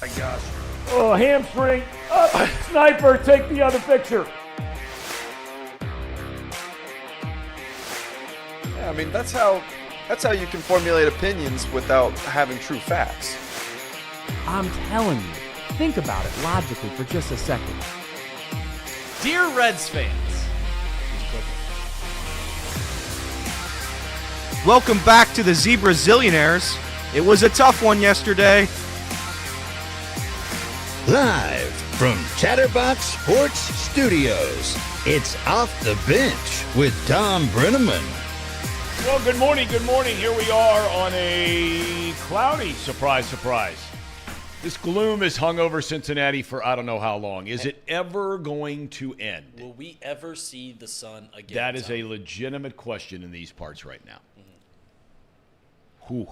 I got you. Oh, hamstring. Up. Sniper, take the other picture. Yeah, I mean, that's how you can formulate opinions without having true facts. I'm telling you, think about it logically for just a second. Dear Reds fans. Welcome back to the Zebra Zillionaires. It was a tough one yesterday. Live from Chatterbox Sports Studios, it's Off the Bench with Tom Brenneman. Well, good morning. Here we are on a cloudy, surprise. This gloom has hung over Cincinnati for I don't know how long. Is it ever going to end? Will we ever see the sun again? That is a legitimate question in these parts right now. Whew.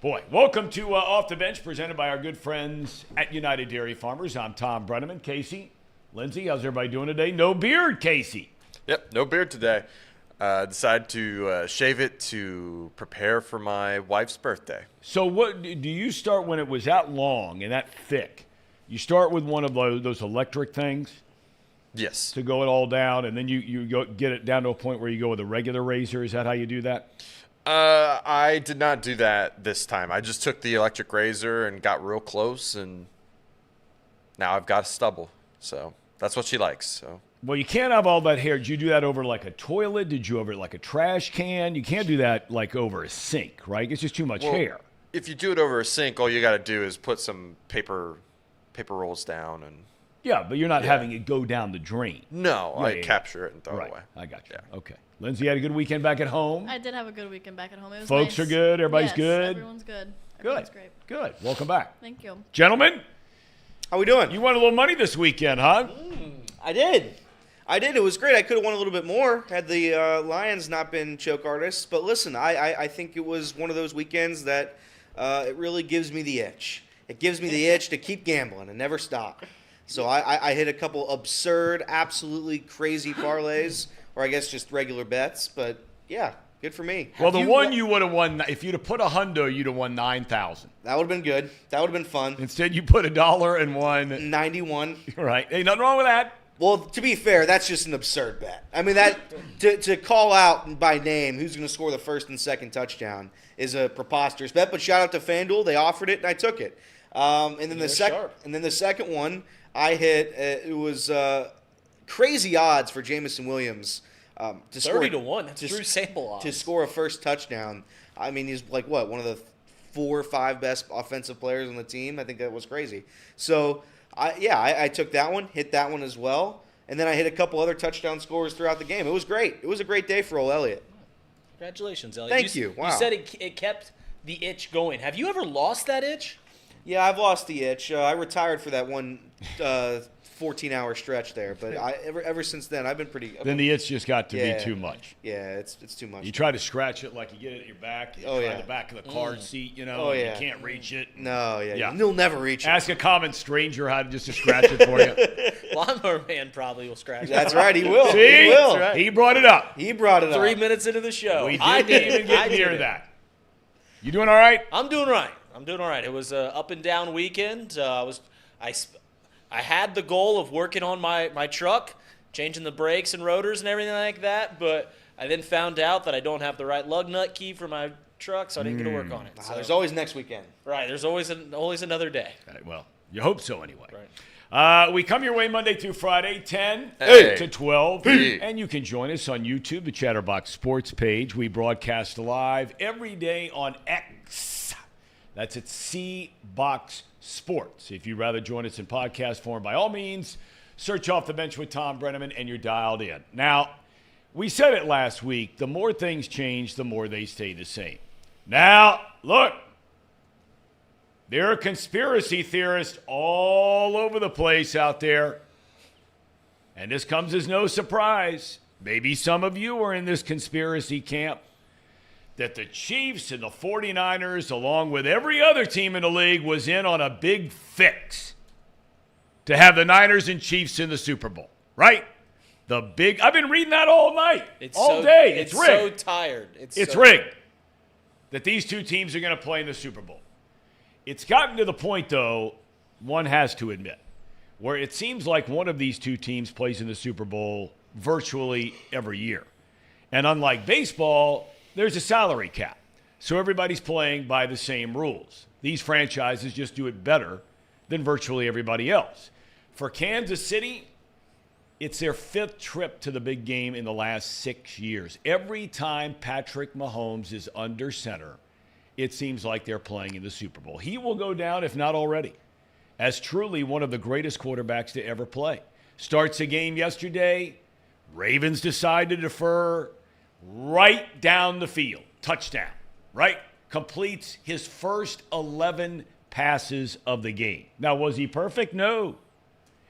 Boy, welcome to Off the Bench, presented by our good friends at United Dairy Farmers. I'm Tom Brenneman. Casey, Lindsay, how's everybody doing today? No beard, Casey. Yep, no beard today. Decided to shave it to prepare for my wife's birthday. So what do you start when it was that long and that thick? You start with one of those electric things? Yes. To go it all down, and then you go get it down to a point where you go with a regular razor? Is that how you do that? I did not do that this time. I just took the electric razor and got real close, and now I've got a stubble. So that's what she likes. So. Well, you can't have all that hair. Did you do that over like a toilet? Did you over like a trash can? You can't do that like over a sink, right? It's just too much hair. If you do it over a sink, all you got to do is put some paper rolls down and. Yeah, but you're not having it go down the drain. No, I capture it and throw it away. I got you. Yeah. Okay. Lindsay had a good weekend back at home. I did have a good weekend back at home. It was Folks nice. are good. Everybody's Yes, good. Everyone's good. Everyone's great. Good. Welcome back. Thank you. Gentlemen, how we doing? You won a little money this weekend, huh? I did. It was great. I could have won a little bit more had the Lions not been choke artists. But listen, I think it was one of those weekends that it really gives me the itch. It gives me the itch to keep gambling and never stop. So I hit a couple absurd, absolutely crazy parlays, or I guess just regular bets. But yeah, good for me. Well, the one you would have won, if you'd have put $100, you'd have won $9,000. That would have been good. That would have been fun. Instead, you put $1 and won 91. Right. Ain't nothing wrong with that. Well, to be fair, that's just an absurd bet. I mean, that to call out by name who's going to score the first and second touchdown is a preposterous bet. But shout out to FanDuel, they offered it and I took it. And then the second one I hit, it was crazy odds for Jamison Williams to 30-1. That's true sample odds to score a first touchdown. I mean, he's like one of the 4 or 5 best offensive players on the team. I think that was crazy. So. I took that one, hit that one as well, and then I hit a couple other touchdown scores throughout the game. It was great. It was a great day for old Elliott. Congratulations, Elliott. Thank you. Wow. You said it kept the itch going. Have you ever lost that itch? Yeah, I've lost the itch. I retired for that one 14-hour stretch there, but ever since then I've been pretty. Then the itch just got to be too much. Yeah, it's too much. You try to scratch it like you get it at your back. You try the back of the car seat, you can't reach it. No, you'll never reach it. Ask a common stranger how to scratch it for you. Lawnmower Man probably will scratch it. That's right, he will. See? He will. Right. He brought it up. 3 minutes into the show. We didn't even get near that. You doing all right? I'm doing all right. It was an up and down weekend. I had the goal of working on my truck, changing the brakes and rotors and everything like that, but I then found out that I don't have the right lug nut key for my truck, so I didn't get to work on it. So, there's always next weekend. Right, there's always another day. Right, well, you hope so anyway. Right. We come your way Monday through Friday, 10 to 12, and you can join us on YouTube, the Chatterbox Sports page. We broadcast live every day on X. That's at C-Box Sports. If you'd rather join us in podcast form, by all means, search Off the Bench with Tom Brenneman, and you're dialed in. Now, we said it last week, the more things change, the more they stay the same. Now, look, there are conspiracy theorists all over the place out there, and this comes as no surprise. Maybe some of you are in this conspiracy camp, that the Chiefs and the 49ers, along with every other team in the league, was in on a big fix to have the Niners and Chiefs in the Super Bowl, right? I've been reading that all night, all day. It's rigged. So tired. It's rigged that these two teams are going to play in the Super Bowl. It's gotten to the point, though, one has to admit, where it seems like one of these two teams plays in the Super Bowl virtually every year. And unlike baseball, there's a salary cap. So everybody's playing by the same rules. These franchises just do it better than virtually everybody else. For Kansas City, it's their 5th trip to the big game in the last 6 years. Every time Patrick Mahomes is under center, it seems like they're playing in the Super Bowl. He will go down, if not already, as truly one of the greatest quarterbacks to ever play. Starts a game yesterday. Ravens decide to defer right down the field. Touchdown, right? Completes his first 11 passes of the game. Now, was he perfect? No.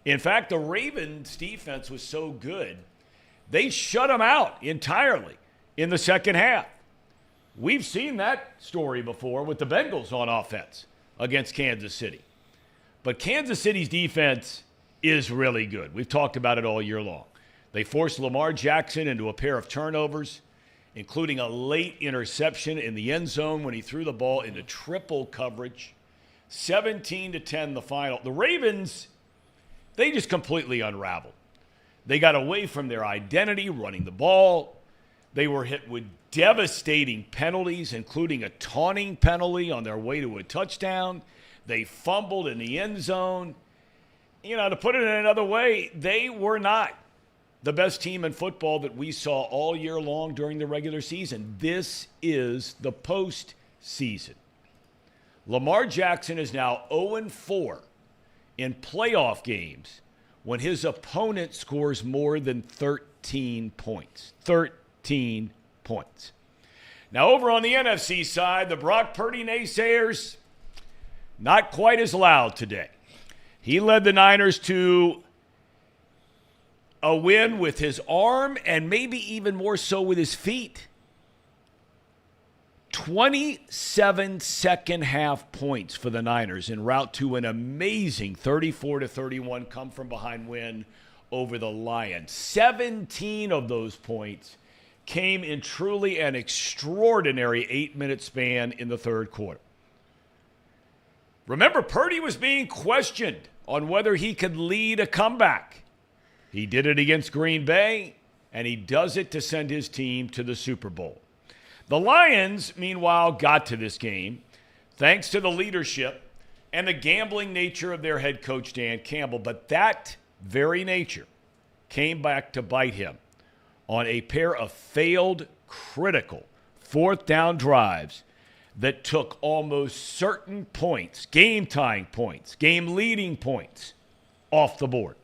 In fact, the Ravens defense was so good, they shut him out entirely in the second half. We've seen that story before with the Bengals on offense against Kansas City. But Kansas City's defense is really good. We've talked about it all year long. They forced Lamar Jackson into a pair of turnovers, including a late interception in the end zone when he threw the ball into triple coverage. 17-10 the final. The Ravens, they just completely unraveled. They got away from their identity running the ball. They were hit with devastating penalties, including a taunting penalty on their way to a touchdown. They fumbled in the end zone. You know, to put it in another way, they were not the best team in football that we saw all year long during the regular season. This is the postseason. Lamar Jackson is now 0-4 in playoff games when his opponent scores more than 13 points. 13 points. Now, over on the NFC side, the Brock Purdy naysayers, not quite as loud today. He led the Niners to a win with his arm and maybe even more so with his feet. 27 second-half points for the Niners en route to an amazing 34-31 come-from-behind win over the Lions. 17 of those points came in truly an extraordinary 8-minute span in the third quarter. Remember, Purdy was being questioned on whether he could lead a comeback. He did it against Green Bay, and he does it to send his team to the Super Bowl. The Lions, meanwhile, got to this game thanks to the leadership and the gambling nature of their head coach, Dan Campbell. But that very nature came back to bite him on a pair of failed, critical fourth-down drives that took almost certain points, game-tying points, game-leading points, off the board.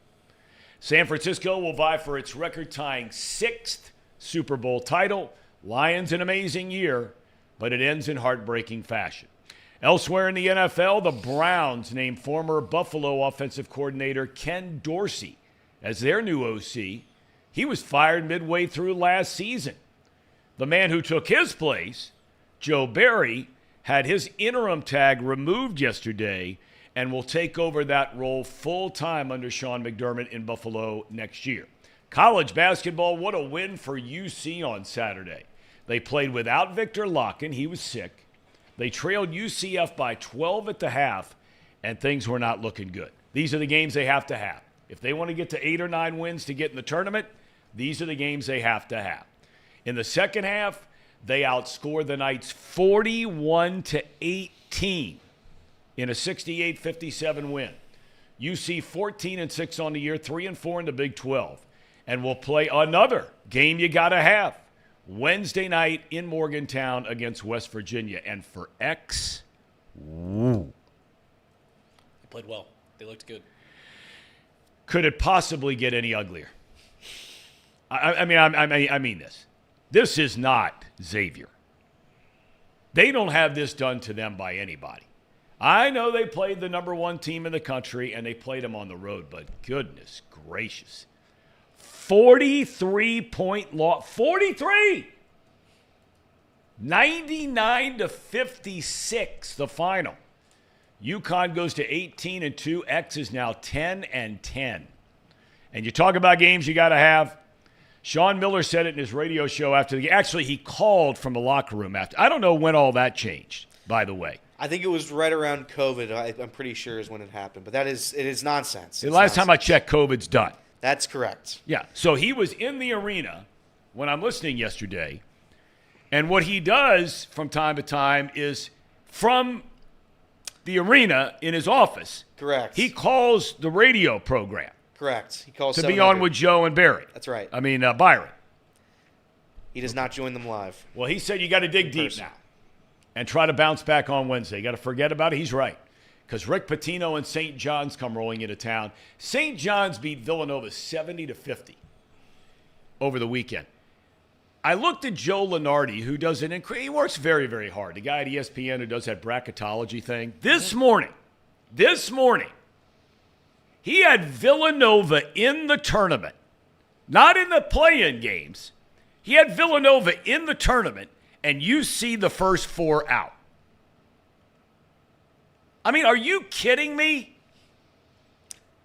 San Francisco will vie for its record-tying 6th Super Bowl title. Lions an amazing year, but it ends in heartbreaking fashion. Elsewhere in the NFL, the Browns named former Buffalo offensive coordinator Ken Dorsey as their new OC. He was fired midway through last season. The man who took his place, Joe Burrow, had his interim tag removed yesterday and will take over that role full-time under Sean McDermott in Buffalo next year. College basketball, what a win for UC on Saturday. They played without Victor Locken. He was sick. They trailed UCF by 12 at the half, and things were not looking good. These are the games they have to have. If they want to get to 8 or 9 wins to get in the tournament, these are the games they have to have. In the second half, they outscored the Knights 41-18 in a 68-57 win. UC 14-6 on the year, 3-4 in the Big 12. And we'll play another game you got to have Wednesday night in Morgantown against West Virginia. And for X, They played well. They looked good. Could it possibly get any uglier? I mean this. This is not Xavier. They don't have this done to them by anybody. I know they played the number 1 team in the country, and they played them on the road, but goodness gracious. 43-point loss. 43! 99-56, the final. UConn goes to 18-2. X is now 10-10. And you talk about games you got to have. Sean Miller said it in his radio show after the game. Actually, he called from the locker room after. I don't know when all that changed, by the way. I think it was right around COVID. I'm pretty sure is when it happened. But it is nonsense. The last time I checked, COVID's done. That's correct. Yeah. So he was in the arena when I'm listening yesterday. And what he does from time to time is from the arena in his office. Correct. He calls the radio program. Correct. He calls to be on with Joe and Barry. That's right. Byron. He does not join them live. Well, he said you got to dig deep now and try to bounce back on Wednesday. You got to forget about it. He's right. Because Rick Pitino and St. John's come rolling into town. St. John's beat Villanova 70-50 over the weekend. I looked at Joe Lunardi, who does he works very, very hard. The guy at ESPN who does that bracketology thing. This morning, he had Villanova in the tournament, not in the play-in games. He had Villanova in the tournament, and UC the first 4 out. I mean, are you kidding me?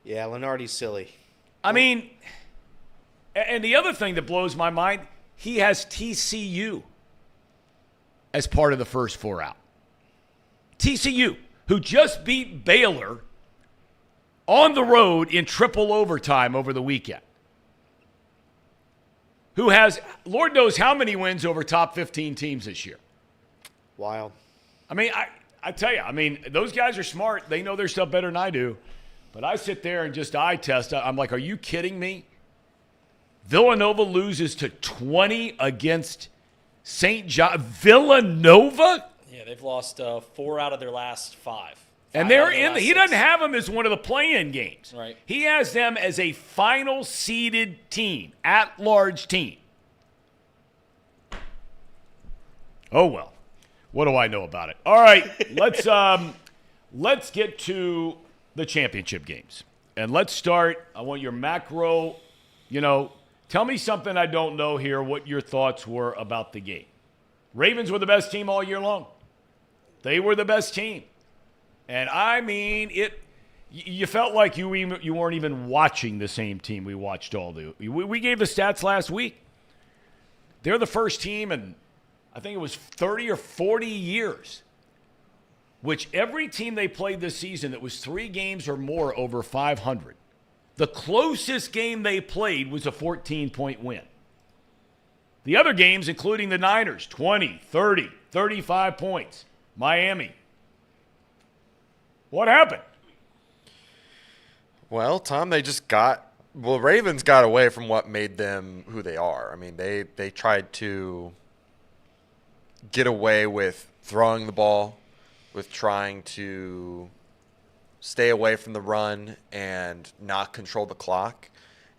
Yeah, Lunardi's silly. I mean, and the other thing that blows my mind, he has TCU as part of the first 4 out. TCU, who just beat Baylor on the road in triple overtime over the weekend. Who has, Lord knows how many wins over top 15 teams this year. Wild. I mean, I tell you, those guys are smart. They know their stuff better than I do. But I sit there and just eye test. I'm like, are you kidding me? Villanova loses to 20 against St. John. Villanova? Yeah, they've lost 4 out of their last 5. And they're in. He doesn't have them as one of the play-in games. Right. He has them as a final seeded team, at-large team. Oh well, what do I know about it? All right, let's get to the championship games, and let's start. I want your macro. Tell me something I don't know here. What your thoughts were about the game? Ravens were the best team all year long. They were the best team. And I mean, you felt like you weren't even watching the same team we watched all the. We gave the stats last week. They're the first team in, I think it was 30 or 40 years, which every team they played this season that was 3 games or more over 500. The closest game they played was a 14-point win. The other games, including the Niners, 20, 30, 35 points. Miami. What happened? Well, Tom, Ravens got away from what made them who they are. I mean, they tried to get away with throwing the ball, with trying to stay away from the run and not control the clock.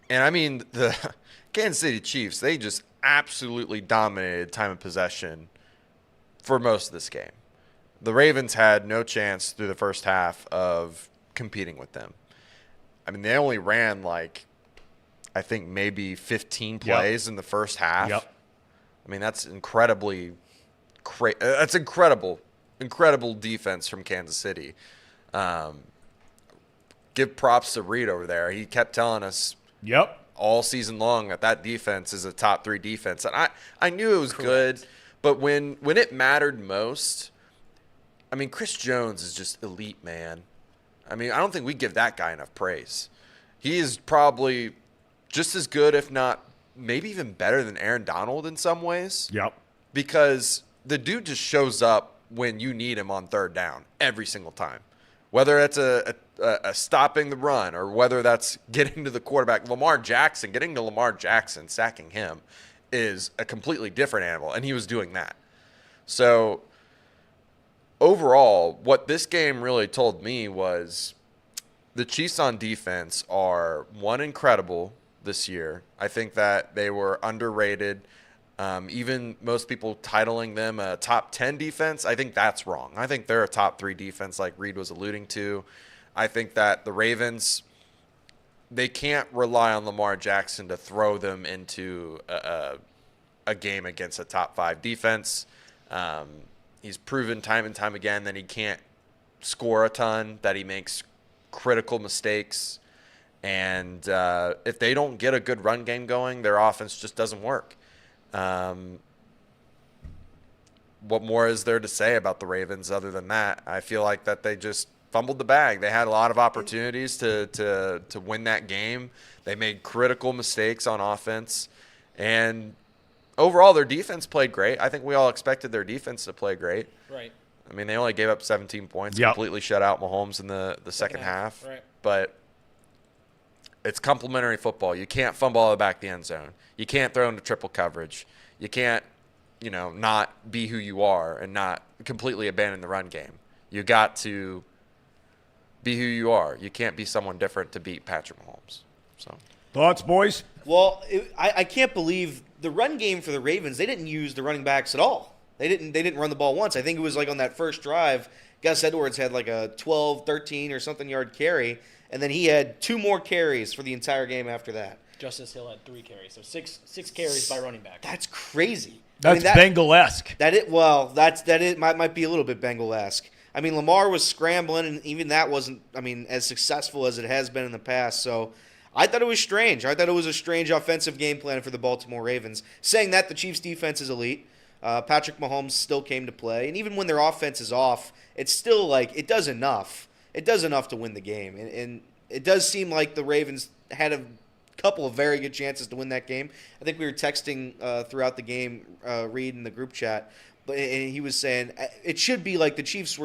And, I mean, the Kansas City Chiefs, they just absolutely dominated time of possession for most of this game. The Ravens had no chance through the first half of competing with them. I mean, they only ran I think maybe 15 plays in the first half. Yep. I mean, that's incredibly that's incredible defense from Kansas City. Give props to Reed over there. He kept telling us all season long that defense is a top 3 defense. And I knew it was good, but when it mattered most, I mean, Chris Jones is just elite, man. I mean, I don't think we give that guy enough praise. He is probably just as good, if not maybe even better than Aaron Donald in some ways. Yep. Because the dude just shows up when you need him on third down every single time. Whether that's a stopping the run or whether that's getting to the quarterback. Getting to Lamar Jackson, sacking him, is a completely different animal, and he was doing that. So overall, what this game really told me was the Chiefs on defense are, one, incredible this year. I think that they were underrated. Even most people titling them a top 10 defense, I think that's wrong. I think they're a top 3 defense like Reed was alluding to. I think that the Ravens, they can't rely on Lamar Jackson to throw them into a game against a top 5 defense. He's proven time and time again that he can't score a ton, that he makes critical mistakes. And if they don't get a good run game going, their offense just doesn't work. what more is there to say about the Ravens other than that? I feel like that they just fumbled the bag. They had a lot of opportunities to win that game. They made critical mistakes on offense. And overall, their defense played great. I think we all expected their defense to play great. Right. I mean, they only gave up 17 points, completely shut out Mahomes in the second half. Right. But it's complementary football. You can't fumble out of the back of the end zone. You can't throw into triple coverage. You can't, not be who you are and not completely abandon the run game. You got to be who you are. You can't be someone different to beat Patrick Mahomes. So, thoughts, boys? Well, I can't believe the run game for the Ravens. They didn't use the running backs at all. They didn't run the ball once. I think it was like on that first drive, Gus Edwards had like a 12, 13 or something yard carry, and then he had 2 more carries for the entire game after that. Justice Hill had 3 carries, so six carries by running back. That's crazy. That's Bengal-esque. That might be a little bit Bengal-esque. I mean, Lamar was scrambling, and even that wasn't, as successful as it has been in the past. So I thought it was strange. I thought it was a strange offensive game plan for the Baltimore Ravens. Saying that, the Chiefs' defense is elite. Patrick Mahomes still came to play. And even when their offense is off, it's still like it does enough. It does enough to win the game. And it does seem like the Ravens had a couple of very good chances to win that game. I think we were texting throughout the game, Reed in the group chat, and he was saying it should be like the Chiefs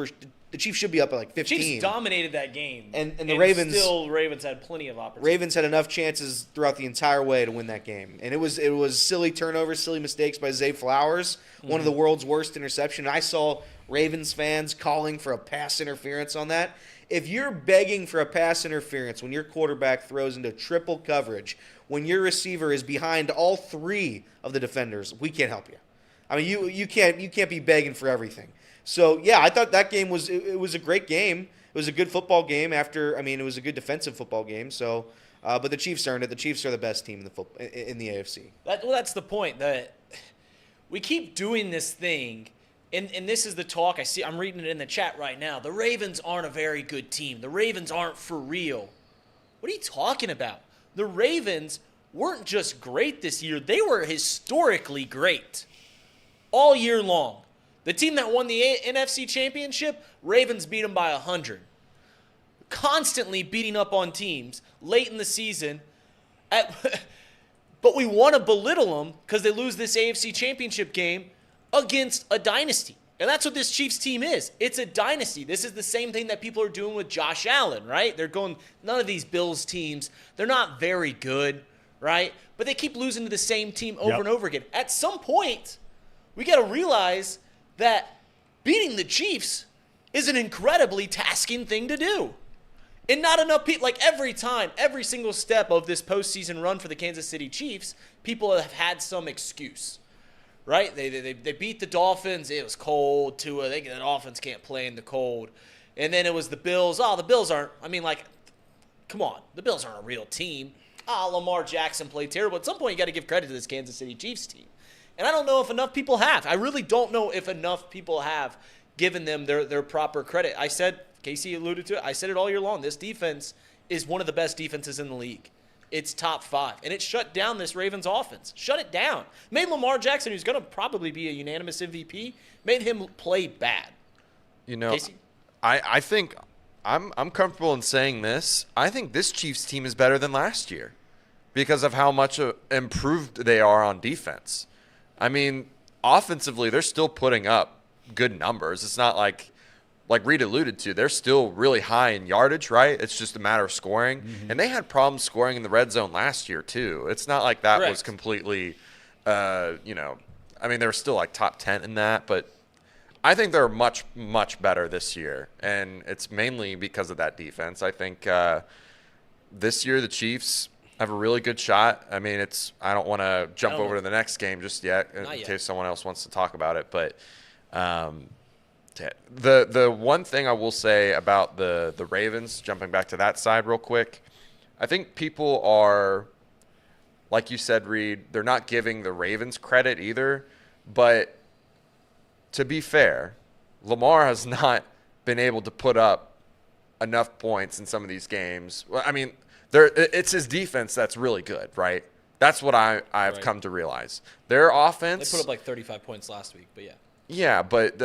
should be up at like 15. Chiefs dominated that game, and the Ravens had plenty of opportunities. Ravens had enough chances throughout the entire way to win that game, and it was silly turnovers, silly mistakes by Zay Flowers, one of the world's worst interception. I saw Ravens fans calling for a pass interference on that. If you're begging for a pass interference when your quarterback throws into triple coverage, when your receiver is behind all 3 of the defenders, we can't help you. You can't be begging for everything. So yeah, I thought that game was a great game. It was a good football game. It was a good defensive football game. So, but the Chiefs earned it. The Chiefs are the best team in the AFC. That's the point, that we keep doing this thing. And this is the talk I see. I'm reading it in the chat right now. The Ravens aren't a very good team. The Ravens aren't for real. What are you talking about? The Ravens weren't just great this year. They were historically great all year long. The team that won the NFC Championship, Ravens beat them by 100. Constantly beating up on teams late in the season. But we want to belittle them because they lose this AFC Championship game against a dynasty. And that's what this Chiefs team is. It's a dynasty. This is the same thing that people are doing with Josh Allen, right? They're going, none of these Bills teams, they're not very good, right? But they keep losing to the same team over and over again. At some point, we got to realize that beating the Chiefs is an incredibly tasking thing to do. And not enough people, like every time, every single step of this postseason run for the Kansas City Chiefs, people have had some excuse. Right? They beat the Dolphins. It was cold. The Dolphins can't play in the cold. And then it was the Bills. Oh, the Bills aren't. Come on. The Bills aren't a real team. Lamar Jackson played terrible. At some point, you got to give credit to this Kansas City Chiefs team. And I don't know if enough people have. I really don't know if enough people have given them their proper credit. I said, Casey alluded to it, I said it all year long. This defense is one of the best defenses in the league. It's top 5. And it shut down this Ravens offense. Shut it down. Made Lamar Jackson, who's going to probably be a unanimous MVP, made him play bad. Casey? I think I'm comfortable in saying this. I think this Chiefs team is better than last year because of how much improved they are on defense. Offensively, they're still putting up good numbers. It's not like Reed alluded to, they're still really high in yardage, right? It's just a matter of scoring. Mm-hmm. And they had problems scoring in the red zone last year, too. It's not like that was completely, they were still like top 10 in that. But I think they're much, much better this year. And it's mainly because of that defense. I think this year the Chiefs have a really good shot. I don't want to jump over to the next game just yet in case someone else wants to talk about it. But the one thing I will say about the Ravens, jumping back to that side real quick, I think people are, like you said, Reed, they're not giving the Ravens credit either. But to be fair, Lamar has not been able to put up enough points in some of these games. It's his defense that's really good, right? That's what I've come to realize. Their offense. They put up like 35 points last week, but yeah. Yeah, but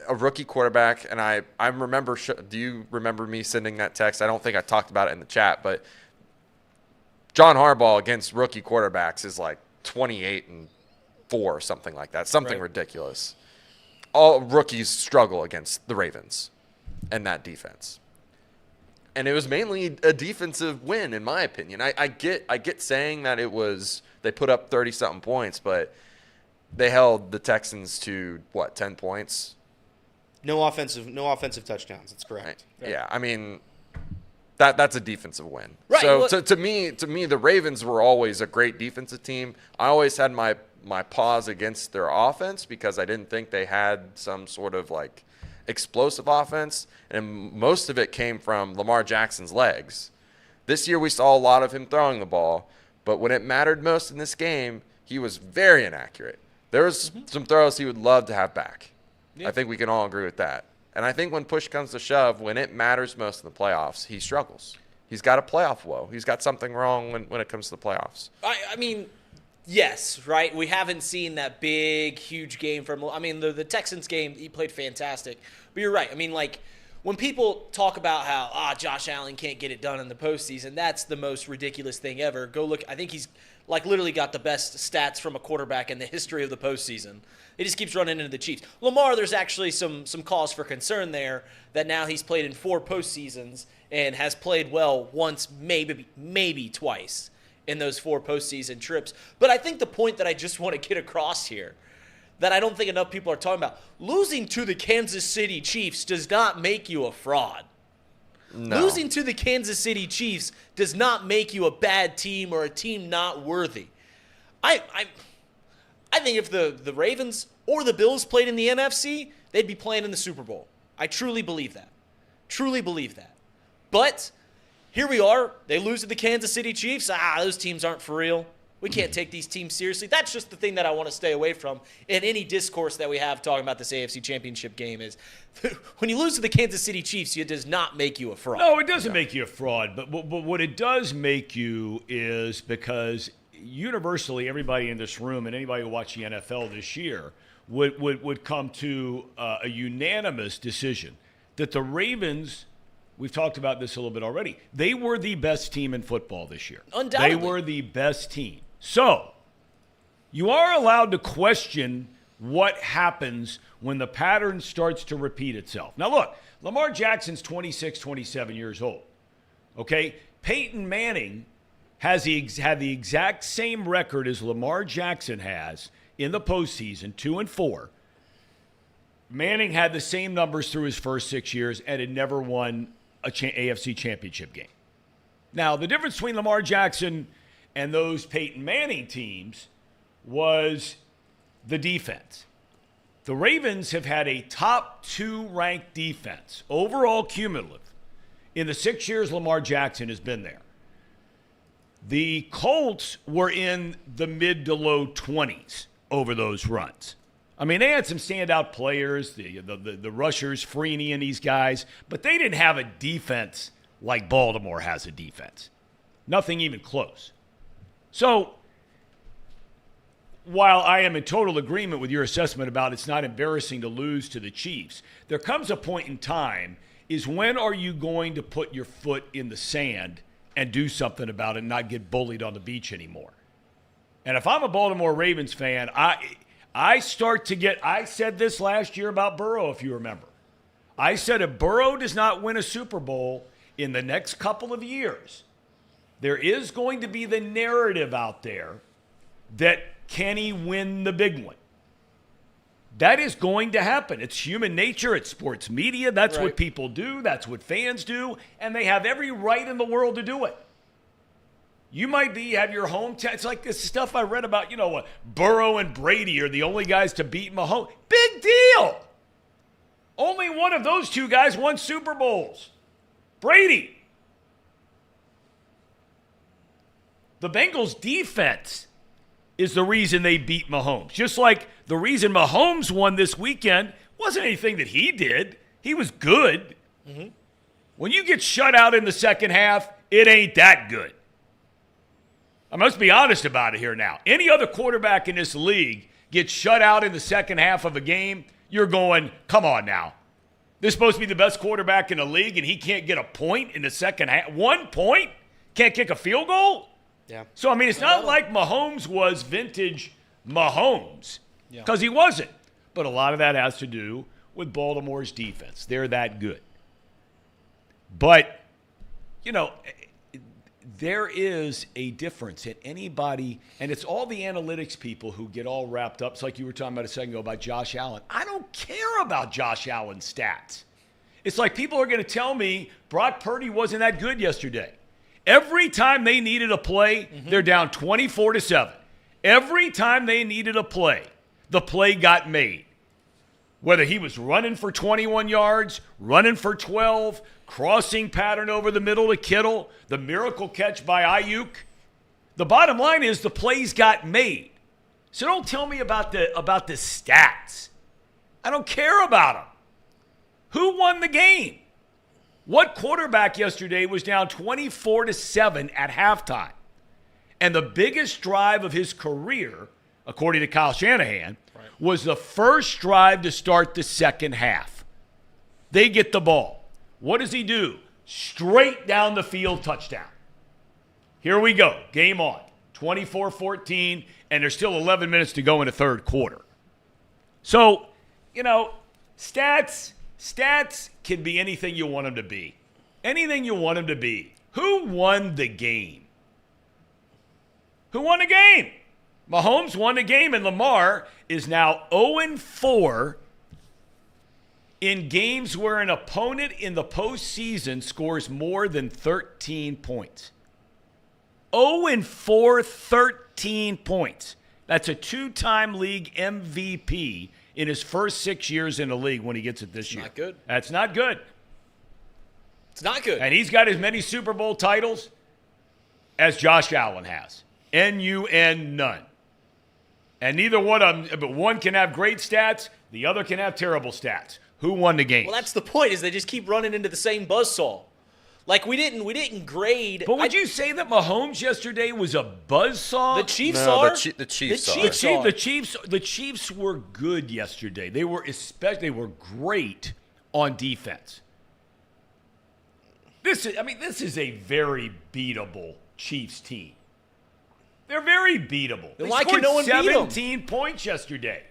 a rookie quarterback, and I remember. Do you remember me sending that text? I don't think I talked about it in the chat, but John Harbaugh against rookie quarterbacks is like 28-4 or something like that. Something ridiculous. All rookies struggle against the Ravens and that defense. And it was mainly a defensive win, in my opinion. I get saying that they put up 30-something points, but they held the Texans to 10 points? No offensive touchdowns. That's correct. Right. Yeah, I mean that's a defensive win. Right. So to me, the Ravens were always a great defensive team. I always had my pause against their offense because I didn't think they had some sort of like explosive offense, and most of it came from Lamar Jackson's legs. This year we saw a lot of him throwing the ball, but when it mattered most in this game, he was very inaccurate. There was some throws he would love to have back. Yeah. I think we can all agree with that. And I think when push comes to shove, when it matters most in the playoffs, he struggles. He's got a playoff woe. He's got something wrong when it comes to the playoffs. I mean, yes, right? We haven't seen that big, huge game from – I mean, the Texans game, he played fantastic. But you're right. I mean, like, when people talk about how, Josh Allen can't get it done in the postseason, that's the most ridiculous thing ever. Go look. I think he's, like, literally got the best stats from a quarterback in the history of the postseason. It just keeps running into the Chiefs. Lamar, there's actually some cause for concern there that now he's played in 4 postseasons and has played well once, maybe twice in those 4 postseason trips. But I think the point that I just want to get across here that I don't think enough people are talking about, losing to the Kansas City Chiefs does not make you a fraud. No. Losing to the Kansas City Chiefs does not make you a bad team or a team not worthy. I think if the Ravens or the Bills played in the NFC, they'd be playing in the Super Bowl. I truly believe that. Truly believe that. But here we are. They lose to the Kansas City Chiefs. Those teams aren't for real. We can't take these teams seriously. That's just the thing that I want to stay away from in any discourse that we have talking about this AFC Championship game is when you lose to the Kansas City Chiefs, it does not make you a fraud. No, it doesn't make you a fraud. But what it does make you is because universally everybody in this room and anybody who watched the NFL this year would come to a unanimous decision that the Ravens, we've talked about this a little bit already, they were the best team in football this year. Undoubtedly. They were the best team. So you are allowed to question what happens when the pattern starts to repeat itself. Now, look, Lamar Jackson's 26, 27 years old. Okay? Peyton Manning had the exact same record as Lamar Jackson has in the postseason, 2-4. Manning had the same numbers through his first 6 years and had never won a AFC championship game. Now, the difference between Lamar Jackson and those Peyton Manning teams was the defense. The Ravens have had a top 2 ranked defense, overall cumulative, in the 6 years Lamar Jackson has been there. The Colts were in the mid to low 20s over those runs. I mean, they had some standout players, the rushers, Pahhni and these guys, but they didn't have a defense like Baltimore has a defense. Nothing even close. So, while I am in total agreement with your assessment about it's not embarrassing to lose to the Chiefs, there comes a point in time is when are you going to put your foot in the sand and do something about it and not get bullied on the beach anymore? And if I'm a Baltimore Ravens fan, I said this last year about Burrow, if you remember. I said if Burrow does not win a Super Bowl in the next couple of years, there is going to be the narrative out there that can he win the big one? That is going to happen. It's human nature. It's sports media. That's right. What people do. That's what fans do. And they have every right in the world to do it. You might have your hometown. It's like this stuff I read about, Burrow and Brady are the only guys to beat Mahomes. Big deal. Only one of those 2 guys won Super Bowls. Brady. The Bengals' defense is the reason they beat Mahomes. Just like the reason Mahomes won this weekend wasn't anything that he did. He was good. Mm-hmm. When you get shut out in the second half, it ain't that good. I must be honest about it here now. Any other quarterback in this league gets shut out in the second half of a game, you're going, come on now. This is supposed to be the best quarterback in the league, and he can't get a point in the second half. 1 point? Can't kick a field goal? Yeah. So, I mean, it's not like Mahomes was vintage Mahomes, because he wasn't. But a lot of that has to do with Baltimore's defense. They're that good. But, you know, there is a difference in anybody, and it's all the analytics people who get all wrapped up. It's like you were talking about a second ago about Josh Allen. I don't care about Josh Allen's stats. It's like people are going to tell me Brock Purdy wasn't that good yesterday. Every time they needed a play, they're down 24-7. Every time they needed a play, the play got made. Whether he was running for 21 yards, running for 12, crossing pattern over the middle to Kittle, the miracle catch by Ayuk. The bottom line is the plays got made. So don't tell me about the stats. I don't care about them. Who won the game? What quarterback yesterday was down 24-7 at halftime? And the biggest drive of his career, according to Kyle Shanahan, was the first drive to start the second half. They get the ball. What does he do? Straight down the field, touchdown. Here we go. Game on. 24-14, and there's still 11 minutes to go in the third quarter. So, you know, stats can be anything you want them to be. Anything you want them to be. Who won the game? Who won the game? Mahomes won the game, and Lamar is now 0-4 in games where an opponent in the postseason scores more than 13 points. 0-4, 13 points. That's a two-time league MVP in his first 6 years in the league when he gets it this year. Not good. That's not good. It's not good. And he's got as many Super Bowl titles as Josh Allen has. N-U-N, none. And neither one of them, but one can have great stats, the other can have terrible stats. Who won the game? Well, that's the point, is they just keep running into the same buzzsaw. Like, we didn't grade. But would you say that Mahomes yesterday was a buzzsaw? The Chiefs No, are. the Chiefs are. The Chiefs were good yesterday. They were great on defense. This is a very beatable Chiefs team. They're very beatable. Then They why scored can no one beat 'em? 17 points yesterday.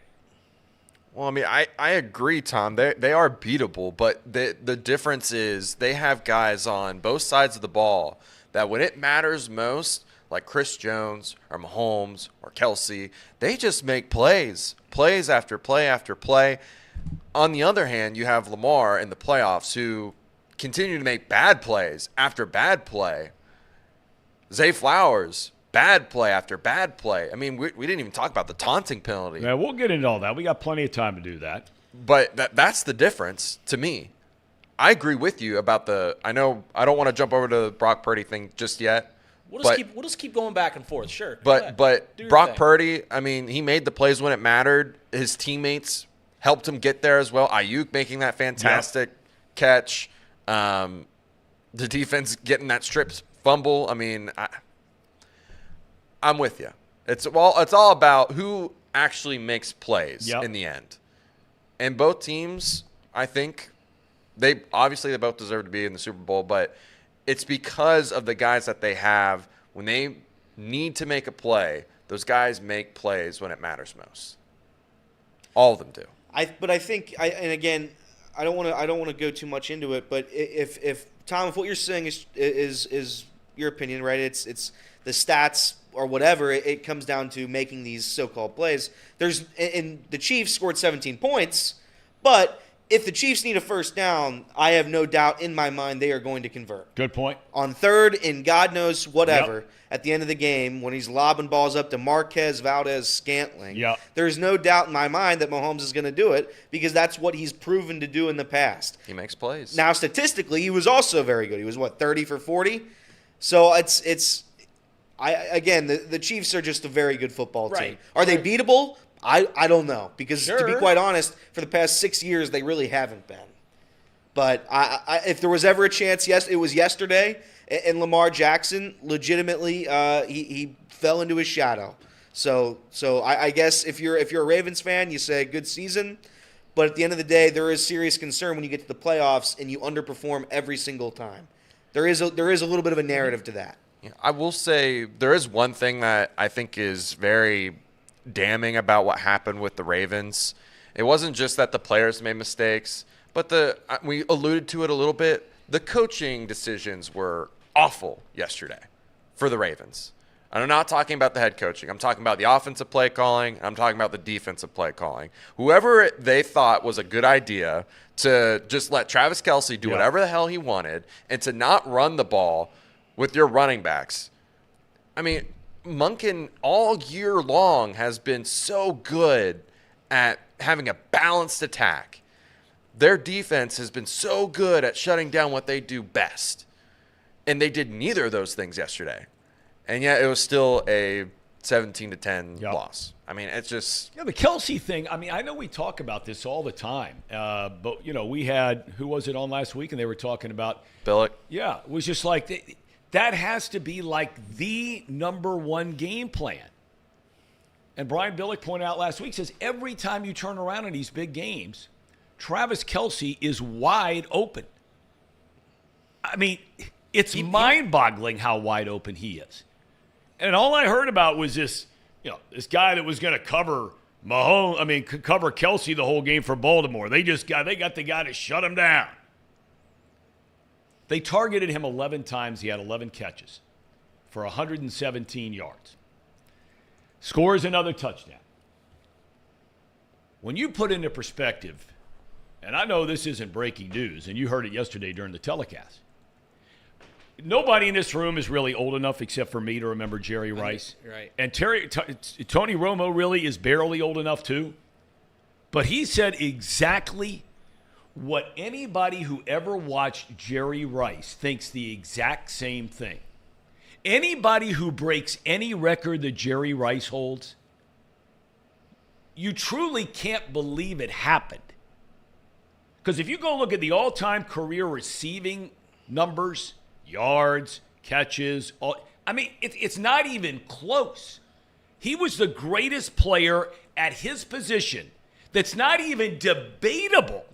Well, I mean, I agree, Tom. They are beatable, but the difference is they have guys on both sides of the ball that when it matters most, like Chris Jones or Mahomes or Kelce, they just make plays after play after play. On the other hand, you have Lamar in the playoffs who continue to make bad plays after bad play. Zay Flowers, bad play after bad play. I mean, we didn't even talk about the taunting penalty. Yeah, we'll get into all that. We got plenty of time to do that. But that's the difference to me. I agree with you about I know I don't want to jump over to the Brock Purdy thing just yet. We'll just keep going back and forth. Sure. But Do your Brock thing. Purdy, I mean, he made the plays when it mattered. His teammates helped him get there as well. Ayuk making that fantastic catch. The defense getting that strip fumble. I mean, I'm with you. It's all about who actually makes plays in the end. And both teams, I think, they both deserve to be in the Super Bowl, but it's because of the guys that they have. When they need to make a play, those guys make plays when it matters most. All of them do. But I think, and again, I don't want to go too much into it. But if Tom, if what you're saying is your opinion, right? It's the stats or whatever. It comes down to making these so-called plays. And the Chiefs scored 17 points, but if the Chiefs need a first down, I have no doubt in my mind they are going to convert. Good point. On third and God knows whatever, at the end of the game, when he's lobbing balls up to Marquez Valdez-Scantling, there's no doubt in my mind that Mahomes is going to do it because that's what he's proven to do in the past. He makes plays. Now, statistically, he was also very good. He was, 30 for 40? So again, the Chiefs are just a very good football team. Are they beatable? I don't know because to be quite honest, for the past 6 years they really haven't been. But if there was ever a chance, yes, it was yesterday, and Lamar Jackson legitimately he fell into his shadow. So I guess if you're a Ravens fan, you say good season, But at the end of the day, there is serious concern when you get to the playoffs and you underperform every single time. There is a little bit of a narrative to that. Yeah, I will say there is one thing that I think is very damning about what happened with the Ravens. It wasn't just that the players made mistakes, but we alluded to it a little bit. The coaching decisions were awful yesterday for the Ravens. And I'm not talking about the head coaching. I'm talking about the offensive play calling. I'm talking about the defensive play calling. Whoever they thought was a good idea to just let Travis Kelce do whatever the hell he wanted and to not run the ball with your running backs. I mean, Monken all year long has been so good at having a balanced attack. Their defense has been so good at shutting down what they do best. And they did neither of those things yesterday. And yet it was still a 17-10 loss. I mean, it's just... Yeah, the Kelce thing, I mean, I know we talk about this all the time. But, we had, who was it on last week? And they were talking about... Billick. Yeah, it was just like, that has to be like the number one game plan. And Brian Billick pointed out last week, says every time you turn around in these big games, Travis Kelce is wide open. I mean, it's mind-boggling how wide open he is. And all I heard about was this, this guy that was going to cover Mahomes. Cover Kelce the whole game for Baltimore. They got the guy to shut him down. They targeted him 11 times. He had 11 catches for 117 yards. Scores another touchdown. When you put into perspective, and I know this isn't breaking news, and you heard it yesterday during the telecast. Nobody in this room is really old enough except for me to remember Jerry Rice. Right. And Tony Romo really is barely old enough too. But he said exactly what anybody who ever watched Jerry Rice thinks the exact same thing. Anybody who breaks any record that Jerry Rice holds, you truly can't believe it happened. Because if you go look at the all-time career receiving numbers, yards, catches, it's not even close. He was the greatest player at his position that's not even debatable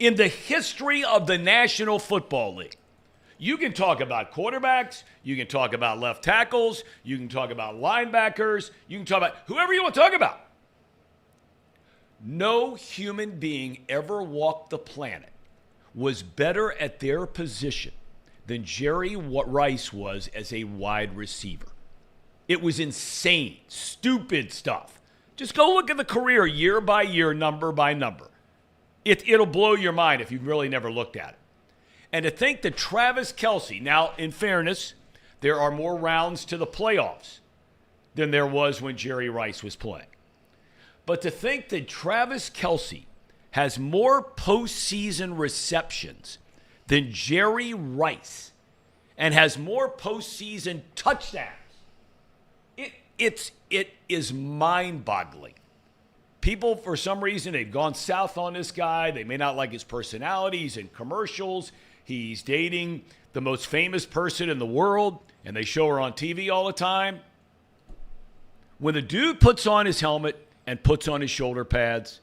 in the history of the National Football League. You can talk about quarterbacks, you can talk about left tackles, you can talk about linebackers, you can talk about whoever you want to talk about. No human being ever walked the planet was better at their position than Jerry Rice was as a wide receiver. It was insane, stupid stuff. Just go look at the career year by year, number by number. It'll blow your mind if you've really never looked at it. And to think that Travis Kelce, now in fairness, there are more rounds to the playoffs than there was when Jerry Rice was playing. But to think that Travis Kelce has more postseason receptions than Jerry Rice and has more postseason touchdowns, it is mind-boggling. People, for some reason, they've gone south on this guy. They may not like his personality. He's in commercials. He's dating the most famous person in the world, and they show her on TV all the time. When the dude puts on his helmet and puts on his shoulder pads,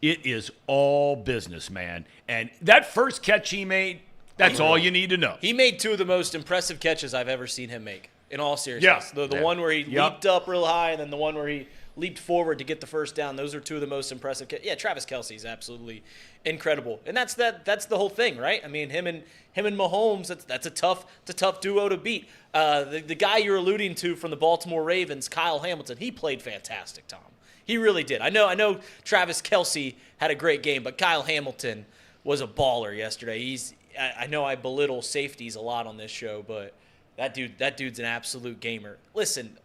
it is all business, man. And that first catch he made, that's all you need to know. He made two of the most impressive catches I've ever seen him make, in all seriousness. The one where he leaped up real high, and then the one where he leaped forward to get the first down. Those are two of the most impressive catches. Travis Kelce is absolutely incredible. And that's the whole thing, right? I mean, him and Mahomes, that's a tough duo to beat. The guy you're alluding to from the Baltimore Ravens, Kyle Hamilton, he played fantastic, Tom. He really did. I know Travis Kelce had a great game, but Kyle Hamilton was a baller yesterday. I know I belittle safeties a lot on this show, but that dude's an absolute gamer. Listen,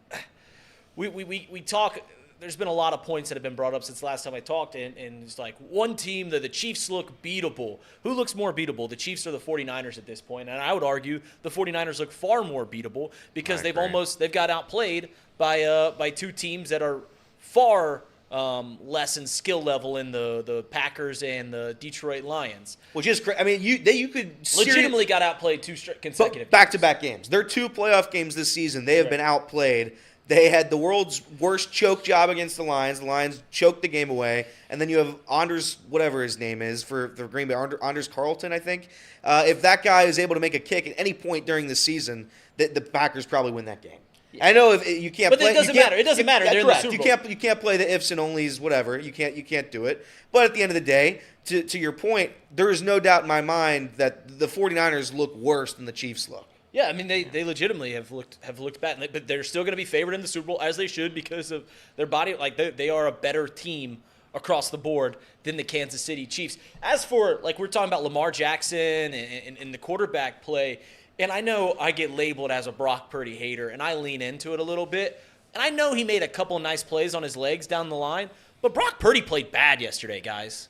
we talk. There's been a lot of points that have been brought up since the last time I talked, and it's like one team that the Chiefs look beatable. Who looks more beatable, the Chiefs or the 49ers at this point? And I would argue the 49ers look far more beatable because they've got outplayed by two teams that are far less in skill level in the Packers and the Detroit Lions. Which is crazy. I mean, you could legitimately got outplayed two consecutive back-to-back games. Their two playoff games this season, they have been outplayed. They had the world's worst choke job against the Lions. The Lions choked the game away. And then you have Anders, whatever his name is, for Green Bay, Anders Carlton, I think. If that guy is able to make a kick at any point during the season, the Packers probably win that game. I know if you can't But play. it doesn't matter. It doesn't matter. They're in the correct. Super Bowl. You can't play the ifs and onlys, whatever. You can't do it. But at the end of the day, to your point, there is no doubt in my mind that the 49ers look worse than the Chiefs look. Yeah, I mean they legitimately have looked bad, but they're still going to be favored in the Super Bowl as they should because of their body. Like they are a better team across the board than the Kansas City Chiefs. As for like we're talking about Lamar Jackson and the quarterback play, and I know I get labeled as a Brock Purdy hater, and I lean into it a little bit. And I know he made a couple of nice plays on his legs down the line, but Brock Purdy played bad yesterday, guys.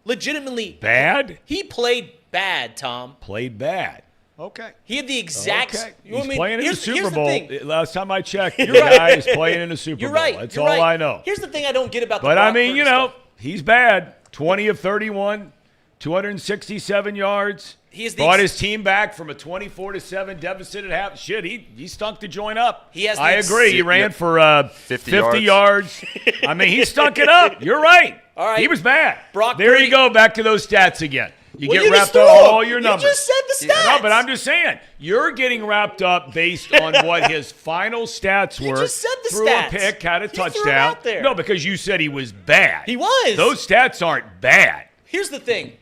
Legitimately Bad? He played bad, Tom. Played bad. Okay. He had the exact. Okay. You know what I He's mean? playing in the Super the Bowl. thing. Last time I checked, the guy is playing in the Super You're Bowl. right. That's you're all right. I know. Here's the thing I don't get about the But Brock I mean, Purdy you know, stuff. he's bad. 20 of 31, 267 yards. Brought his team back from a 24-7 deficit at half. Shit, he stunk to join up. I agree. He ran for 50 yards. I mean, he stunk it up. You're right. All right. He was bad. Brock there Purdy. you go. Back to those stats again. You Well, get you wrapped just up threw all them. your You numbers. just said the stats. No, but I'm just saying. You're getting wrapped up based on what his final stats were. You just said the threw stats. a pick, had a You threw 'em touchdown. out there. No, because you said he was bad. He was. Those stats aren't bad. Here's the thing.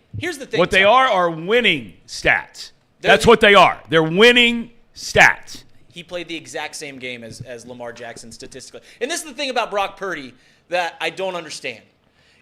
What they Tom. are winning stats. That's what they are. They're winning stats. He played the exact same game as Lamar Jackson statistically. And this is the thing about Brock Purdy that I don't understand.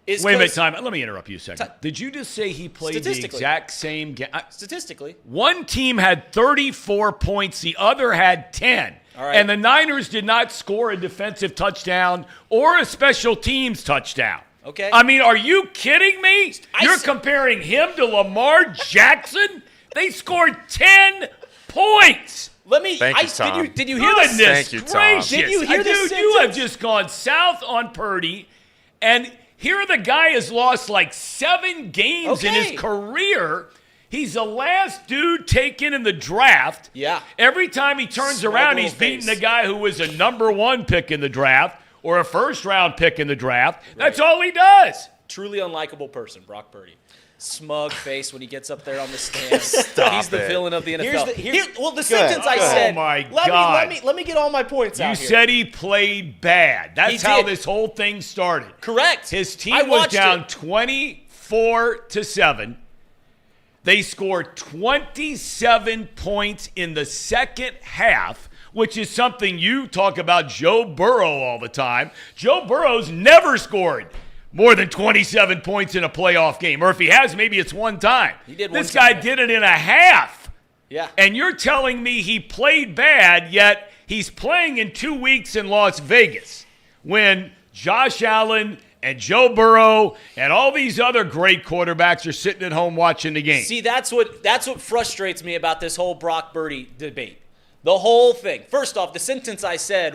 Wait a minute, time. Let me interrupt you a second. Did you just say he played the Statistically. exact same game? Statistically. One team had 34 points, the other had 10. All right. And the Niners did not score a defensive touchdown or a special teams touchdown. Okay. I mean, are you kidding me? You're comparing him to Lamar Jackson? They scored 10 points. Let me. Thank you, Tom. Did you hear this? Goodness Thank you, Tom. gracious. Did you hear this Dude, you have sentence? just gone south on Purdy, and here the guy has lost like 7 games in Okay. his career. He's the last dude taken in the draft. Yeah. Every time he turns Smug around, little he's beating face. the guy who was a #1 pick in the draft or a first-round pick in the draft. That's all he does. Truly unlikable person, Brock Purdy. Smug face when he gets up there on the stand. Stop He's the it. villain of the NFL. The Go sentence I ahead. said. Oh, my let God. Let me get all my points You out here. said he played bad. That's He how did. this whole thing started. Correct. His I team was watched down it. 24-7. They scored 27 points in the second half, which is something you talk about Joe Burrow all the time. Joe Burrow's never scored more than 27 points in a playoff game. Or if he has, maybe it's one time. He did This one guy time. did it in a half. Yeah. And you're telling me he played bad, yet he's playing in 2 weeks in Las Vegas when Josh Allen and Joe Burrow and all these other great quarterbacks are sitting at home watching the game. See, that's what frustrates me about this whole Brock Purdy debate. The whole thing. First off, the sentence I said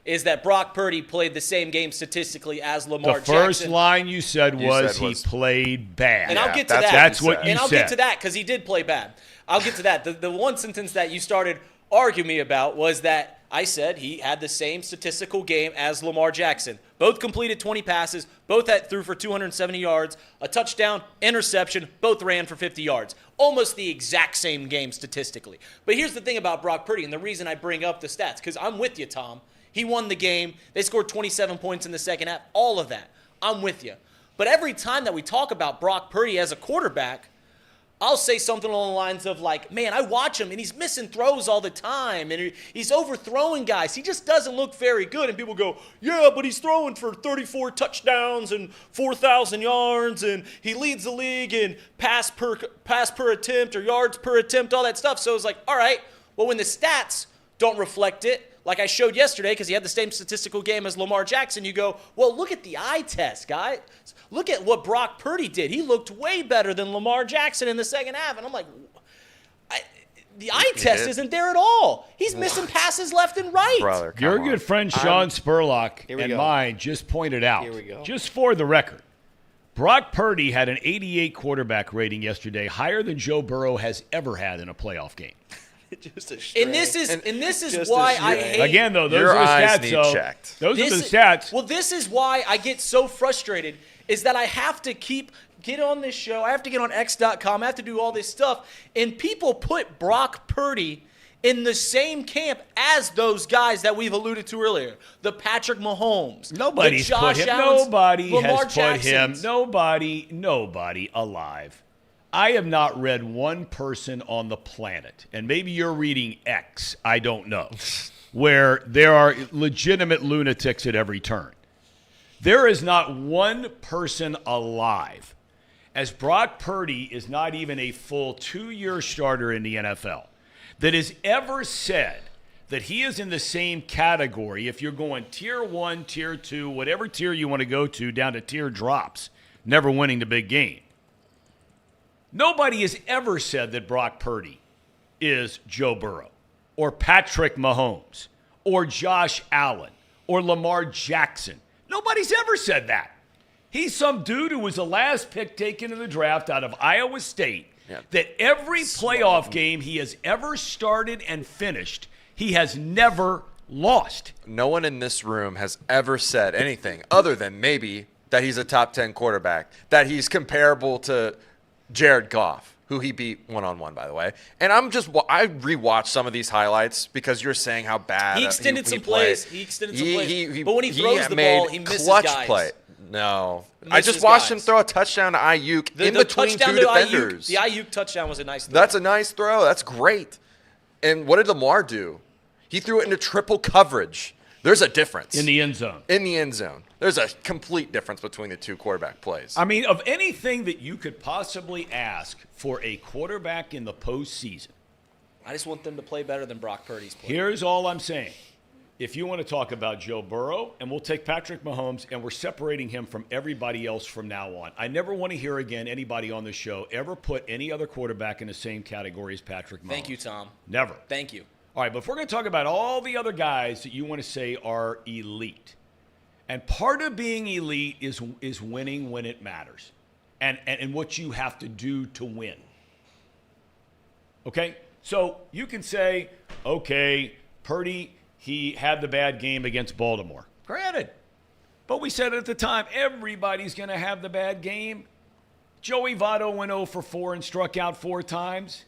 is that Brock Purdy played the same game statistically as Lamar the Jackson. first line you said was he played bad. And I'll get to that. That's what you And I'll said. get to that because he did play bad. I'll get to that. The one sentence that you started arguing me about was that I said he had the same statistical game as Lamar Jackson. Both completed 20 passes. Both threw for 270 yards, a touchdown, interception. Both ran for 50 yards. Almost the exact same game statistically. But here's the thing about Brock Purdy, and the reason I bring up the stats, because I'm with you, Tom. He won the game. They scored 27 points in the second half. All of that. I'm with you. But every time that we talk about Brock Purdy as a quarterback, I'll say something along the lines of like, man, I watch him and he's missing throws all the time and he's overthrowing guys. He just doesn't look very good. And people go, yeah, but he's throwing for 34 touchdowns and 4,000 yards and he leads the league in pass per attempt or yards per attempt, all that stuff. So it's like, all right, well, when the stats don't reflect it, like I showed yesterday, because he had the same statistical game as Lamar Jackson, you go, well, look at the eye test, guys. Look at what Brock Purdy did. He looked way better than Lamar Jackson in the second half. And I'm like, the eye test isn't there at all. He's missing passes left and right. Brother, come Your on. good friend Sean Spurlock Here we and go. mine just pointed out, Here we go. just for the record, Brock Purdy had an 88 quarterback rating yesterday, higher than Joe Burrow has ever had in a playoff game. Just a stray. And this is Just why a I stray. hate. Again, though, those Your are the eyes stats. need though. checked. Those are the This- stats. Well, this is why I get so frustrated. Is that I have to get on this show. I have to get on X.com. I have to do all this stuff, and people put Brock Purdy in the same camp as those guys that we've alluded to earlier. The Patrick Mahomes. Nobody's the put Josh him. Allens, Nobody Lamar has put him. Jacksons. Nobody alive. I have not read one person on the planet, and maybe you're reading X, I don't know, where there are legitimate lunatics at every turn. There is not one person alive, as Brock Purdy is not even a full 2-year starter in the NFL, that has ever said that he is in the same category if you're going tier 1, tier 2, whatever tier you want to go to, down to tier drops, never winning the big game. Nobody has ever said that Brock Purdy is Joe Burrow or Patrick Mahomes or Josh Allen or Lamar Jackson. Nobody's ever said that. He's some dude who was the last pick taken in the draft out of Iowa State, that every playoff game he has ever started and finished, he has never lost. No one in this room has ever said anything other than maybe that he's a top 10 quarterback, that he's comparable to Jared Goff, who he beat one-on-one, by the way. And I rewatched some of these highlights because you're saying how bad He extended some played. plays. He extended some plays. But when he throws the made ball, he misses clutch guys. play. No. I Misses just watched him guys. throw a touchdown to Ayuk in The between touchdown two to defenders. the Ayuk touchdown was a nice throw. That's a nice throw. That's great. And what did Lamar do? He threw it into triple coverage. There's a difference. In the end zone. In the end zone. There's a complete difference between the two quarterback plays. I mean, of anything that you could possibly ask for a quarterback in the postseason, I just want them to play better than Brock Purdy's play. here's all I'm saying. If you want to talk about Joe Burrow, and we'll take Patrick Mahomes, and we're separating him from everybody else from now on. I never want to hear again anybody on the show ever put any other quarterback in the same category as Patrick Mahomes. Thank you, Tom. Never. Thank you. All right, but if we're going to talk about all the other guys that you want to say are elite, and part of being elite is winning when it matters, and what you have to do to win. Okay? So you can say, okay, Purdy, he had the bad game against Baltimore. Granted. But we said at the time, everybody's going to have the bad game. Joey Votto went 0 for 4 and struck out 4 times.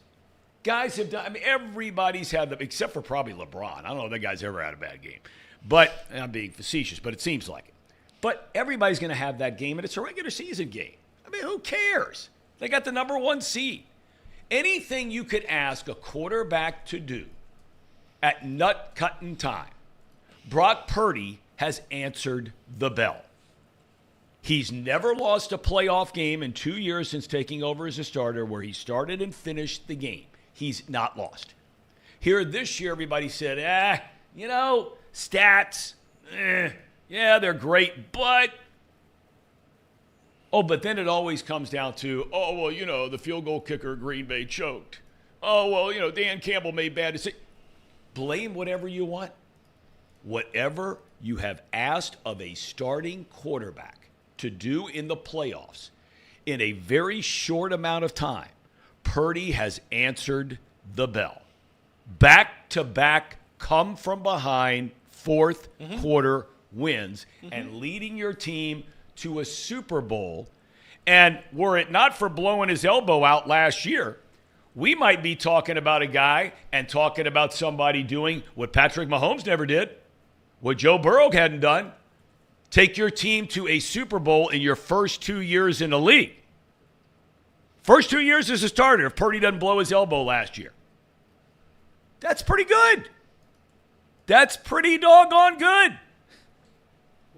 Guys have done, I mean, everybody's had them, except for probably LeBron. I don't know if that guy's ever had a bad game. But, and I'm being facetious, but it seems like it. But everybody's going to have that game, and it's a regular season game. I mean, who cares? They got the number 1 seed. Anything you could ask a quarterback to do at nut-cutting time, Brock Purdy has answered the bell. He's never lost a playoff game in 2 years since taking over as a starter where he started and finished the game. He's not lost. Here this year, everybody said, stats, yeah, they're great, but then it always comes down to, the field goal kicker at Green Bay choked. Dan Campbell made bad decisions. Blame whatever you want. Whatever you have asked of a starting quarterback to do in the playoffs in a very short amount of time, Purdy has answered the bell. Back-to-back come from behind fourth quarter wins and leading your team to a Super Bowl. And were it not for blowing his elbow out last year, we might be talking about a guy and talking about somebody doing what Patrick Mahomes never did, what Joe Burrow hadn't done. Take your team to a Super Bowl in your first 2 years in the league. First 2 years as a starter if Purdy doesn't blow his elbow last year. That's pretty good. That's pretty doggone good.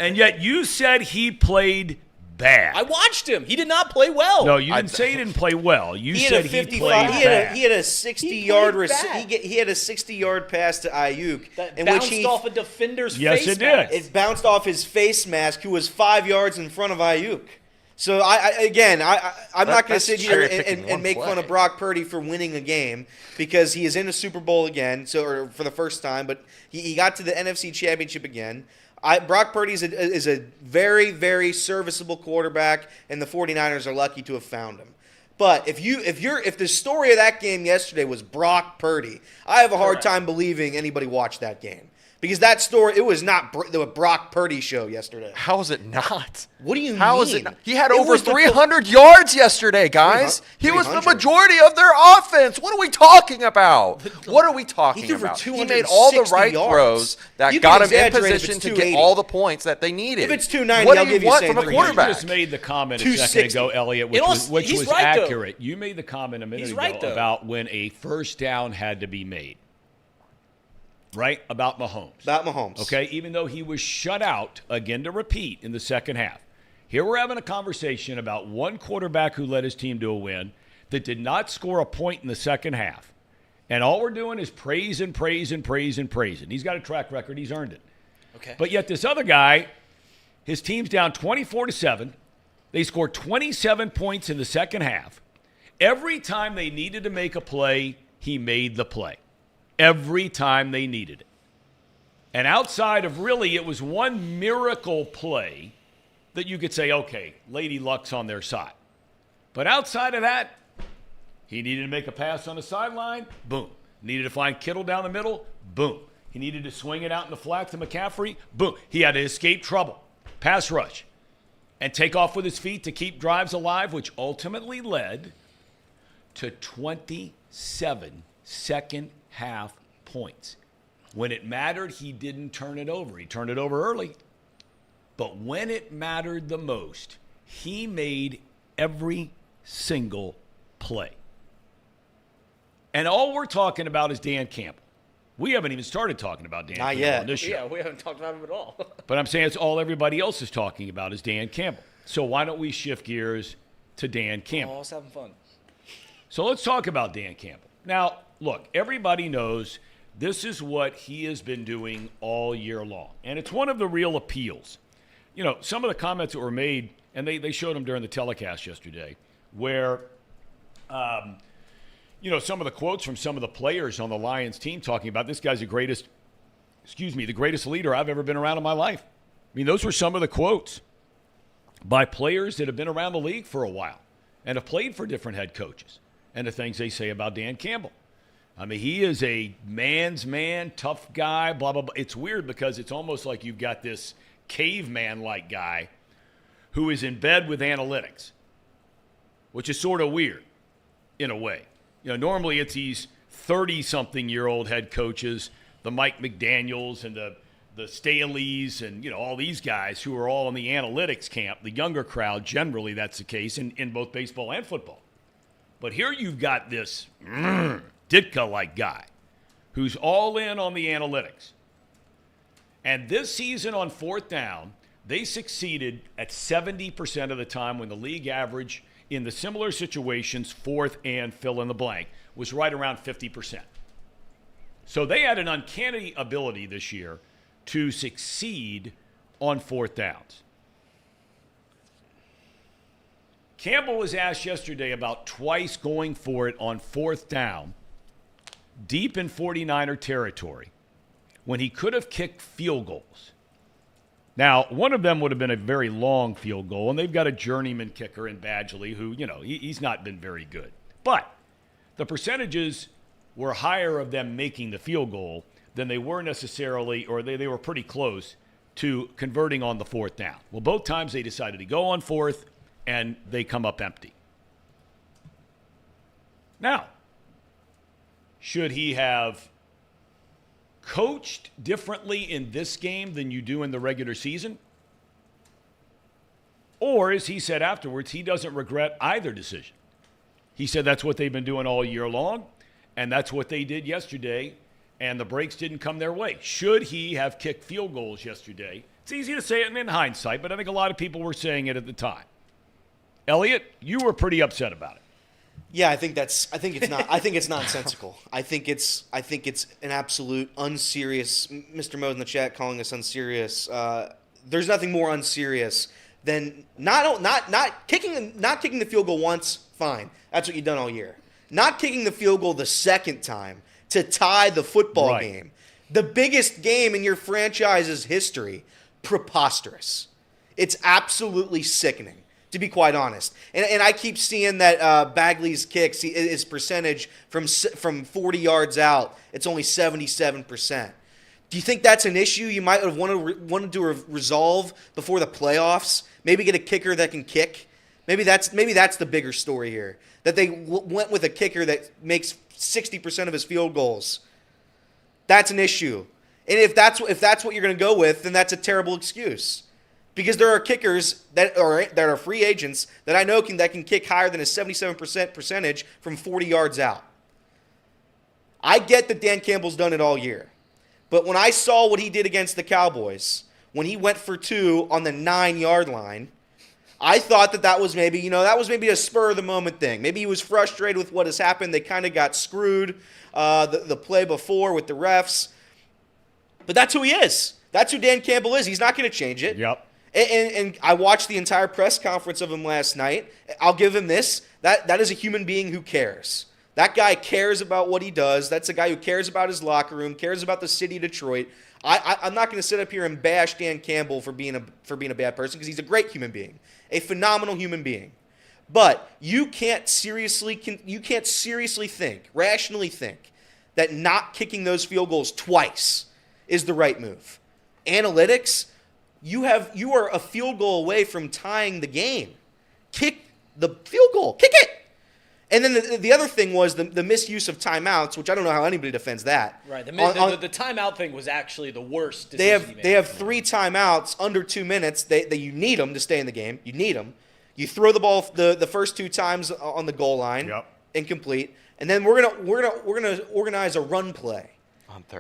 And yet you said he played bad. I watched him. He did not play well. No, you didn't say he didn't play well. You said he played bad. He had a 60-yard bad. he had a 60-yard pass to Ayuk, That in bounced which off a defender's face Yes, it mask. did. it bounced off his face mask, who was 5 yards in front of Ayuk. So I'm not going to That's sit here cherry-picking one and make fun play. of Brock Purdy for winning a game because he is in a Super Bowl again, or for the first time, but he got to the NFC Championship again. Brock Purdy is a very, very serviceable quarterback, and the 49ers are lucky to have found him. But if the story of that game yesterday was Brock Purdy, I have a hard time believing anybody watched that game. Because that story, it was not the Brock Purdy show yesterday. How is it not? What do you mean? How is it not? He had over 300 yards yesterday, guys. He was the majority of their offense. What are we talking about? What are we talking about? He made all the right throws that got him in position to get all the points that they needed. If it's 290, what I'll do you give you want same from a thing. quarterback? You just made the comment a second ago, Elliot, which was right, accurate. You made the comment a minute ago about when a first down had to be made. Right? About Mahomes. About Mahomes. Okay? Even though he was shut out, again to repeat, in the second half. Here we're having a conversation about one quarterback who led his team to a win that did not score a point in the second half. And all we're doing is praise and praise and praise and praise. And he's got a track record. He's earned it. Okay. But yet this other guy, his team's down 24-7. They scored 27 points in the second half. Every time they needed to make a play, he made the play. Every time they needed it. And outside of really, it was one miracle play that you could say, okay, Lady Luck's on their side. But outside of that, he needed to make a pass on the sideline, boom. Needed to find Kittle down the middle, boom. He needed to swing it out in the flat to McCaffrey, boom. He had to escape trouble, pass rush, and take off with his feet to keep drives alive, which ultimately led to 27 second half points. When it mattered, he didn't turn it over. He turned it over early. But when it mattered the most, he made every single play. And all we're talking about is Dan Campbell. We haven't even started talking about Dan Campbell yet. on this show. Yeah, we haven't talked about him at all. But I'm saying it's all everybody else is talking about is Dan Campbell. So why don't we shift gears to Dan Campbell? Oh, I was having fun. So let's talk about Dan Campbell. Now, look, everybody knows this is what he has been doing all year long. And it's one of the real appeals. You know, some of the comments that were made, and they showed them during the telecast yesterday, where, some of the quotes from some of the players on the Lions team talking about this guy's the greatest leader I've ever been around in my life. I mean, those were some of the quotes by players that have been around the league for a while and have played for different head coaches, and the things they say about Dan Campbell. I mean, he is a man's man, tough guy, blah, blah, blah. It's weird because it's almost like you've got this caveman-like guy who is in bed with analytics, which is sort of weird in a way. You know, normally it's these 30-something-year-old head coaches, the Mike McDaniels and the Staleys and, all these guys who are all in the analytics camp. The younger crowd, generally that's the case in both baseball and football. But here you've got this Ditka-like guy who's all in on the analytics. And this season on fourth down, they succeeded at 70% of the time when the league average in the similar situations, fourth and fill in the blank, was right around 50%. So they had an uncanny ability this year to succeed on fourth downs. Campbell was asked yesterday about twice going for it on fourth down, deep in 49er territory, when he could have kicked field goals. Now, one of them would have been a very long field goal, and they've got a journeyman kicker in Badgley who, he's not been very good. But the percentages were higher of them making the field goal than they were necessarily, or they were pretty close to converting on the fourth down. Well, both times they decided to go on fourth, and they come up empty. Now, should he have coached differently in this game than you do in the regular season? Or, as he said afterwards, he doesn't regret either decision. He said that's what they've been doing all year long, and that's what they did yesterday, and the breaks didn't come their way. Should he have kicked field goals yesterday? It's easy to say it in hindsight, but I think a lot of people were saying it at the time. Elliot, you were pretty upset about it. Yeah, I think it's nonsensical. I think it's an absolute unserious. Mr. Mo's in the chat calling us unserious. There's nothing more unserious than not kicking the field goal once. Fine, that's what you've done all year. Not kicking the field goal the second time to tie the football game, the biggest game in your franchise's history. Preposterous. It's absolutely sickening. to be quite honest. And I keep seeing that Bagley's kicks, his percentage from 40 yards out, it's only 77%. Do you think that's an issue you might have wanted to resolve before the playoffs? Maybe get a kicker that can kick? Maybe that's the bigger story here, that they went with a kicker that makes 60% of his field goals. That's an issue. And if that's what you're going to go with, then that's a terrible excuse. Because there are kickers that are free agents that I know that can kick higher than a 77% percentage from 40 yards out. I get that Dan Campbell's done it all year. But when I saw what he did against the Cowboys, when he went for 2 on the 9-yard line, I thought that was maybe a spur of the moment thing. Maybe he was frustrated with what has happened. They kind of got screwed the play before with the refs. But that's who he is. That's who Dan Campbell is. He's not going to change it. Yep. And I watched the entire press conference of him last night. I'll give him this. That is a human being who cares. That guy cares about what he does. That's a guy who cares about his locker room, cares about the city of Detroit. I'm not going to sit up here and bash Dan Campbell for being a bad person, because he's a great human being, a phenomenal human being. But you can't seriously think, rationally think, that not kicking those field goals twice is the right move. Analytics, you are a field goal away from tying the game. Kick the field goal. Kick it. And then the other thing was the misuse of timeouts, which I don't know how anybody defends that. Right. The timeout thing was actually the worst decision They have 3 timeouts under 2 minutes. You need them to stay in the game. You need them. You throw the ball the first 2 times on the goal line, incomplete, and then we're gonna organize a run play.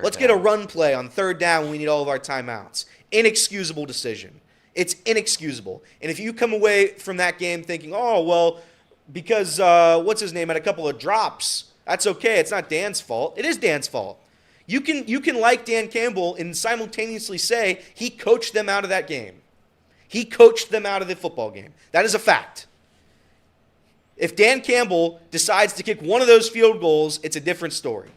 Let's get a run play on 3rd down when we need all of our timeouts. Inexcusable decision. It's inexcusable. And if you come away from that game thinking, oh well, because what's his name had a couple of drops, that's okay. It's not Dan's fault. It is Dan's fault. You can like Dan Campbell and simultaneously say he coached them out of that game. He coached them out of the football game. That is a fact. If Dan Campbell decides to kick one of those field goals, it's a different story.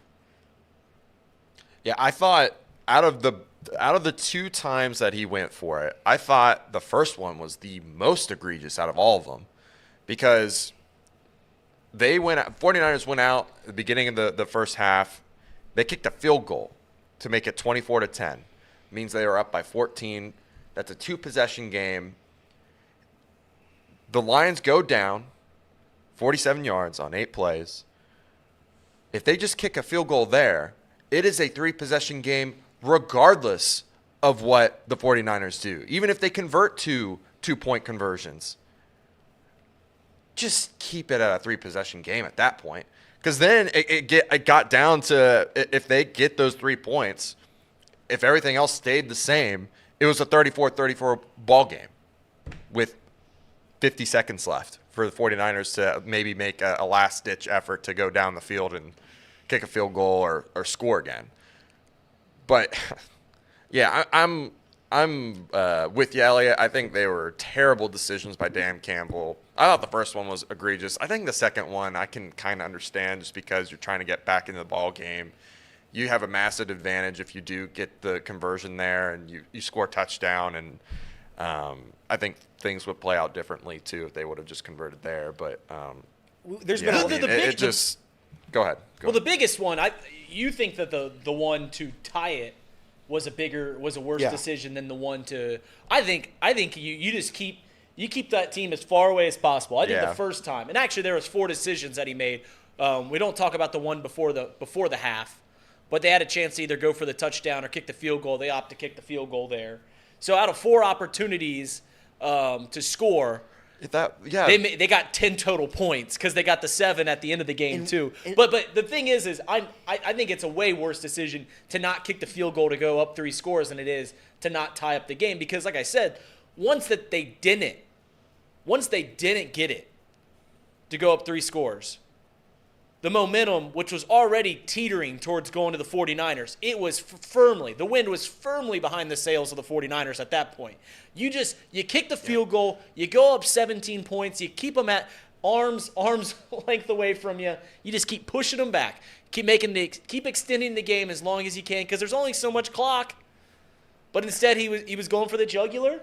Yeah, I thought out of the 2 times that he went for it, I thought the first one was the most egregious out of all of them, because 49ers went out at the beginning of the first half. They kicked a field goal to make it 24-10. Means they were up by 14. That's a 2-possession game. The Lions go down 47 yards on 8 plays. If they just kick a field goal there, it is a 3-possession game regardless of what the 49ers do. Even if they convert to 2-point conversions. Just keep it at a 3-possession game at that point. Because then it got down to, if they get those 3 points, if everything else stayed the same, it was a 34-34 ball game with 50 seconds left for the 49ers to maybe make a last-ditch effort to go down the field and kick a field goal or score again. But, yeah, I'm with you, Elliot. I think they were terrible decisions by Dan Campbell. I thought the first one was egregious. I think the second one I can kind of understand, just because you're trying to get back into the ball game. You have a massive advantage if you do get the conversion there and you score a touchdown. And I think things would play out differently, too, if they would have just converted there. But there's yeah, been go ahead. The biggest one, you think that the one to tie it was a worse decision than the one to. I think you just keep that team as far away as possible. I think the first time, and actually there was 4 decisions that he made. We don't talk about the one before the half, but they had a chance to either go for the touchdown or kick the field goal. They opt to kick the field goal there. So out of 4 opportunities to score, they got 10 total points because they got the 7 at the end of the game too. But the thing is I think it's a way worse decision to not kick the field goal to go up 3 scores than it is to not tie up the game, because like I said, once they didn't get it to go up 3 scores, the momentum, which was already teetering towards going to the 49ers, it was the wind was firmly behind the sails of the 49ers at that point. You kick the field goal, you go up 17 points, you keep them at arm's length away from you. You just keep pushing them back. Keep extending the game as long as you can, because there's only so much clock. But instead he was going for the jugular.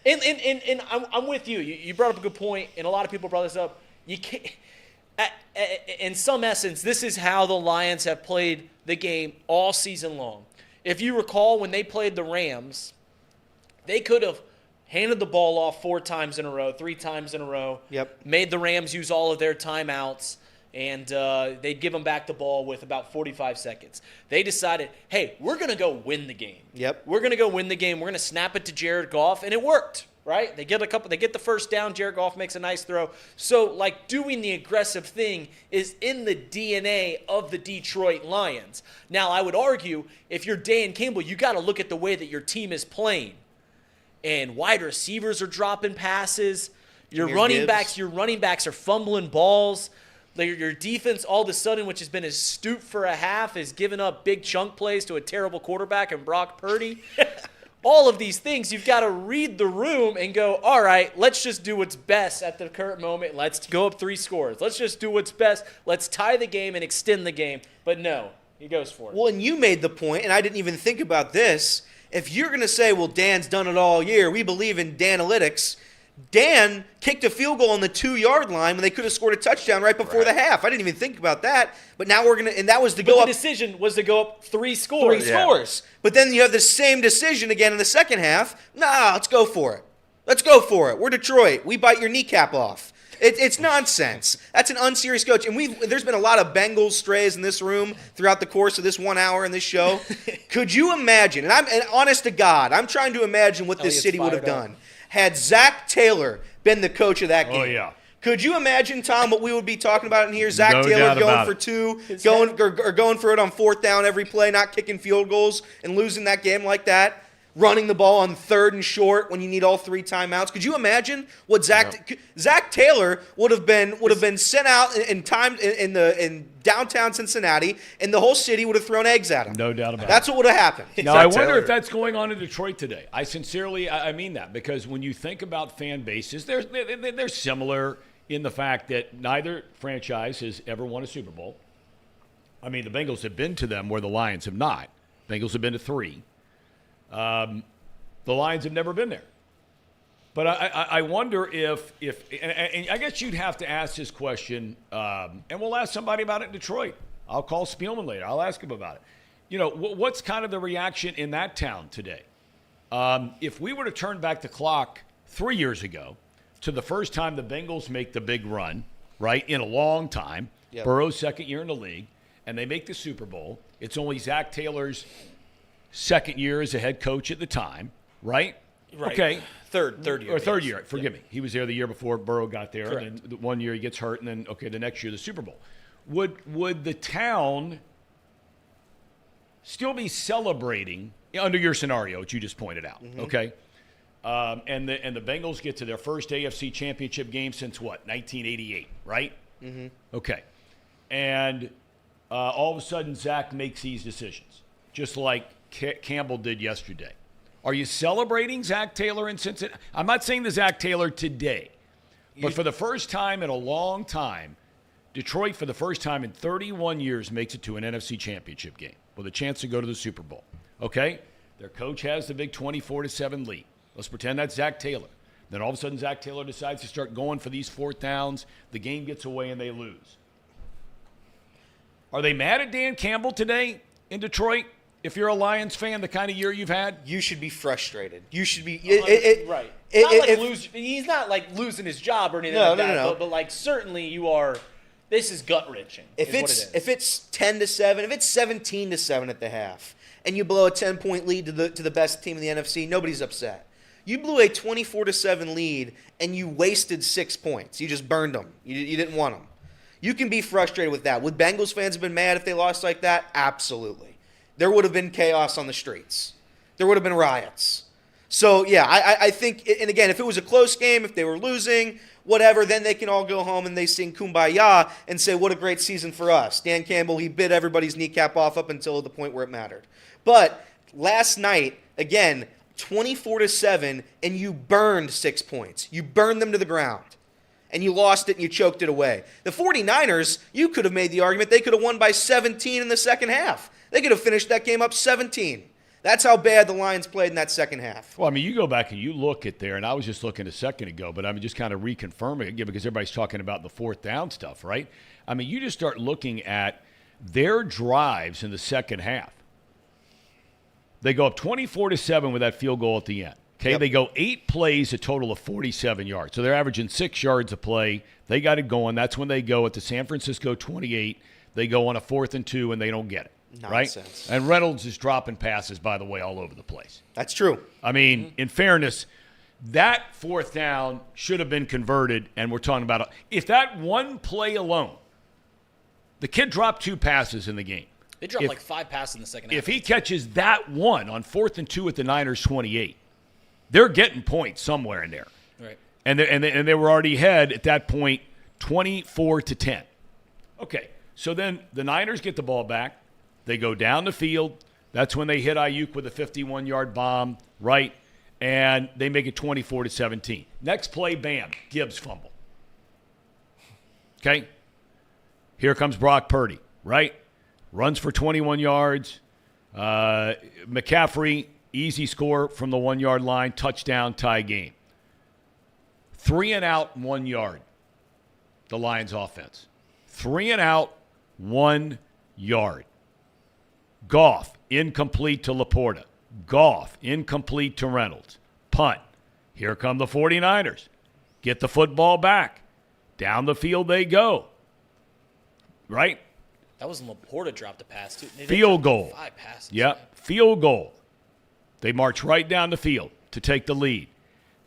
And I'm with you. You brought up a good point, and a lot of people brought this up. You can't. In some essence, this is how the Lions have played the game all season long. If you recall, when they played the Rams, they could have handed the ball off 4 times in a row, 3 times in a row. Yep. Made the Rams use all of their timeouts, and they'd give them back the ball with about 45 seconds. They decided, hey, we're going to go win the game. Yep. We're going to go win the game. We're going to snap it to Jared Goff, and it worked. Right? They get the first down. Jared Goff makes a nice throw. So, like, doing the aggressive thing is in the DNA of the Detroit Lions. Now, I would argue, if you're Dan Campbell, you got to look at the way that your team is playing. And wide receivers are dropping passes. Your running backs are fumbling balls. Your defense, all of a sudden, which has been astute for a half, is giving up big chunk plays to a terrible quarterback in Brock Purdy. All of these things, you've got to read the room and go, all right, let's just do what's best at the current moment. Let's go up 3 scores. Let's just do what's best. Let's tie the game and extend the game. But no, he goes for it. Well, and you made the point, and I didn't even think about this. If you're going to say, well, Dan's done it all year, we believe in Danalytics. Dan kicked a field goal on the 2-yard line when they could have scored a touchdown right before the half. I didn't even think about that. But now we're going to – and that was to go up – the decision was to go up 3 scores. 3 scores. But then you have the same decision again in the second half. Nah, let's go for it. Let's go for it. We're Detroit. We bite your kneecap off. It's nonsense. That's an unserious coach. And there's been a lot of Bengals strays in this room throughout the course of this 1 hour in this show. Could you imagine, and honest to God, I'm trying to imagine what this city would have done had Zach Taylor been the coach of that game. Oh, yeah. Could you imagine, Tom, what we would be talking about in here? Zach No Taylor doubt going about for it. 2, going for it on 4th down every play, not kicking field goals and losing that game like that, running the ball on 3rd and short when you need all 3 timeouts. Could you imagine what Zach Taylor would have been sent out in downtown Cincinnati, and the whole city would have thrown eggs at him? No doubt about it. That's what would have happened. Now, I wonder if that's going on in Detroit today. I sincerely, I mean that, because when you think about fan bases, they're similar in the fact that neither franchise has ever won a Super Bowl. I mean, the Bengals have been to them where the Lions have not. Bengals have been to 3. The Lions have never been there. But I wonder if and I guess you'd have to ask this question, and we'll ask somebody about it in Detroit. I'll call Spielman later. I'll ask him about it. You know, what's kind of the reaction in that town today? If we were to turn back the clock 3 years ago to the first time the Bengals make the big run, right, in a long time, Burrow's 2nd year in the league, and they make the Super Bowl, it's only Zach Taylor's 2nd year as a head coach at the time, right? Right. Okay. Third year. Or 3rd year. Forgive me. He was there the year before Burrow got there. Correct. And then the 1 year he gets hurt, and then, the next year the Super Bowl. Would the town still be celebrating under your scenario, which you just pointed out, okay? And the Bengals get to their first AFC championship game since what, 1988, right? Mm-hmm. Okay. And all of a sudden Zach makes these decisions, just like Campbell did yesterday. Are you celebrating Zach Taylor in Cincinnati? I'm not saying the Zach Taylor today, but for the first time in a long time, Detroit, for the first time in 31 years, makes it to an NFC championship game with a chance to go to the Super Bowl. Okay? Their coach has the big 24-7 lead. Let's pretend that's Zach Taylor. Then all of a sudden, Zach Taylor decides to start going for these 4th downs. The game gets away and they lose. Are they mad at Dan Campbell today in Detroit? If you're a Lions fan, the kind of year you've had? You should be frustrated. You should be right. He's not like losing his job or anything like that. No. But like certainly you are. This is gut wrenching. If it's 10-7, if it's 17-7 at the half, and you blow a 10-point lead to the best team in the NFC, nobody's upset. You blew a 24-7 lead and you wasted 6 points. You just burned them. You didn't want them. You can be frustrated with that. Would Bengals fans have been mad if they lost like that? Absolutely. There would have been chaos on the streets. There would have been riots. So, yeah, I think, and again, if it was a close game, if they were losing, whatever, then they can all go home and they sing Kumbaya and say, what a great season for us. Dan Campbell, he bit everybody's kneecap off up until the point where it mattered. But last night, again, 24-7, and you burned 6 points. You burned them to the ground. And you lost it and you choked it away. The 49ers, you could have made the argument they could have won by 17 in the second half. They could have finished that game up 17. That's how bad the Lions played in that second half. Well, I mean, you go back and you look at there, and I was just looking a second ago, but I'm just kind of reconfirming it again because everybody's talking about the fourth down stuff, right? I mean, you just start looking at their drives in the second half. They go up 24-7 with that field goal at the end. Okay, They go 8 plays, a total of 47 yards. So they're averaging 6 yards a play. They got it going. That's when they go at the San Francisco 28. They go on a 4th and 2, and they don't get it. Nonsense. Right? And Reynolds is dropping passes, by the way, all over the place. That's true. I mean, in fairness, that fourth down should have been converted, and we're talking about if that one play alone, the kid dropped 2 passes in the game. They dropped like 5 passes in the second half. If he catches that one on 4th and 2 at the Niners 28, they're getting points somewhere in there. Right. And they were already ahead at that point 24-10. Okay, so then the Niners get the ball back. They go down the field. That's when they hit Ayuk with a 51-yard bomb, right? And they make it 24-17. Next play, bam, Gibbs fumble. Okay? Here comes Brock Purdy, right? Runs for 21 yards. McCaffrey, easy score from the 1-yard line, touchdown, tie game. 3 and out, 1 yard, the Lions offense. 3 and out, 1 yard. Goff, incomplete to Laporta. Goff, incomplete to Reynolds. Punt. Here come the 49ers. Get the football back. Down the field they go. Right? That was Laporta dropped a pass, too. Field goal. 5 passes. Yep, field goal. They march right down the field to take the lead.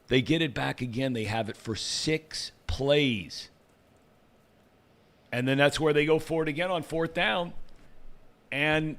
They get it back again. They have it for 6 plays. And then that's where they go for it again on 4th down. And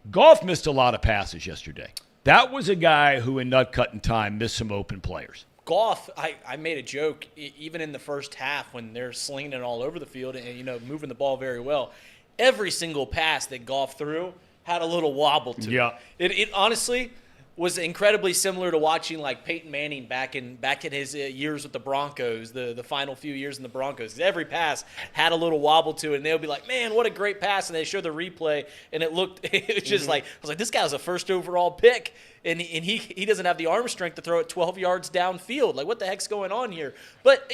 Goff missed a lot of passes yesterday. That was a guy who in nut-cutting time missed some open players. Goff, I made a joke, even in the first half when they're slinging it all over the field and, moving the ball very well. Every single pass that Goff threw had a little wobble to it. It honestly was incredibly similar to watching like Peyton Manning back in his years with the Broncos, the final few years in the Broncos. Every pass had a little wobble to it, and they'll be like, "Man, what a great pass!" And they show the replay, and it was just like I was like, "This guy was a first overall pick, and he doesn't have the arm strength to throw it 12 yards downfield. Like, what the heck's going on here?" But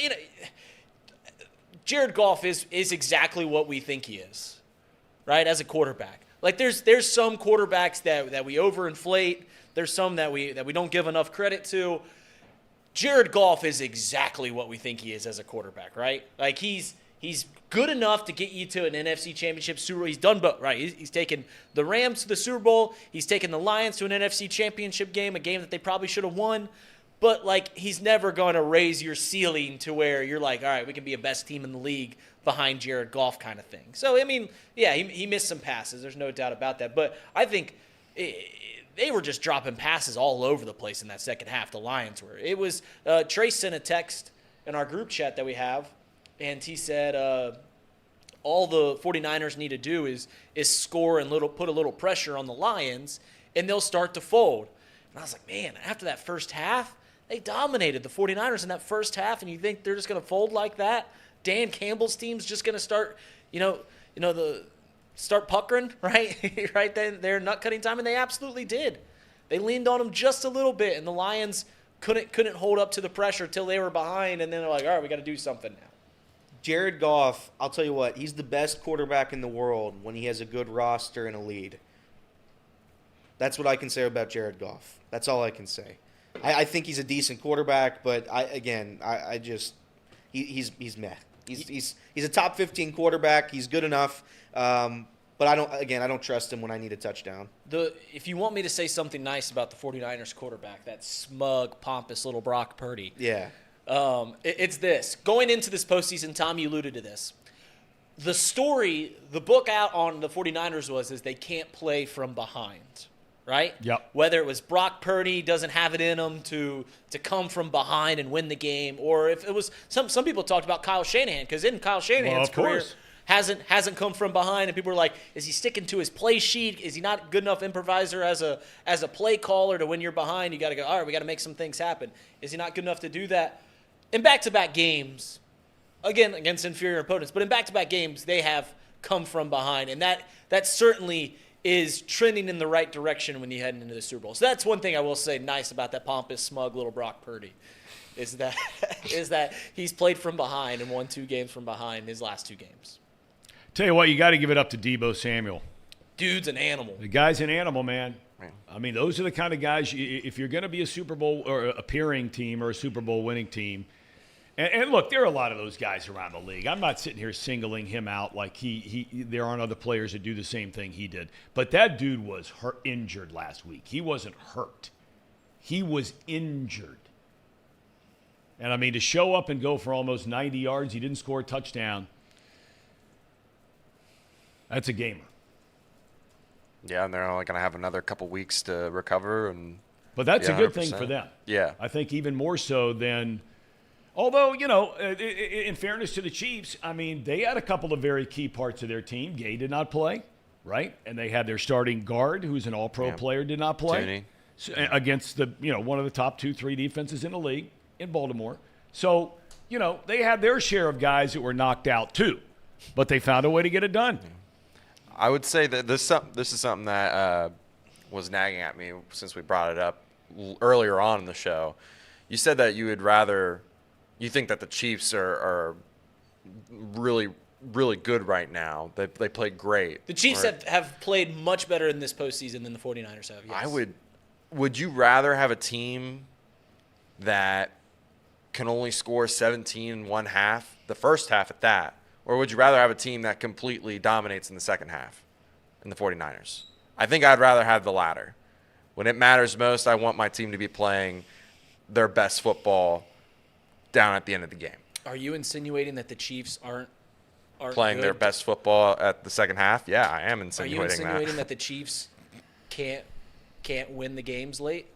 Jared Goff is exactly what we think he is, right? As a quarterback, like there's some quarterbacks that we overinflate. There's some that we don't give enough credit to. Jared Goff is exactly what we think he is as a quarterback, right? Like he's good enough to get you to an NFC Championship Super Bowl. He's done both, right? He's taken the Rams to the Super Bowl. He's taken the Lions to an NFC Championship game, a game that they probably should have won. But like he's never going to raise your ceiling to where you're like, all right, we can be a best team in the league behind Jared Goff kind of thing. So I mean, yeah, he missed some passes. There's no doubt about that. But I think they were just dropping passes all over the place in that second half. The Lions were. It was Trace sent a text in our group chat that we have, and he said all the 49ers need to do is score and put a little pressure on the Lions, and they'll start to fold. And I was like, man, after that first half, they dominated the 49ers in that first half, and you think they're just going to fold like that? Dan Campbell's team's just going to start, start puckering, right? Right then, they're nut cutting time, and they absolutely did. They leaned on them just a little bit, and the Lions couldn't hold up to the pressure till they were behind, and then they're like, all right, we got to do something now. Jared Goff, I'll tell you what, he's the best quarterback in the world when he has a good roster and a lead. That's what I can say about Jared Goff. That's all I can say. I think he's a decent quarterback, but he's meh. He's a top 15 quarterback. He's good enough. But I don't trust him when I need a touchdown. If you want me to say something nice about the 49ers quarterback, that smug, pompous little Brock Purdy. Yeah. It's this. Going into this postseason, Tom, you alluded to this. The book out on the 49ers is they can't play from behind, right? Yep. Whether it was Brock Purdy doesn't have it in him to come from behind and win the game, or if it was some people talked about Kyle Shanahan, because in Kyle Shanahan's career hasn't come from behind, and people were like, is he sticking to his play sheet? Is he not good enough improviser as a play caller to when you're behind? You got to go, all right, we got to make some things happen. Is he not good enough to do that? In back-to-back games, again, against inferior opponents, but in back-to-back games, they have come from behind, and that certainly is trending in the right direction when you head into the Super Bowl. So that's one thing I will say nice about that pompous, smug little Brock Purdy is that he's played from behind and won 2 games from behind in his last 2 games. Tell you what, you got to give it up to Deebo Samuel. Dude's an animal. The guy's an animal, man. I mean, those are the kind of guys, if you're going to be a Super Bowl or appearing team or a Super Bowl winning team, and look, there are a lot of those guys around the league. I'm not sitting here singling him out like there aren't other players that do the same thing he did. But that dude was injured last week. He wasn't hurt. He was injured. And, I mean, to show up and go for almost 90 yards, he didn't score a touchdown. That's a gamer. Yeah, and they're only going to have another couple weeks to recover. But that's a good thing 100%. for them. Yeah. I think even more so than – although, you know, in fairness to the Chiefs, I mean, they had a couple of very key parts of their team. Gay did not play, right? And they had their starting guard, who's an all-pro player, did not play. Against one of the top 2-3 defenses in the league in Baltimore. So, you know, they had their share of guys that were knocked out too. But they found a way to get it done. I would say that this is something that was nagging at me since we brought it up earlier on in the show. You said that you think that the Chiefs are really, really good right now. They play great. The Chiefs have played much better in this postseason than the 49ers have. Yes. Would you rather have a team that can only score 17 in one half, the first half at that, or would you rather have a team that completely dominates in the second half in the 49ers? I think I'd rather have the latter. When it matters most, I want my team to be playing their best football down at the end of the game. Are you insinuating that the Chiefs aren't playing their best football at the second half? Yeah, I am insinuating that. Are you insinuating that the Chiefs can't win the games late?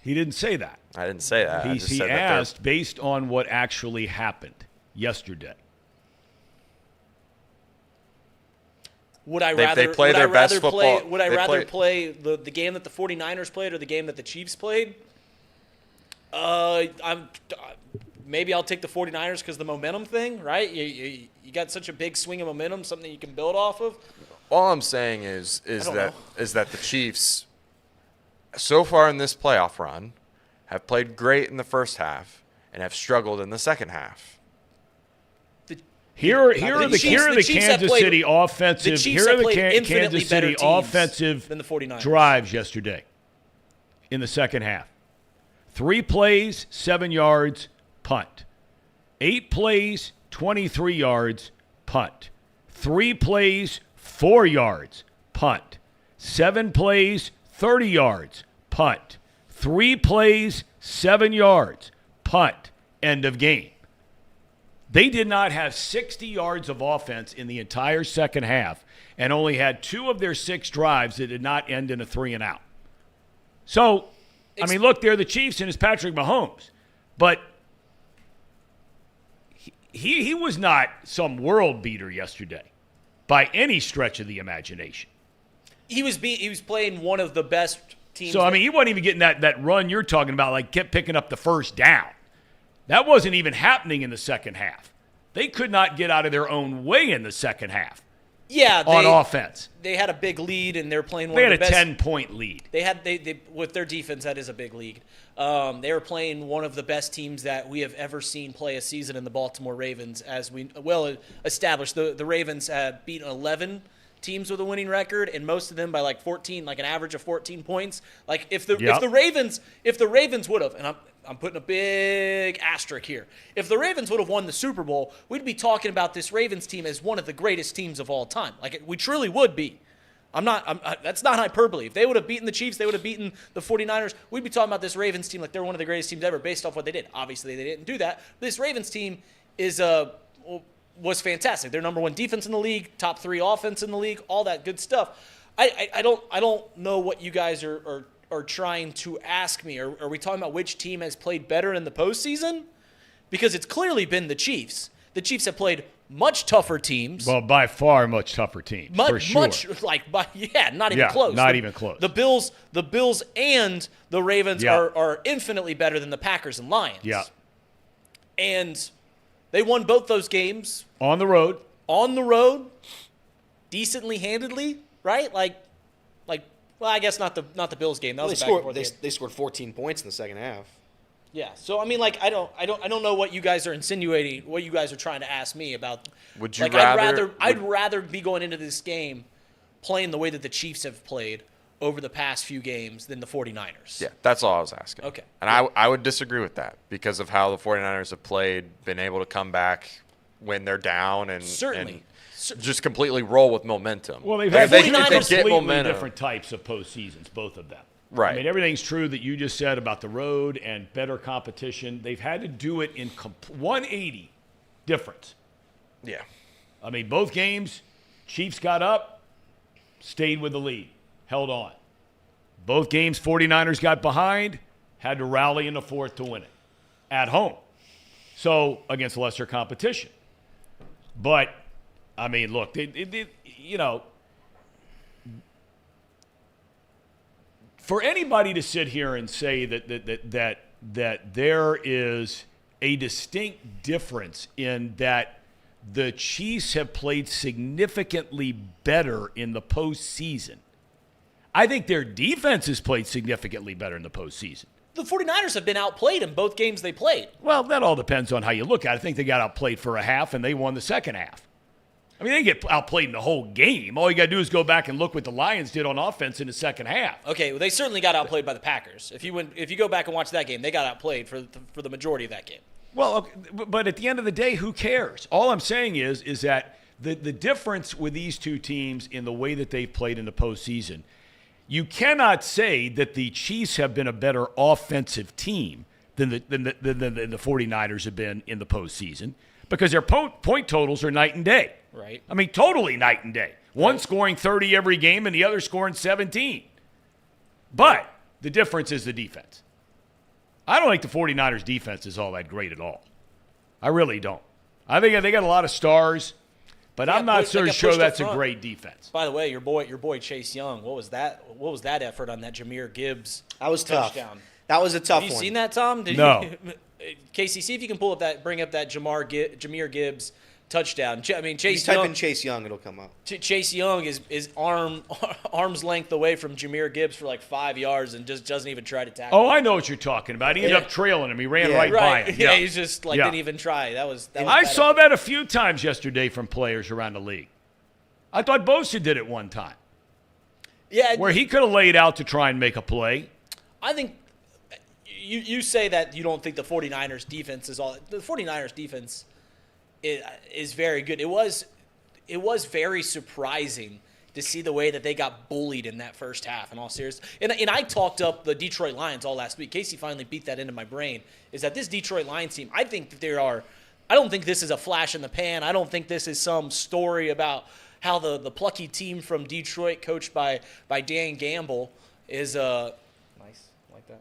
He didn't say that. I didn't say that. He asked based on what actually happened yesterday. Would I rather play their best football? Would I rather play the game that the 49ers played or the game that the Chiefs played? Maybe I'll take the 49ers because the momentum thing, right? You got such a big swing of momentum, something you can build off of. All I'm saying is that the Chiefs, so far in this playoff run, have played great in the first half and have struggled in the second half. Here are the Kansas City offensive than the 49ers. drives yesterday in the second half. 3 plays, 7 yards, punt. 8 plays, 23 yards, punt. 3 plays, 4 yards, punt. 7 plays, 30 yards, punt. 3 plays, 7 yards, punt. End of game. They did not have 60 yards of offense in the entire second half and only had 2 of their 6 drives that did not end in a 3-and-out. So, I mean, look, they're the Chiefs and it's Patrick Mahomes. But he was not some world beater yesterday by any stretch of the imagination. He was playing one of the best teams. So, I mean, he wasn't even getting that run you're talking about, like kept picking up the first down. That wasn't even happening in the second half. They could not get out of their own way in the second half. Yeah, on offense. They had a big lead, and they're playing one of the best. They had a 10-point lead. They with their defense, that is a big lead. They were playing one of the best teams that we have ever seen play a season in the Baltimore Ravens, as we well established. The Ravens had beaten 11 teams with a winning record, and most of them by like 14, like an average of 14 points. Like if the Ravens would have, and I'm putting a big asterisk here. If the Ravens would have won the Super Bowl, we'd be talking about this Ravens team as one of the greatest teams of all time. Like we truly would be. That's not hyperbole. If they would have beaten the Chiefs, they would have beaten the 49ers. We'd be talking about this Ravens team like they're one of the greatest teams ever based off what they did. Obviously, they didn't do that. This Ravens team was fantastic. They're number 1 defense in the league, top 3 offense in the league, all that good stuff. I don't know what you guys are trying to ask me. Are we talking about which team has played better in the postseason? Because it's clearly been the Chiefs. The Chiefs have played much tougher teams. Well, by far, much tougher teams, for sure. Not even close. Not even close. The Bills and the Ravens are infinitely better than the Packers and Lions. Yeah. And they won both those games. On the road. Decently handedly, right? Like, Well, I guess not the Bills game. That was They a back and forth game. they scored 14 points in the second half. Yeah. So I mean, like, I don't know what you guys are insinuating. What you guys are trying to ask me about. Would you like, I'd rather be going into this game playing the way that the Chiefs have played over the past few games than the 49ers. Yeah, that's all I was asking. Okay. And I would disagree with that because of how the 49ers have played, been able to come back when they're down and Certainly. just completely roll with momentum. Well, they've If had they two get completely momentum. different types of postseasons, both of them. Right. I mean, everything's true that you just said about the road and better competition. They've had to do it in 180 difference. Yeah. I mean, both games, Chiefs got up, stayed with the lead, held on. Both games, 49ers got behind, had to rally in the fourth to win it at home. So, against lesser competition. But, I mean, look, for anybody to sit here and say that there is a distinct difference in that the Chiefs have played significantly better in the postseason. I think their defense has played significantly better in the postseason. The 49ers have been outplayed in both games they played. Well, that all depends on how you look at it. I think they got outplayed for a half, and they won the second half. I mean, they get outplayed in the whole game. All you got to do is go back and look what the Lions did on offense in the second half. Okay, well, they certainly got outplayed by the Packers. If you go back and watch that game, they got outplayed for the majority of that game. Well, okay, but at the end of the day, who cares? All I'm saying is that the difference with these two teams in the way that they've played in the postseason, you cannot say that the Chiefs have been a better offensive team than the 49ers have been in the postseason because their point totals are night and day. Right. I mean, totally night and day. One scoring 30 every game and the other scoring 17. But the difference is the defense. I don't think the 49ers defense is all that great at all. I really don't. I think they got a lot of stars, but I'm not so sure that's a great defense. By the way, your boy Chase Young, what was that effort on that Jameer Gibbs That was touchdown? tough. That was a tough one. Have you seen that, Tom? No. Casey, see if you can bring up that Jameer Gibbs touchdown. I mean, Chase If you type Young. in Chase Young, it'll come up. Chase Young is arm's length away from Jameer Gibbs for like 5 yards and just doesn't even try to tackle. Oh, I know what you're talking about. He ended up trailing him. He ran right by him. Yeah, he's just didn't even try. That was I saw that a few times yesterday from players around the league. I thought Bosa did it one time. Yeah, where he could have laid out to try and make a play. I think you say that you don't think the 49ers defense is all. The 49ers defense is very good. It was very surprising to see the way that they got bullied in that first half, in all seriousness. And I talked up the Detroit Lions all last week. Casey finally beat that into my brain, is that this Detroit Lions team, I think that I don't think this is a flash in the pan. I don't think this is some story about how the plucky team from Detroit, coached by Dan Campbell, is nice, like that.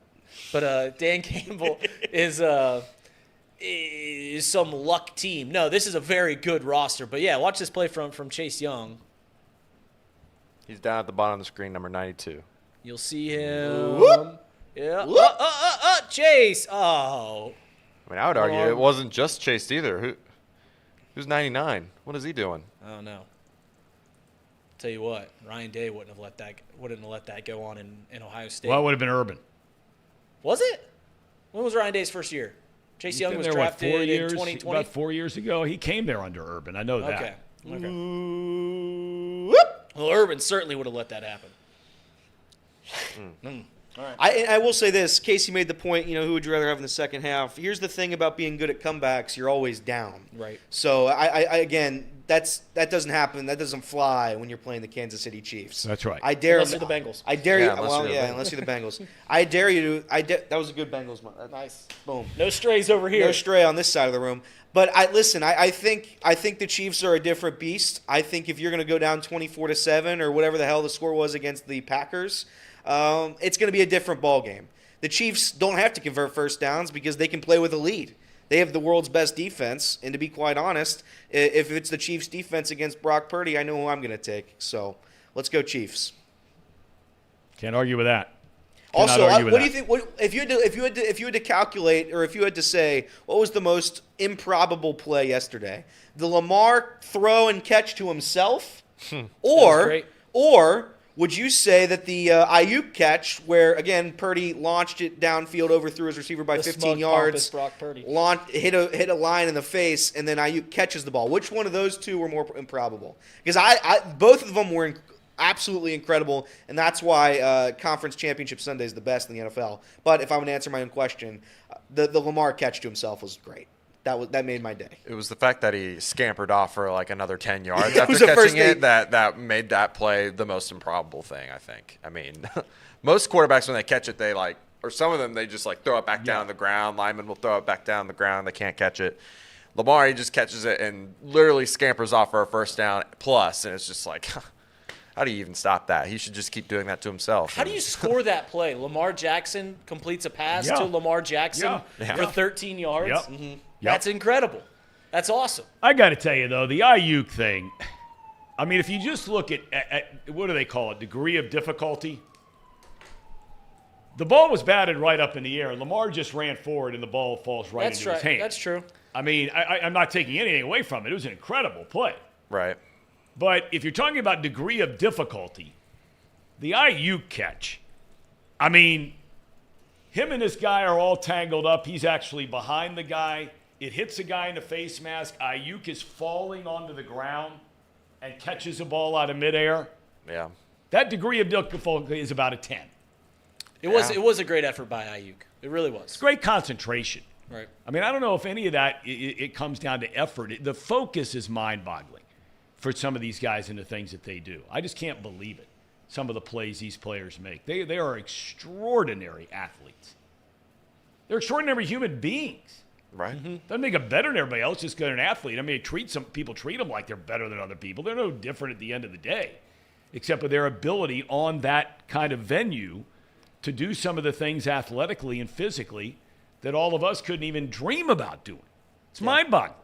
But Dan Campbell is some luck team. No, this is a very good roster. But yeah, watch this play from Chase Young. He's down at the bottom of the screen, number 92. You'll see him. Whoop. Yeah. Chase. Oh. I mean, I would argue it wasn't just Chase either. Who's 99? What is he doing? I don't know. Tell you what, Ryan Day wouldn't have let that go on in Ohio State. Well, it would have been Urban. Was it? When was Ryan Day's first year? Chase Young was there, drafted 4 years, in 2020. About 4 years ago. He came there under Urban. I know that. Okay. Well, Urban certainly would have let that happen. All right. I will say this. Casey made the point, who would you rather have in the second half? Here's the thing about being good at comebacks. You're always down. Right. So, again, that doesn't happen. That doesn't fly when you're playing the Kansas City Chiefs. That's right. Unless you're the Bengals. I dare you. Yeah, Unless you're the Bengals. I dare you. That was a good Bengals. Nice. Boom. No strays over here. No stray on this side of the room. But I think the Chiefs are a different beast. I think if you're going to go down 24-7 or whatever the hell the score was against the Packers, it's going to be a different ball game. The Chiefs don't have to convert first downs because they can play with a lead. They have the world's best defense, and to be quite honest, if it's the Chiefs' defense against Brock Purdy, I know who I'm going to take. So let's go Chiefs. Can't argue with that. Also, what do you think? If you had to calculate, or if you had to say, what was the most improbable play yesterday? The Lamar throw and catch to himself, or Would you say that the Ayuk catch, where again Purdy launched it downfield, overthrew his receiver by The 15 smug, yards, pompous Brock Purdy. hit a line in the face, and then Ayuk catches the ball? Which one of those two were more improbable? Because both of them were absolutely incredible, and that's why Conference Championship Sunday is the best in the NFL. But if I would answer my own question, the Lamar catch to himself was great. That made my day. It was the fact that he scampered off for like another 10 yards It after was the first catching it thing. that made that play the most improbable thing, I think. I mean, most quarterbacks when they catch it, or some of them, they just like throw it back down the ground. Linemen will throw it back down the ground. They can't catch it. Lamar, he just catches it and literally scampers off for a first down plus, and it's just like, how do you even stop that? He should just keep doing that to himself. How do you score that play? Lamar Jackson completes a pass to Lamar Jackson for 13 yards. Yep. Mm-hmm. That's incredible. That's awesome. I got to tell you, though, the Ayuk thing, I mean, if you just look at what do they call it, degree of difficulty, the ball was batted right up in the air. Lamar just ran forward, and the ball falls right into his hand. That's true. I mean, I'm not taking anything away from it. It was an incredible play. Right. But if you're talking about degree of difficulty, the Ayuk catch, I mean, him and this guy are all tangled up. He's actually behind the guy. It hits a guy in the face mask. Ayuk is falling onto the ground and catches a ball out of midair. Yeah. That degree of difficulty is about a 10. It was a great effort by Ayuk. It really was. It's great concentration. Right. I mean, I don't know if any of that, it comes down to effort. The focus is mind-boggling for some of these guys and the things that they do. I just can't believe it, some of the plays these players make. They are extraordinary athletes. They're extraordinary human beings. Right. Mm-hmm. Doesn't make them better than everybody else just because they're an athlete. I mean, some people treat them like they're better than other people. They're no different at the end of the day, except with their ability on that kind of venue to do some of the things athletically and physically that all of us couldn't even dream about doing. It's mind-boggling.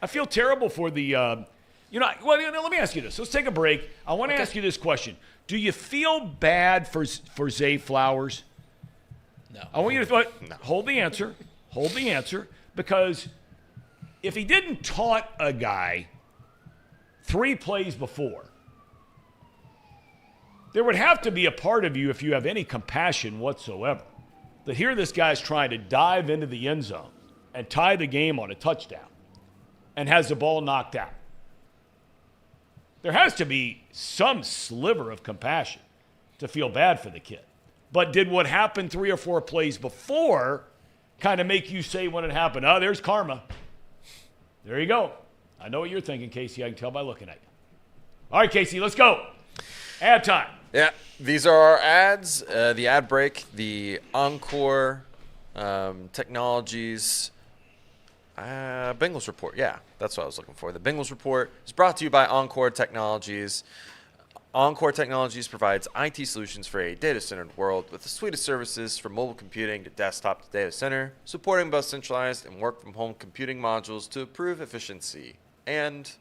I feel terrible for the, let me ask you this. Let's take a break. I want to ask you this question. Do you feel bad for Zay Flowers? No. I want you to hold the answer. Hold the answer, because if he didn't taunt a guy 3 plays before, there would have to be a part of you, if you have any compassion whatsoever, that here this guy's trying to dive into the end zone and tie the game on a touchdown and has the ball knocked out. There has to be some sliver of compassion to feel bad for the kid. But did what happened 3 or 4 plays before kind of make you say when it happened, oh, there's karma. There you go. I know what you're thinking, Casey. I can tell by looking at you. All right, Casey, let's go. Ad time. Yeah, these are our ads. The ad break, the Encore Technologies Bengals report. Yeah, that's what I was looking for. The Bengals report is brought to you by Encore Technologies. Encore Technologies provides IT solutions for a data-centered world with a suite of services from mobile computing to desktop to data center, supporting both centralized and work-from-home computing modules to improve efficiency and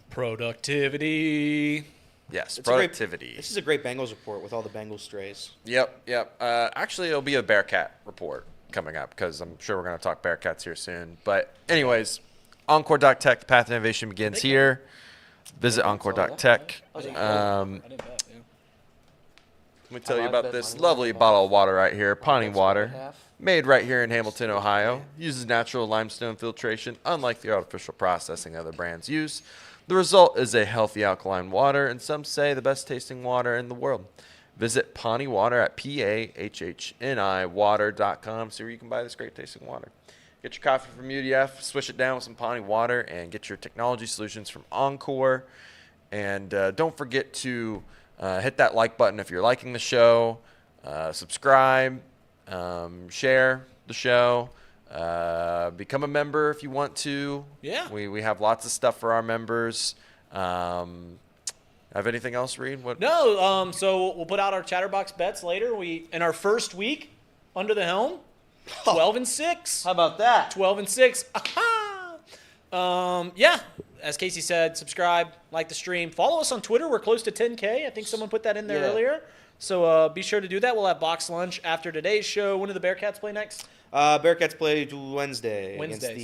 productivity. yes, It's productivity. This is a great Bengals report with all the Bengals strays. Yep. Actually, it'll be a Bearcat report coming up because I'm sure we're going to talk Bearcats here soon. But anyways, Encore.tech, the path of innovation begins here. Visit Encore.tech. Let me tell you about this lovely bottle of water right here, Pahhni water, made right here in Hamilton, Ohio. Uses natural limestone filtration, unlike the artificial processing other brands use. The result is a healthy alkaline water, and some say the best tasting water in the world. Visit Pahhni Water at PAHHNI water.com. See where you can buy this great tasting water. Get your coffee from UDF, swish it down with some Pahhni water, and get your technology solutions from Encore. And don't forget to hit that like button if you're liking the show, subscribe, share the show, become a member if you want to. Yeah. We have lots of stuff for our members. Have anything else, Reed? What? No, so we'll put out our Chatterbox bets later. In our first week under the helm, 12-6. How about that? 12-6. Aha! Yeah. As Casey said, subscribe, like the stream. Follow us on Twitter. We're close to 10K. I think someone put that in there earlier. So be sure to do that. We'll have box lunch after today's show. When do the Bearcats play next? Bearcats play Wednesday.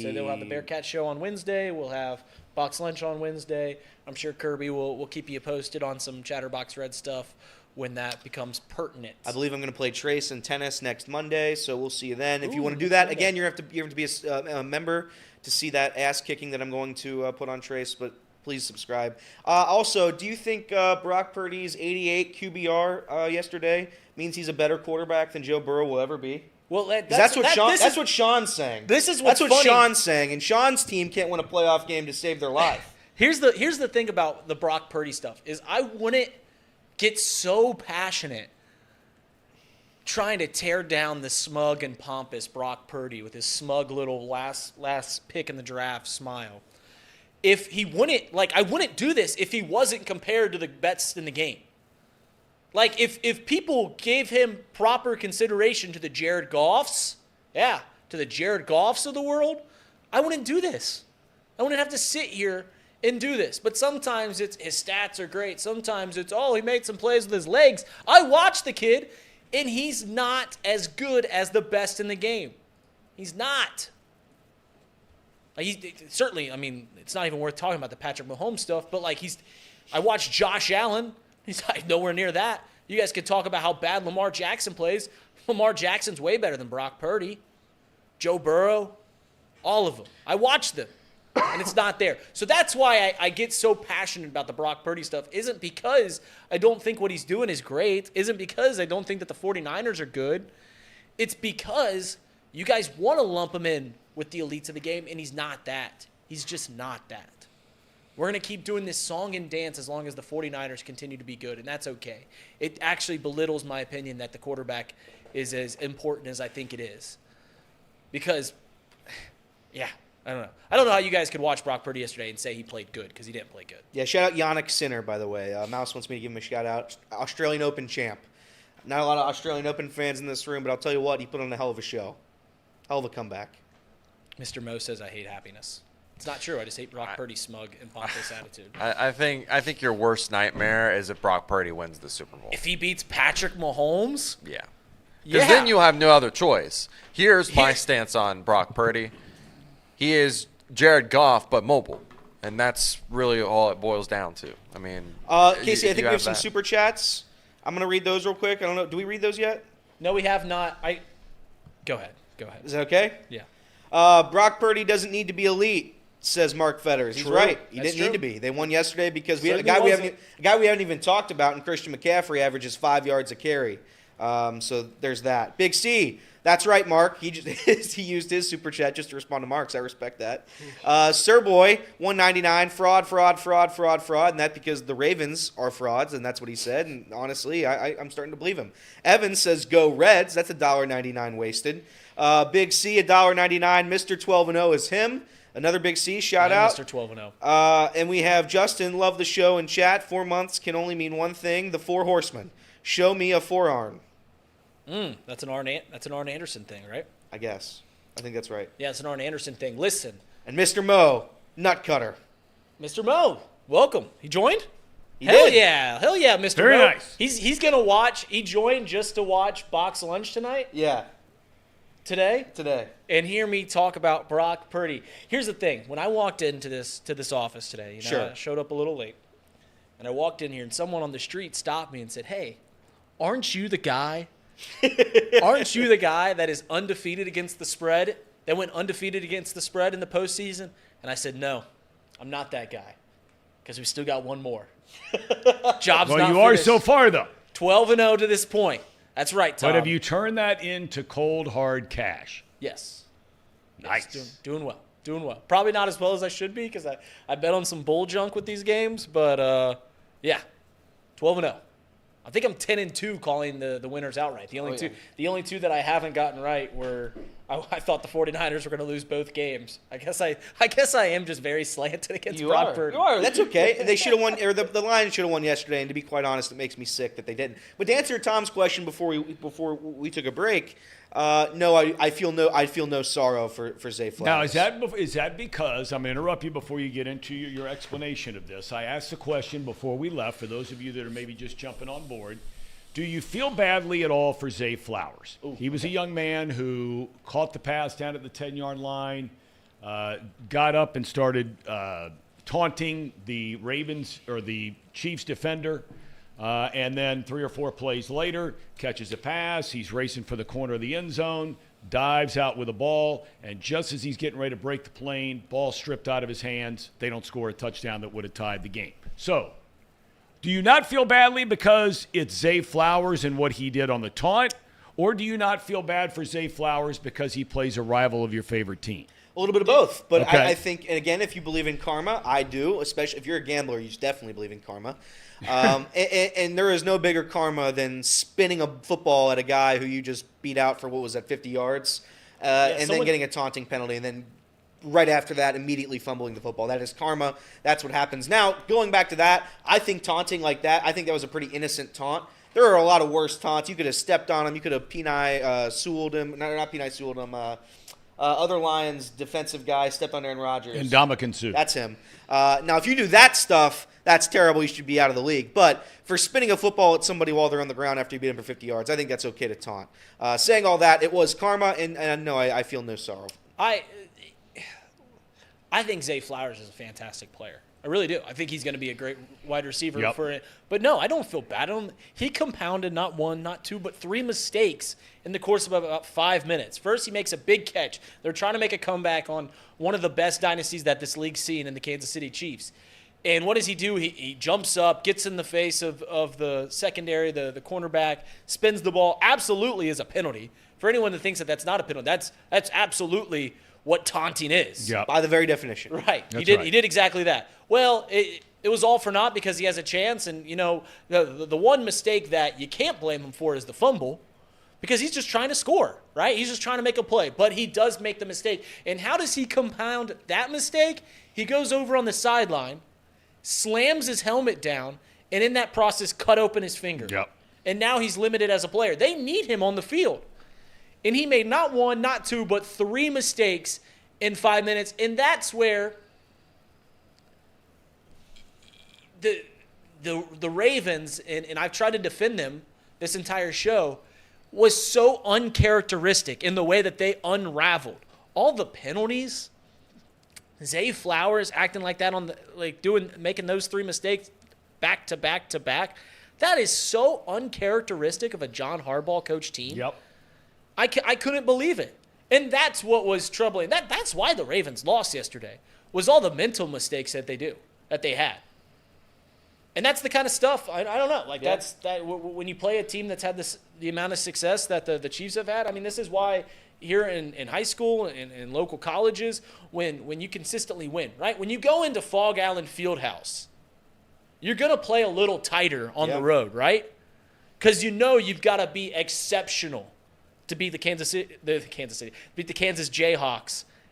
So they'll have the Bearcats show on Wednesday. We'll have box lunch on Wednesday. I'm sure Kirby will keep you posted on some Chatterbox Red stuff when that becomes pertinent. I believe I'm going to play Trace in tennis next Monday, so we'll see you then. If you want to do that, again, you have to be a member to see that ass kicking that I'm going to put on Trace, but please subscribe. Also, do you think Brock Purdy's 88 QBR yesterday means he's a better quarterback than Joe Burrow will ever be? Well, that's what Sean's saying. This is what's what funny. Sean's saying, and Sean's team can't win a playoff game to save their life. Here's the thing about the Brock Purdy stuff is I wouldn't get so passionate trying to tear down the smug and pompous Brock Purdy with his smug little last pick in the draft smile. If he wouldn't, I wouldn't do this if he wasn't compared to the best in the game. Like, if people gave him proper consideration to the Jared Goffs of the world, I wouldn't do this. I wouldn't have to sit here and do this. But sometimes it's his stats are great. Sometimes it's, he made some plays with his legs. I watched the kid, and he's not as good as the best in the game. He's not. Certainly, I mean, it's not even worth talking about the Patrick Mahomes stuff, but I watched Josh Allen. He's nowhere near that. You guys could talk about how bad Lamar Jackson plays. Lamar Jackson's way better than Brock Purdy. Joe Burrow, all of them. I watched them, and it's not there. So that's why I get so passionate about the Brock Purdy stuff. Isn't because I don't think what he's doing is great. Isn't because I don't think that the 49ers are good. It's because you guys want to lump him in with the elites of the game, and he's not that. He's just not that. We're going to keep doing this song and dance as long as the 49ers continue to be good, and that's okay. It actually belittles my opinion that the quarterback is as important as I think it is. Because, I don't know. I don't know how you guys could watch Brock Purdy yesterday and say he played good, because he didn't play good. Yeah, shout out Yannick Sinner, by the way. Mouse wants me to give him a shout out. Australian Open champ. Not a lot of Australian Open fans in this room, but I'll tell you what, he put on a hell of a show. Hell of a comeback. Mr. Mo says I hate happiness. It's not true. I just hate Brock Purdy's smug and pompous attitude. I think your worst nightmare is if Brock Purdy wins the Super Bowl. If he beats Patrick Mahomes? Yeah. Because then you'll have no other choice. Here's my stance on Brock Purdy. He is Jared Goff, but mobile. And that's really all it boils down to. I mean, Casey, I think we have some super chats. I'm going to read those real quick. I don't know. Do we read those yet? No, we have not. Go ahead. Is that okay? Yeah. Brock Purdy doesn't need to be elite, says Mark Fetters. He's right. He didn't need to be. They won yesterday because we had a guy we haven't even talked about, and Christian McCaffrey averages 5 yards a carry. So there's that. Big C. That's right, Mark. He he used his super chat just to respond to Mark's. I respect that. Sir Boy, 199. Fraud. And that's because the Ravens are frauds, and that's what he said. And honestly, I'm starting to believe him. Evans says, go Reds. That's $1.99 wasted. Big C, $1.99. Mr. 12-0 is him. Another Big C, shout out. Mr. 12-0. And we have Justin, love the show in chat. 4 months can only mean one thing, the Four Horsemen. Show me a forearm. That's an Arn Anderson thing, right? I guess. I think that's right. Yeah, it's an Arn Anderson thing. Listen. And Mr. Mo, nut cutter. Mr. Mo, welcome. He joined? Hell yeah, Mr. Mo. Very nice. He's going to watch. He joined just to watch Box Lunch tonight? Yeah. Today? And hear me talk about Brock Purdy. Here's the thing. When I walked into this office today, I showed up a little late, and I walked in here, and someone on the street stopped me and said, hey, aren't you the guy? Aren't you the guy that is undefeated against the spread, that went undefeated against the spread in the postseason? And I said, no, I'm not that guy, because we still got one more. Job's well, not you are finished. so far, though. 12-0 to this point. That's right, Tom. But have you turned that into cold, hard cash? Yes. Nice. Yes, doing well. Probably not as well as I should be, because I bet on some bull junk with these games, but yeah, 12-0. I think I'm 10-2 calling the winners outright. The only two that I haven't gotten right were I thought the 49ers were going to lose both games. I guess I am just very slanted against Brock Purdy. You are. That's okay. They should have won, or the Lions should have won yesterday. And to be quite honest, it makes me sick that they didn't. But to answer Tom's question before we took a break, no, I feel no sorrow for Zay Flowers. Now, is that because I'm going to interrupt you before you get into your explanation of this? I asked the question before we left for those of you that are maybe just jumping on board. Do you feel badly at all for Zay Flowers? He was a young man who caught the pass down at the 10-yard line, got up and started taunting the Ravens or the Chiefs defender, and then 3 or 4 plays later, catches a pass. He's racing for the corner of the end zone, dives out with a ball, and just as he's getting ready to break the plane, ball stripped out of his hands. They don't score a touchdown that would have tied the game. So, do you not feel badly because it's Zay Flowers and what he did on the taunt? Or do you not feel bad for Zay Flowers because he plays a rival of your favorite team? A little bit of both. But Okay. I think, and again, if you believe in karma, I do, especially if you're a gambler, you definitely believe in karma. And there is no bigger karma than spinning a football at a guy who you just beat out for, 50 yards, and then getting a taunting penalty, and then right after that, immediately fumbling the football. That is karma. That's what happens. Now, going back to that, I think taunting like that, I think that was a pretty innocent taunt. There are a lot of worse taunts. You could have stepped on him. You could have Pahhni Sewelled him. Not Pahhni Sewelled him. Other Lions defensive guy stepped on Aaron Rodgers. And Ndamukong Suh. That's him. Now, if you do that stuff, that's terrible. You should be out of the league. But for spinning a football at somebody while they're on the ground after you beat them for 50 yards, I think that's okay to taunt. Saying all that, it was karma, and no, I feel no sorrow. I think Zay Flowers is a fantastic player. I really do. I think he's going to be a great wide receiver for it. But no, I don't feel bad. He compounded not 1, not 2, but 3 mistakes in the course of about 5 minutes. First, he makes a big catch. They're trying to make a comeback on one of the best dynasties that this league's seen in the Kansas City Chiefs. And what does he do? He jumps up, gets in the face of the secondary, the cornerback, spins the ball. Absolutely is a penalty. For anyone that thinks that that's not a penalty, that's absolutely what taunting is. Yep. By the very definition. Right. He did exactly that. Well, it was all for naught because he has a chance. And, the one mistake that you can't blame him for is the fumble because he's just trying to score, right? He's just trying to make a play. But he does make the mistake. And how does he compound that mistake? He goes over on the sideline, slams his helmet down, and in that process cut open his finger. Yep. And now he's limited as a player. They need him on the field. And he made not 1, not 2, but 3 mistakes in 5 minutes. And that's where the Ravens, and I've tried to defend them this entire show, was so uncharacteristic in the way that they unraveled. All the penalties, Zay Flowers acting like that making those 3 mistakes back to back to back. That is so uncharacteristic of a John Harbaugh coach team. Yep. I couldn't believe it. And that's what was troubling. That's why the Ravens lost yesterday, was all the mental mistakes that they had. And that's the kind of stuff, I don't know. When you play a team that's had the amount of success that the Chiefs have had, I mean, this is why here in high school and in local colleges, when you consistently win, right? When you go into Fog Allen Fieldhouse, you're going to play a little tighter on the road, right? Because you've got to be exceptional to beat the Kansas Jayhawks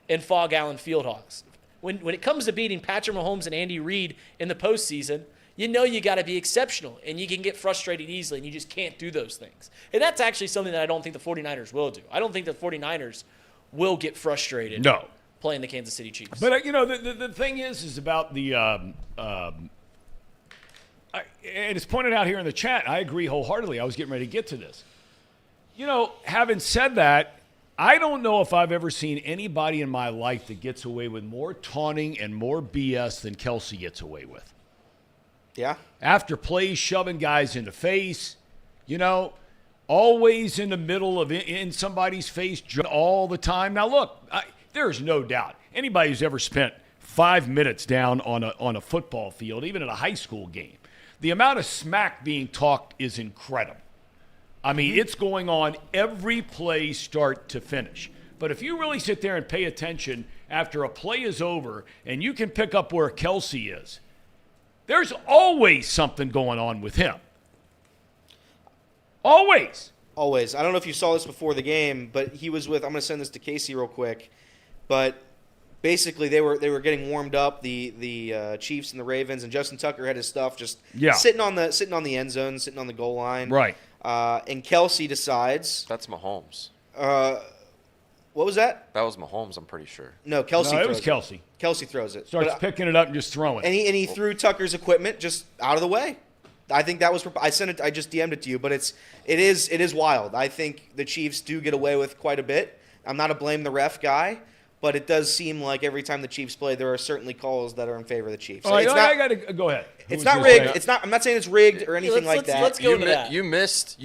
in Fog Allen Fieldhouse. When it comes to beating Patrick Mahomes and Andy Reid in the postseason, you got to be exceptional, and you can get frustrated easily, and you just can't do those things. And that's actually something that I don't think the 49ers will do. I don't think the 49ers will get frustrated playing the Kansas City Chiefs. But, the thing is about the and it's pointed out here in the chat, I agree wholeheartedly. I was getting ready to get to this. Having said that, I don't know if I've ever seen anybody in my life that gets away with more taunting and more BS than Kelce gets away with. Yeah. After plays, shoving guys in the face, always in the middle of in somebody's face all the time. Now, look, there's no doubt. Anybody who's ever spent 5 minutes down on a football field, even at a high school game, the amount of smack being talked is incredible. I mean, it's going on every play start to finish. But if you really sit there and pay attention after a play is over and you can pick up where Kelce is, there's always something going on with him. Always. Always. I don't know if you saw this before the game, but he was with. I'm going to send this to Casey real quick. But basically, they were getting warmed up. The Chiefs and the Ravens, and Justin Tucker had his stuff just sitting on the end zone, sitting on the goal line. Right. And Kelce decides. That's Mahomes. What was that? That was Mahomes, I'm pretty sure. No, Kelce. No, it was Kelce. Kelce throws it. Starts picking it up and just throwing it. And he threw Tucker's equipment just out of the way. I think that was. I sent it. I just DM'd it to you, but it is wild. I think the Chiefs do get away with quite a bit. I'm not a blame the ref guy, but it does seem like every time the Chiefs play, there are certainly calls that are in favor of the Chiefs. All right, I got to go ahead. It's not rigged. It's not. I'm not saying it's rigged or anything like that. Let's go to that. You missed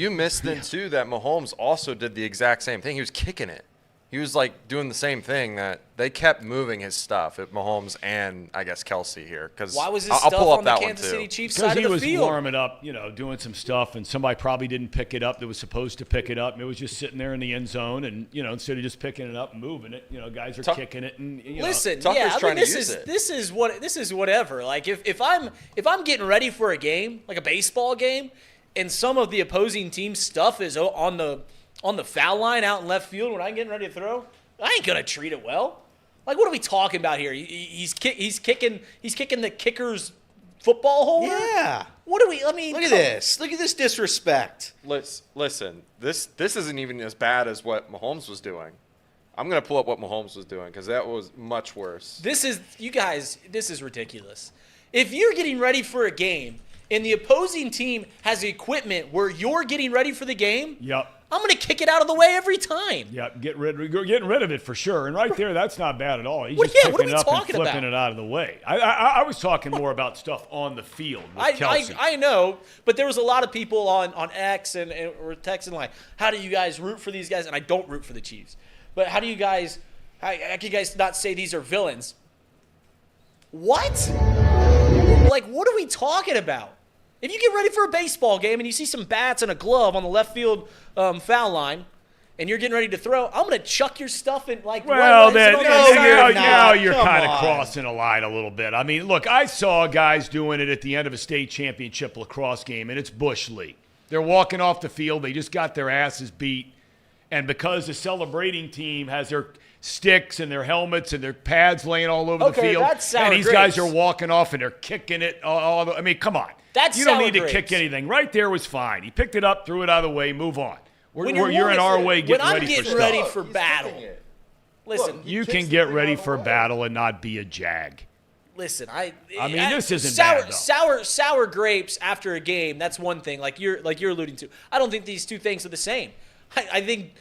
then too that Mahomes also did the exact same thing. He was kicking it. He was like doing the same thing that they kept moving his stuff at Mahomes and I guess Kelce here. Because why was his I'll stuff pull up on the that Kansas one City too. Chiefs side of the Because field? he was warming up, doing some stuff, and somebody probably didn't pick it up that was supposed to pick it up. And it was just sitting there in the end zone, and instead of just picking it up and moving it, guys are kicking it and Listen, Tucker's trying to use it. This is whatever. Like if I'm getting ready for a game, like a baseball game, and some of the opposing team's stuff is on the foul line out in left field when I'm getting ready to throw, I ain't gonna treat it well. Like, what are we talking about here? He's kicking the kicker's football holder. Yeah. What do we? I mean, Look at this. Look at this disrespect. Listen, this isn't even as bad as what Mahomes was doing. I'm gonna pull up what Mahomes was doing because that was much worse. This is ridiculous. If you're getting ready for a game and the opposing team has equipment where you're getting ready for the game, Yep. I'm going to kick it out of the way every time. Yeah, getting rid of it for sure. And right there, that's not bad at all. He's What- just yeah, what are picking we it up and talking flipping about? it out of the way. I was talking more about stuff on the field with Kelce. I know, but there was a lot of people on X and were texting like, how do you guys root for these guys? And I don't root for the Chiefs. But how can you guys not say these are villains? What? Like, what are we talking about? If you get ready for a baseball game and you see some bats and a glove on the left field foul line, and you're getting ready to throw, I'm going to chuck your stuff in like. Well, then now not. you're Come kind of on. crossing a line a little bit. I mean, look, I saw guys doing it at the end of a state championship lacrosse game, and it's Bush League. They're walking off the field. They just got their asses beat. And because the celebrating team has their sticks and their helmets and their pads laying all over the field, that's sour and these grapes. guys are walking off and they're kicking it. I mean, come on. That's you don't sour need to grapes. kick anything. Right there was fine. He picked it up, threw it out of the way, move on. When You're in our way getting when I'm ready getting for ready stuff. for battle. Listen, You can get ready for battle and not be a jag. listen. I mean, this isn't bad, though. Sour grapes after a game. That's one thing. Like you're alluding to. I don't think these two things are the same. I think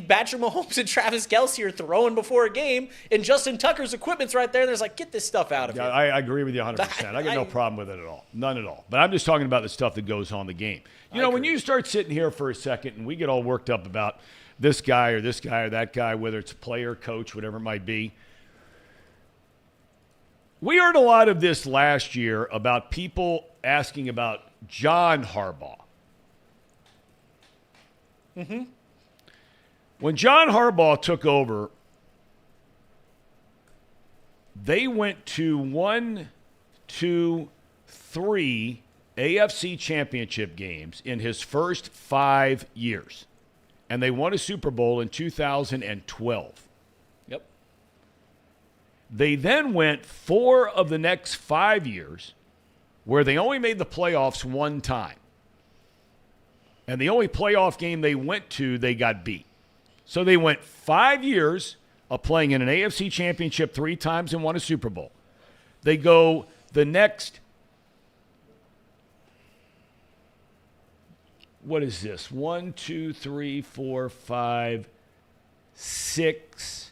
Patrick Mahomes and Travis Kelce are throwing before a game, and Justin Tucker's equipment's right there. And there's like, get this stuff out of Yeah, here. I agree with you 100%. I got no problem with it at all. None at all. But I'm just talking about the stuff that goes on in the game. When you start sitting here for a second and we get all worked up about this guy or that guy, whether it's player, coach, whatever it might be. We heard a lot of this last year about people asking about John Harbaugh. Mm-hmm. When John Harbaugh took over, they went to 1, 2, 3 AFC championship games in his first 5 years. And they won a Super Bowl in 2012. Yep. They then went 4 of the next 5 years where they only made the playoffs one time. And the only playoff game they went to, they got beat. So they went 5 years of playing in an AFC championship 3 times and won a Super Bowl. They go the next, what is this? 1, 2, 3, 4, 5, 6,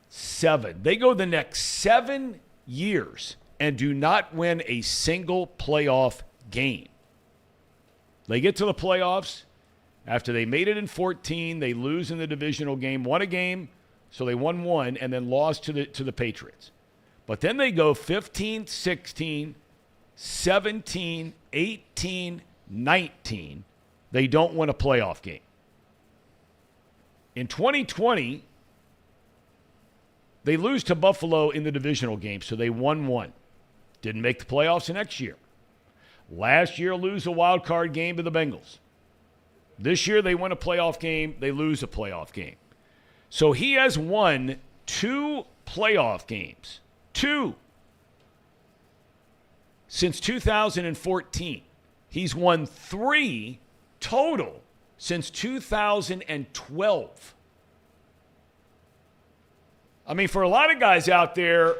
7. They go the next 7 years and do not win a single playoff game. They get to the playoffs. After they made it in 14, they lose in the divisional game, won a game, so they won 1, and then lost to the Patriots. But then they go 15, 16, 17, 18, 19. They don't win a playoff game. In 2020, they lose to Buffalo in the divisional game, so they won 1. Didn't make the playoffs the next year. Last year, lose a wild card game to the Bengals. This year they win a playoff game, they lose a playoff game. So he has won 2 playoff games. 2. Since 2014. He's won 3 total since 2012. I mean, for a lot of guys out there,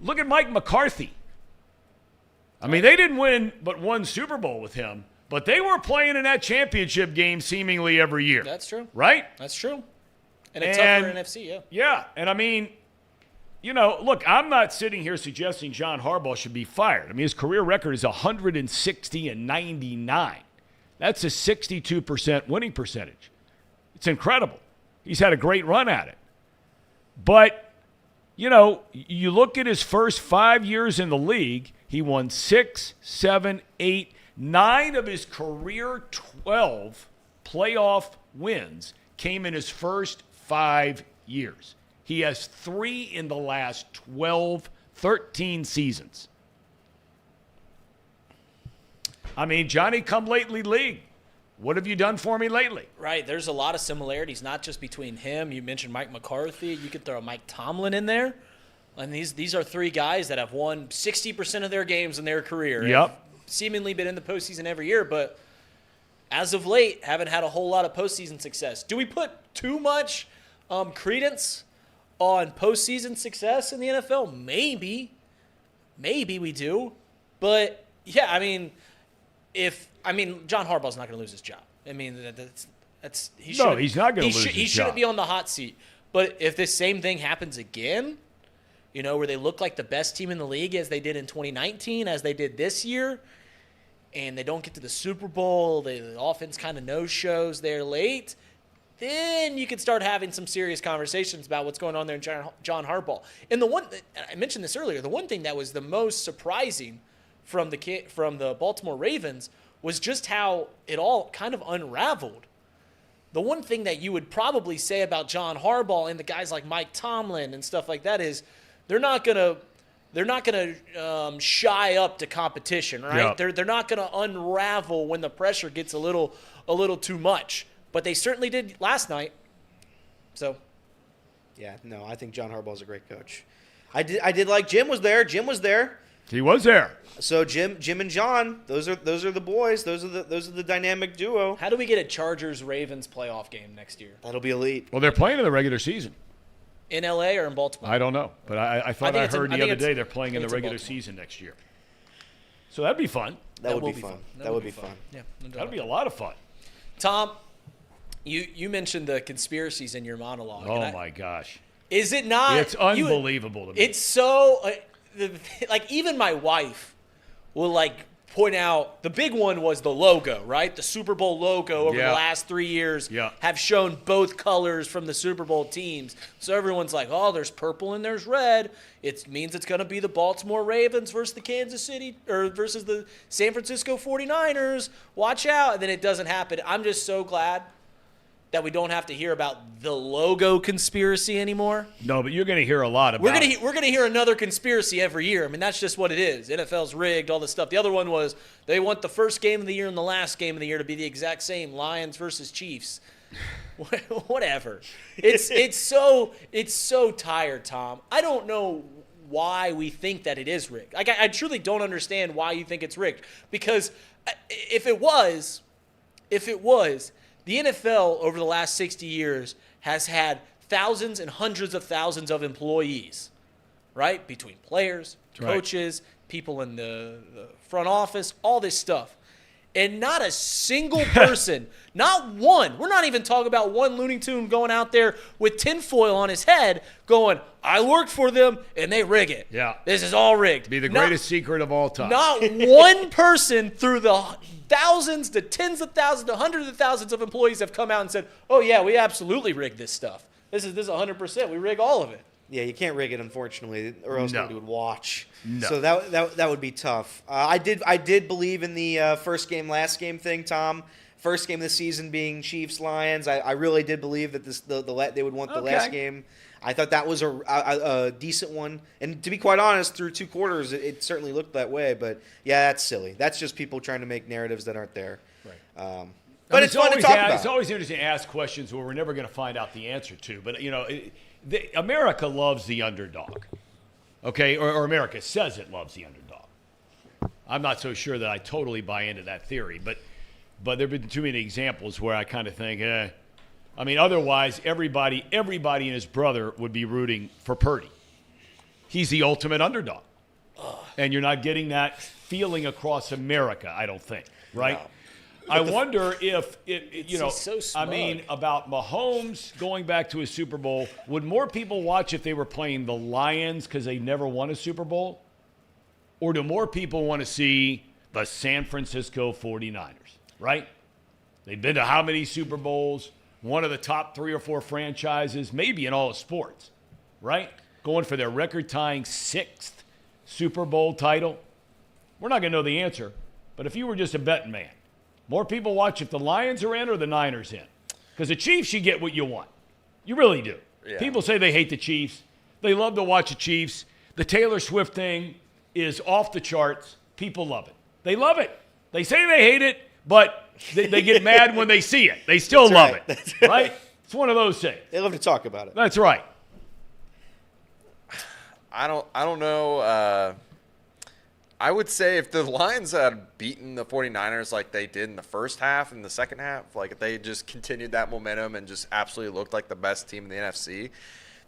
look at Mike McCarthy. I mean, they didn't win but 1 Super Bowl with him, but they were playing in that championship game seemingly every year. That's true. Right? That's true. And a tougher NFC, yeah. Yeah, and I mean, you know, look, I'm not sitting here suggesting John Harbaugh should be fired. I mean, his career record is 160-99. That's a 62% winning percentage. It's incredible. He's had a great run at it. But, you know, you look at his first 5 years in the league, he won 6, 7, 8, 9 of his career 12 playoff wins came in his first 5 years. He has 3 in the last 13 seasons. I mean, Johnny come lately league. What have you done for me lately? Right. There's a lot of similarities, not just between him. You mentioned Mike McCarthy. You could throw Mike Tomlin in there. And these are 3 guys that have won 60% of their games in their career. Yep. Have seemingly been in the postseason every year, but as of late, haven't had a whole lot of postseason success. Do we put too much credence on postseason success in the NFL? Maybe. Maybe we do. But, yeah, I mean, John Harbaugh's not going to lose his job. I mean, he's not going to lose his job. He shouldn't be on the hot seat. But if this same thing happens again, you know, where they look like the best team in the league as they did in 2019, as they did this year, and they don't get to the Super Bowl, the offense kind of no-shows there late, then you could start having some serious conversations about what's going on there in John Harbaugh. And I mentioned this earlier, the one thing that was the most surprising from the Baltimore Ravens was just how it all kind of unraveled. The one thing that you would probably say about John Harbaugh and the guys like Mike Tomlin and stuff like that is they're not gonna shy up to competition, right? Yeah. They're not gonna unravel when the pressure gets a little too much. But they certainly did last night. So, yeah, no, I think John Harbaugh's a great coach. I did like Jim was there. He was there. So Jim and John, those are the boys. Those are the dynamic duo. How do we get a Chargers-Ravens playoff game next year? That'll be elite. Well, they're playing in the regular season. In L.A. or in Baltimore? I don't know, but I thought I heard the other day they're playing in the regular Baltimore. season next year. So that'd be fun. That would be fun. That would be fun. Yeah, that'd be a lot of fun. Tom, you mentioned the conspiracies in your monologue. Oh my gosh! Is it not? It's unbelievable to me. It's so like even my wife will like point out the big one was the logo, right? The Super Bowl logo over the last 3 years have shown both colors from the Super Bowl teams. So everyone's like, oh, there's purple and there's red. It means it's going to be the Baltimore Ravens versus the San Francisco 49ers. Watch out. And then it doesn't happen. I'm just so glad that we don't have to hear about the logo conspiracy anymore. No, but you're going to hear a lot about it. We're gonna hear another conspiracy every year. I mean, that's just what it is. NFL's rigged, all this stuff. The other one was they want the first game of the year and the last game of the year to be the exact same, Lions versus Chiefs. Whatever. It's so tired, Tom. I don't know why we think that it is rigged. Like, I truly don't understand why you think it's rigged. Because if it was, the NFL over the last 60 years has had thousands and hundreds of thousands of employees, right? Between players, coaches, people in the front office, all this stuff. And not a single person, not one, we're not even talking about one Looney Tune going out there with tinfoil on his head going, I work for them and they rig it. Yeah. This is all rigged. Be the greatest secret of all time. Not one person through the thousands to tens of thousands to hundreds of thousands of employees have come out and said, oh, yeah, we absolutely rigged this stuff. This is 100%. We rig all of it. Yeah, you can't rig it, unfortunately, or else nobody would watch. No. So that would be tough. I did believe in the first game, last game thing, Tom. First game of the season being Chiefs Lions. I really did believe that they would want the last game. I thought that was a decent one. And to be quite honest, through 2 quarters, it certainly looked that way. But, yeah, that's silly. That's just people trying to make narratives that aren't there. Right. But it's fun to talk about. It's always interesting to ask questions where we're never going to find out the answer to. But, America loves the underdog. Okay? Or America says it loves the underdog. I'm not so sure that I totally buy into that theory. But there have been too many examples where I kind of think, otherwise, everybody and his brother would be rooting for Purdy. He's the ultimate underdog. And you're not getting that feeling across America, I don't think, right? No. I wonder if, so smug. About Mahomes going back to a Super Bowl, would more people watch if they were playing the Lions because they never won a Super Bowl? Or do more people want to see the San Francisco 49ers, right? They've been to how many Super Bowls? One of the top 3 or 4 franchises, maybe in all of sports, right? Going for their record-tying 6th Super Bowl title. We're not going to know the answer, but if you were just a betting man, more people watch if the Lions are in or the Niners in. Because the Chiefs, you get what you want. You really do. Yeah. People say they hate the Chiefs. They love to watch the Chiefs. The Taylor Swift thing is off the charts. People love it. They love it. They say they hate it, but they get mad when they see it. They still love it, right? It's one of those things. They love to talk about it. That's right. I don't know. I would say if the Lions had beaten the 49ers like they did in the first half and the second half, like if they just continued that momentum and just absolutely looked like the best team in the NFC,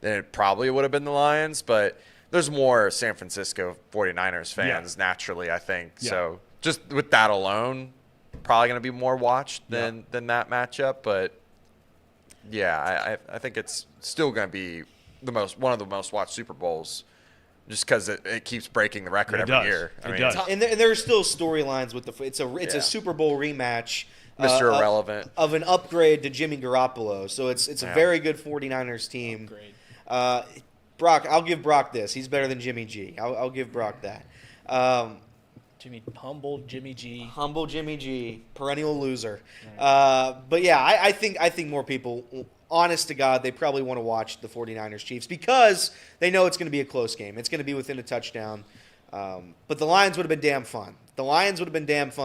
then it probably would have been the Lions. But there's more San Francisco 49ers fans naturally, I think. Yeah. So just with that alone, probably going to be more watched than that matchup. But, yeah, I think it's still going to be one of the most watched Super Bowls just because it keeps breaking the record every year. It does. And there are still storylines with it's a Super Bowl rematch. Mr. Irrelevant. Of an upgrade to Jimmy Garoppolo. So it's a very good 49ers team. Brock, I'll give Brock this. He's better than Jimmy G. I'll give Brock that. Humble Jimmy G. Humble Jimmy G. Perennial loser. Right. But, yeah, I think more people, honest to God, they probably want to watch the 49ers Chiefs because they know it's going to be a close game. It's going to be within a touchdown. But the Lions would have been damn fun.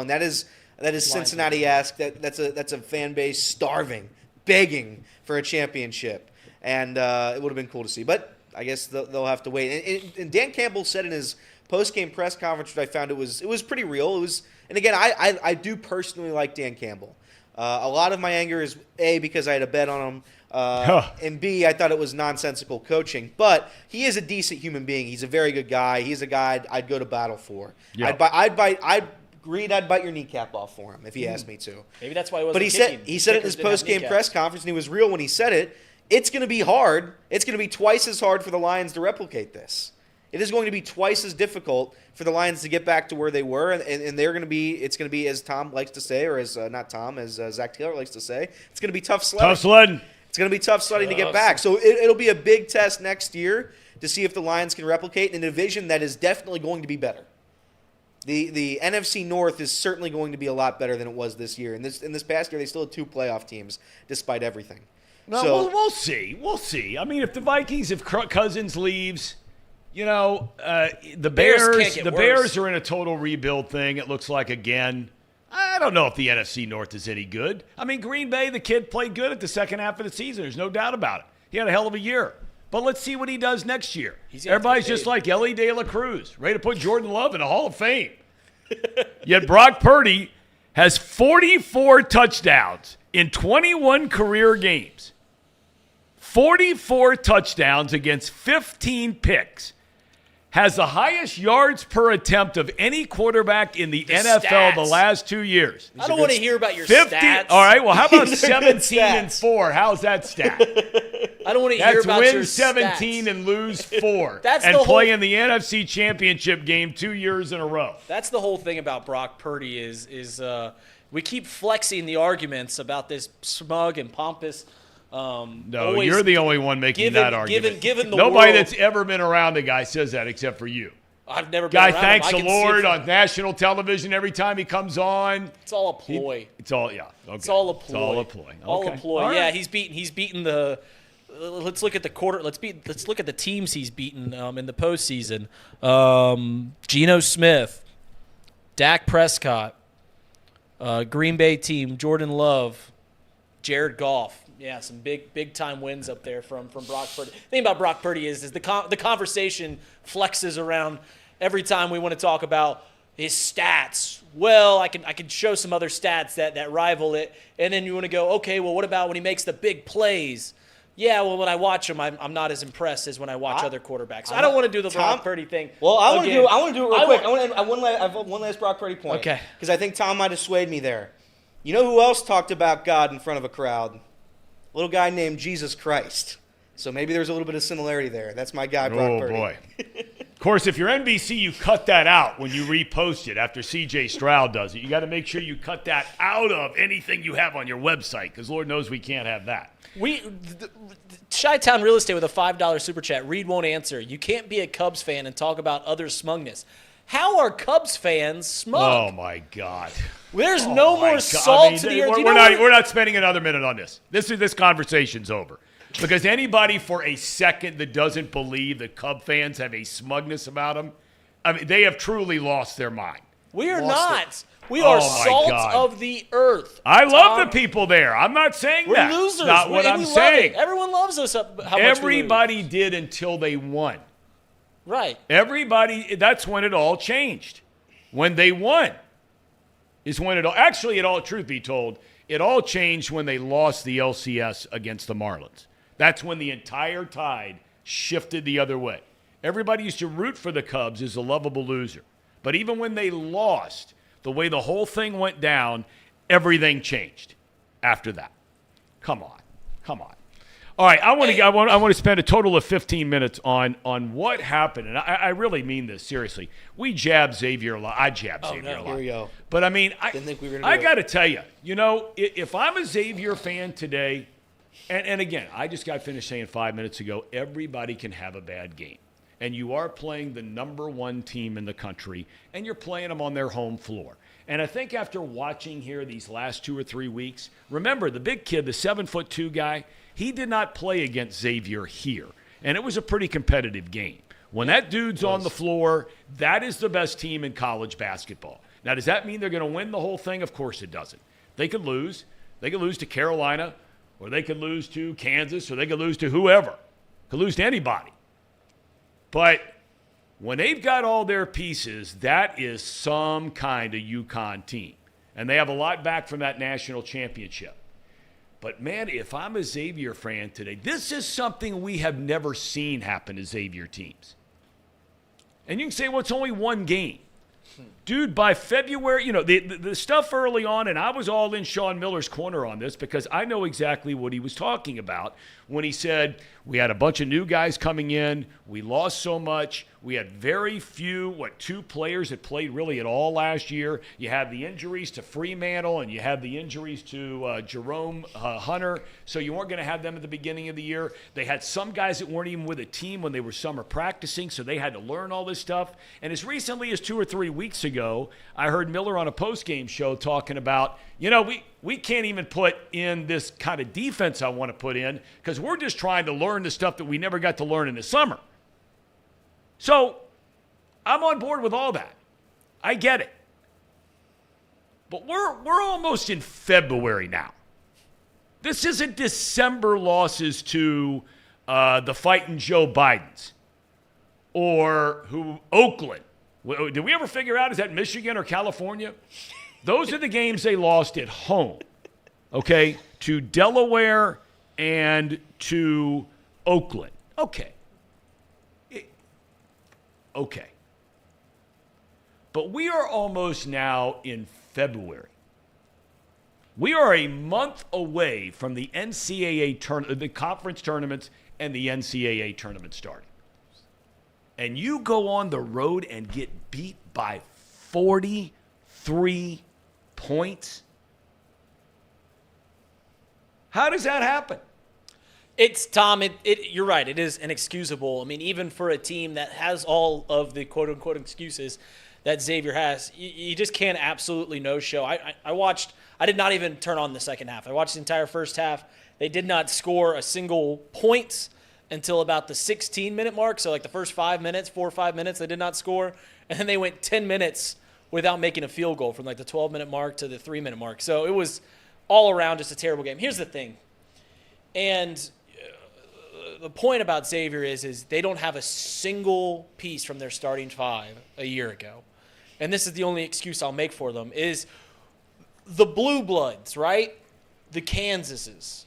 That is Cincinnati-esque. That's a fan base starving, begging for a championship. And it would have been cool to see. But I guess they'll have to wait. And Dan Campbell said in his post-game press conference, which I found it was pretty real. And again, I do personally like Dan Campbell. A lot of my anger is A, because I had a bet on him, and B, I thought it was nonsensical coaching. But he is a decent human being. He's a very good guy. He's a guy I'd go to battle for. Yep. I'd bite your kneecap off for him if he asked me to. Maybe that's why he wasn't. But he said it in his post-game press conference, and he was real when he said it. It's going to be hard. It's going to be twice as hard for the Lions to replicate this. It is going to be twice as difficult for the Lions to get back to where they were, and it's going to be, as Tom likes to say, or as not Tom, as Zach Taylor likes to say, it's going to be tough sledding. Tough sledding. It's going to be tough sledding to get back. So it'll be a big test next year to see if the Lions can replicate in a division that is definitely going to be better. The NFC North is certainly going to be a lot better than it was this year. In this past year, they still had 2 playoff teams despite everything. No, we'll see. We'll see. I mean, if Cousins leaves, the Bears are in a total rebuild thing, it looks like, again. I don't know if the NFC North is any good. I mean, Green Bay, the kid played good at the second half of the season. There's no doubt about it. He had a hell of a year. But let's see what he does next year. Everybody's just like Ellie De La Cruz, ready to put Jordan Love in the Hall of Fame. Yet Brock Purdy has 44 touchdowns in 21 career games. 44 touchdowns against 15 picks. Has the highest yards per attempt of any quarterback in the NFL stats. The last 2 years. I don't want to hear about your stats. All right, well, how about 17-4? How's that stat? I don't want to hear about your stats. That's win 17 and lose 4. That's and play in the NFC Championship game 2 years in a row. That's the whole thing about Brock Purdy is we keep flexing the arguments about this smug and pompous. No, you're the only one making that argument. Given the Nobody world, that's ever been around the guy says that except for you. I've never been guy around thanks him. the Lord on national television every time he comes on. It's all a ploy. It's all Okay. It's all a ploy. It's all a ploy. All okay. a ploy. All right. Yeah, he's beaten the let's look at the quarter. Let's look at the teams he's beaten in the postseason. Geno Smith, Dak Prescott, Green Bay team, Jordan Love, Jared Goff. Yeah, some big time wins up there from Brock Purdy. The thing about Brock Purdy is the conversation flexes around every time we want to talk about his stats. Well, I can show some other stats that rival it, and then you want to go, okay, well, what about when he makes the big plays? Yeah, well, when I watch him, I'm not as impressed as when I watch other quarterbacks. So I don't want to do the Brock Purdy thing. Well, I want to do it real quick. I have one last Brock Purdy point. Okay. Because I think Tom might have swayed me there. You know who else talked about God in front of a crowd? A little guy named Jesus Christ. So maybe there's a little bit of similarity there. That's my guy, Brock Purdy. Oh, boy. Of course, if you're NBC, you cut that out when you repost it after C.J. Stroud does it. You got to make sure you cut that out of anything you have on your website because Lord knows we can't have that. Chi-Town Real Estate with a $5 super chat. Reed won't answer. You can't be a Cubs fan and talk about other smugness. How are Cubs fans smug? Oh, my God. There's no more salt to the earth. We're not spending another minute on this. This conversation's over. Because anybody for a second that doesn't believe that Cub fans have a smugness about them, I mean, they have truly lost their mind. We are not. We are salt of the earth. I love the people there. I'm not saying that. We're losers. Not what I'm saying. Everyone loves us. Everybody did until they won. Right. Everybody, that's when it all changed. When they won is when it all, actually, truth be told, it all changed when they lost the LCS against the Marlins. That's when the entire tide shifted the other way. Everybody used to root for the Cubs as a lovable loser. But even when they lost, the way the whole thing went down, everything changed after that. Come on. All right, I want to spend a total of 15 minutes on what happened, and I really mean this seriously. We jabbed Xavier a lot. I jabbed Xavier a lot. Here we go. But I mean, Didn't think we were gonna do I got to tell you, if I'm a Xavier fan today, and again, I just got finished saying 5 minutes ago, everybody can have a bad game. And you are playing the number one team in the country, and you're playing them on their home floor. And I think after watching here these last 2 or 3 weeks, remember the big kid, the 7'2" guy, he did not play against Xavier here. And it was a pretty competitive game. When that dude's on the floor, that is the best team in college basketball. Now, does that mean they're going to win the whole thing? Of course it doesn't. They could lose. They could lose to Carolina, or they could lose to Kansas, or they could lose to whoever. Could lose to anybody. But when they've got all their pieces, that is some kind of UConn team. And they have a lot back from that national championship. But, man, if I'm a Xavier fan today, this is something we have never seen happen to Xavier teams. And you can say, well, it's only one game. Dude, by February, the stuff early on, and I was all in Sean Miller's corner on this because I know exactly what he was talking about when he said we had a bunch of new guys coming in, we lost so much, we had very few, 2 players that played really at all last year. You had the injuries to Fremantle and you had the injuries to Jerome Hunter, so you weren't going to have them at the beginning of the year. They had some guys that weren't even with a team when they were summer practicing, so they had to learn all this stuff. And as recently as 2 or 3 weeks ago, I heard Miller on a post-game show talking about, we can't even put in this kind of defense I want to put in because we're just trying to learn the stuff that we never got to learn in the summer. So I'm on board with all that. I get it. But we're almost in February now. This isn't December losses to the fighting Joe Bidens or Oakland. Did we ever figure out, is that Michigan or California? Those are the games they lost at home, okay, to Delaware and to Oakland. Okay. Okay. But we are almost now in February. We are a month away from the NCAA the conference tournaments and the NCAA tournament starting. And you go on the road and get beat by 43 points? How does that happen? Tom, you're right. It is inexcusable. I mean, even for a team that has all of the quote-unquote excuses, that Xavier has, you just can't absolutely no-show. I did not even turn on the second half. I watched the entire first half. They did not score a single point until about the 16-minute mark. So like the first 4 or 5 minutes, they did not score. And then they went 10 minutes without making a field goal from like the 12-minute mark to the 3-minute mark. So it was all around just a terrible game. Here's the thing. And the point about Xavier is they don't have a single piece from their starting five a year ago. And this is the only excuse I'll make for them, is the Blue Bloods, right? The Kansases,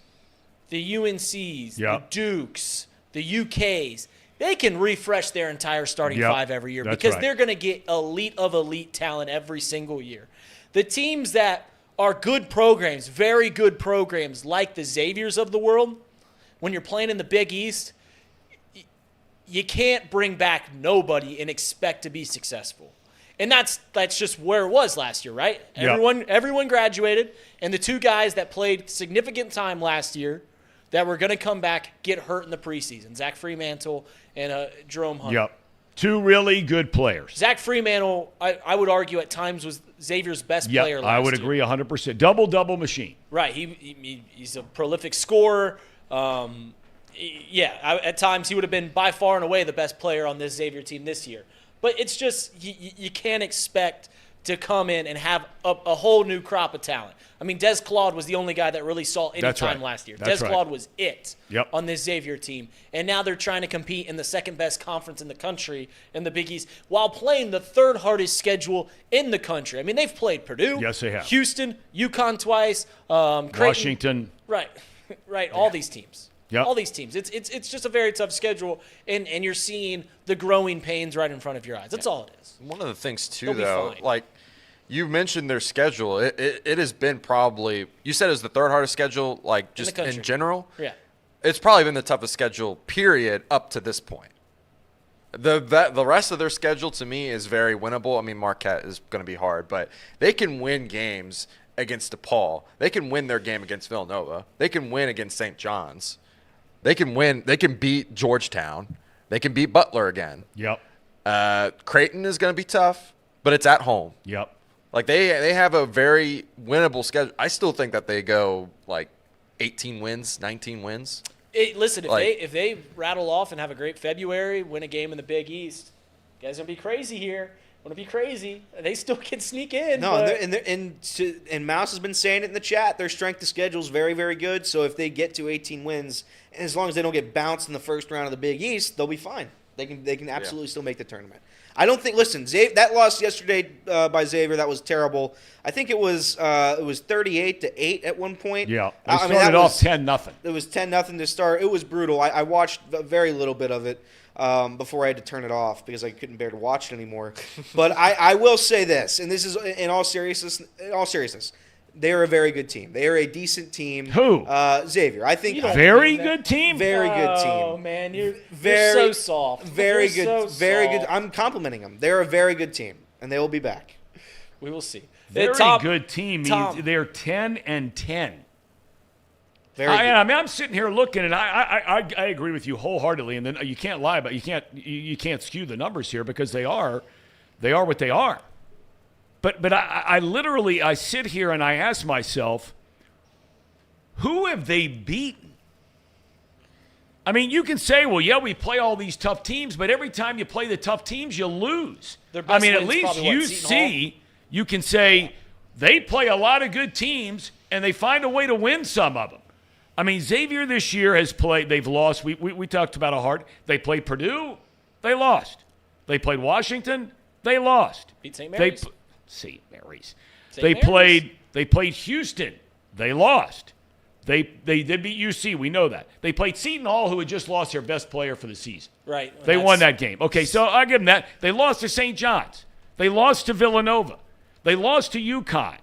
the UNCs, the Dukes, the UKs. They can refresh their entire starting five every year because they're going to get elite of elite talent every single year. The teams that are good programs, very good programs, like the Xaviers of the world, when you're playing in the Big East, you can't bring back nobody and expect to be successful. And that's just where it was last year, right? Everyone graduated, and the two guys that played significant time last year that were going to come back get hurt in the preseason, Zach Fremantle and Jerome Hunter. Yep. Two really good players. Zach Fremantle, I would argue at times was Xavier's best player last year. I would agree 100%. Double-double machine. Right. He's a prolific scorer. At times he would have been by far and away the best player on this Xavier team this year. But it's just you can't expect to come in and have a whole new crop of talent. I mean, Des Claude was the only guy that really saw any time last year. Des Claude was it on this Xavier team. And now they're trying to compete in the second-best conference in the country in the Big East while playing the third hardest schedule in the country. I mean, they've played Purdue, yes, they have. Houston, UConn twice, Creighton. Washington. Right, all these teams. Yep. All these teams. It's just a very tough schedule, and you're seeing the growing pains right in front of your eyes. That's all it is. One of the things, too, They'll be though, fine. like you mentioned their schedule. It has been probably – you said it was the third hardest schedule, like just in general? Yeah. It's probably been the toughest schedule, period, up to this point. The rest of their schedule, to me, is very winnable. I mean, Marquette is going to be hard, but they can win games against DePaul. They can win their game against Villanova. They can win against St. John's. They can win. They can beat Georgetown. They can beat Butler again. Yep. Creighton is going to be tough, but it's at home. Yep. Like they have a very winnable schedule. I still think that they go like 18 wins, 19 wins. Listen, if they rattle off and have a great February, win a game in the Big East, you guys are gonna be crazy here. Want to be crazy? They still can sneak in. No, and Mouse has been saying it in the chat. Their strength of schedule is very, very good. So if they get to 18 wins, and as long as they don't get bounced in the first round of the Big East, they'll be fine. They can absolutely still make the tournament. I don't think. Listen, that loss yesterday by Xavier, that was terrible. I think it was 38-8 at one point. Yeah, they started off 10-0. It was 10-0 to start. It was brutal. I watched very little bit of it. Before I had to turn it off because I couldn't bear to watch it anymore. But I will say this, and this is in all seriousness, they are a very good team. They are a decent team. Who? Xavier. I think very good team. Very good team. Oh man, you're so soft. Very You're good. so Very soft. good. I'm complimenting them. They're a very good team, and they will be back. We will see. Very good team. They're 10-10. I'm sitting here looking, and I agree with you wholeheartedly. And then you can't lie, but you can't skew the numbers here because they are what they are. But I literally sit here and I ask myself, who have they beaten? I mean, you can say, well, yeah, we play all these tough teams, but every time you play the tough teams, you lose. I mean, at least UC, you can say they play a lot of good teams and they find a way to win some of them. I mean, Xavier this year has played. They've lost. We talked about a hard. They played Purdue. They lost. They played Washington. They lost. Beat St. Mary's. St. Mary's. They played Houston. They lost. They did beat UC. We know that. They played Seton Hall, who had just lost their best player for the season. Right. They won that game. Okay, so I'll give them that. They lost to St. John's. They lost to Villanova. They lost to UConn.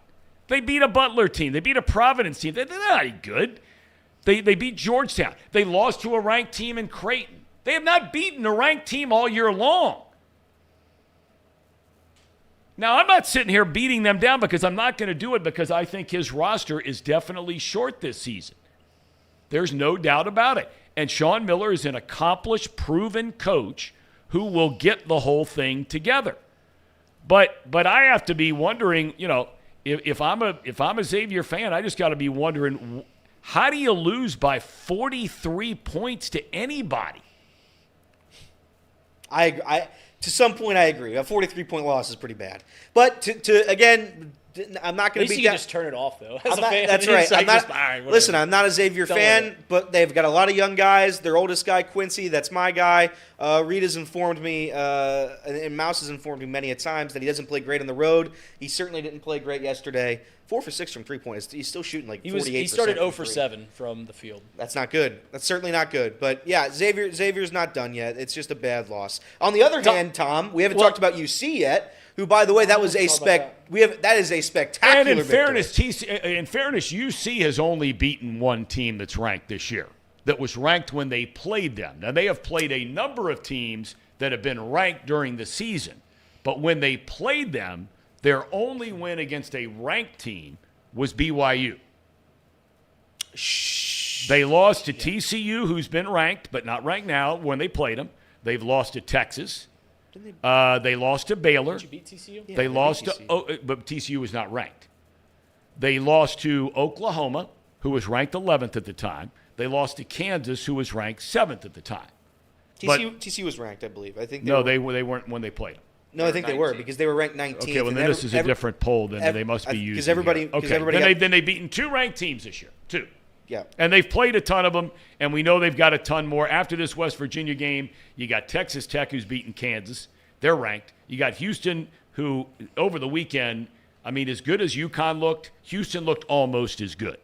They beat a Butler team. They beat a Providence team. They're not any good. They beat Georgetown. They lost to a ranked team in Creighton. They have not beaten a ranked team all year long. Now, I'm not sitting here beating them down because I'm not going to do it because I think his roster is definitely short this season. There's no doubt about it. And Sean Miller is an accomplished, proven coach who will get the whole thing together. But I have to be wondering, if I'm a Xavier fan, I just got to be wondering, how do you lose by 43 points to anybody? I to some point I agree. A 43-point loss is pretty bad. But to again, I'm not going to be. At least you can just turn it off, though. As I'm a not, fan, that's right. Listen, I'm not a Xavier Don't fan, worry. but they've got a lot of young guys. Their oldest guy, Quincy, that's my guy. Reed has informed me, and Mouse has informed me many a times that he doesn't play great on the road. He certainly didn't play great yesterday. 4 for 6 from 3-point. He's still shooting like 48%. He started 0 for from 3. 7 from the field. That's not good. That's certainly not good. But yeah, Xavier's not done yet. It's just a bad loss. On the other hand, Tom, we haven't talked about UC yet. Who, by the way, that was a that is a spectacular. And in victory. fairness, UC has only beaten one team that's ranked this year. That was ranked when they played them. Now they have played a number of teams that have been ranked during the season, but when they played them, their only win against a ranked team was BYU. They lost to TCU, who's been ranked, but not ranked now, when they played them. They've lost to Texas. They lost to Baylor. Did you beat TCU? Yeah, They lost beat to, but TCU was not ranked. They lost to Oklahoma, who was ranked 11th at the time. They lost to Kansas, who was ranked 7th at the time. TCU was ranked, I believe. I think They weren't when they played them. No, I think they were because they were ranked 19th. Okay, well, then this is a different poll than they must be using. Because everybody. Then they've beaten 2 ranked teams this year, 2. Yeah. And they've played a ton of them, and we know they've got a ton more. After this West Virginia game, you got Texas Tech, who's beaten Kansas. They're ranked. You got Houston, who over the weekend, as good as UConn looked, Houston looked almost as good.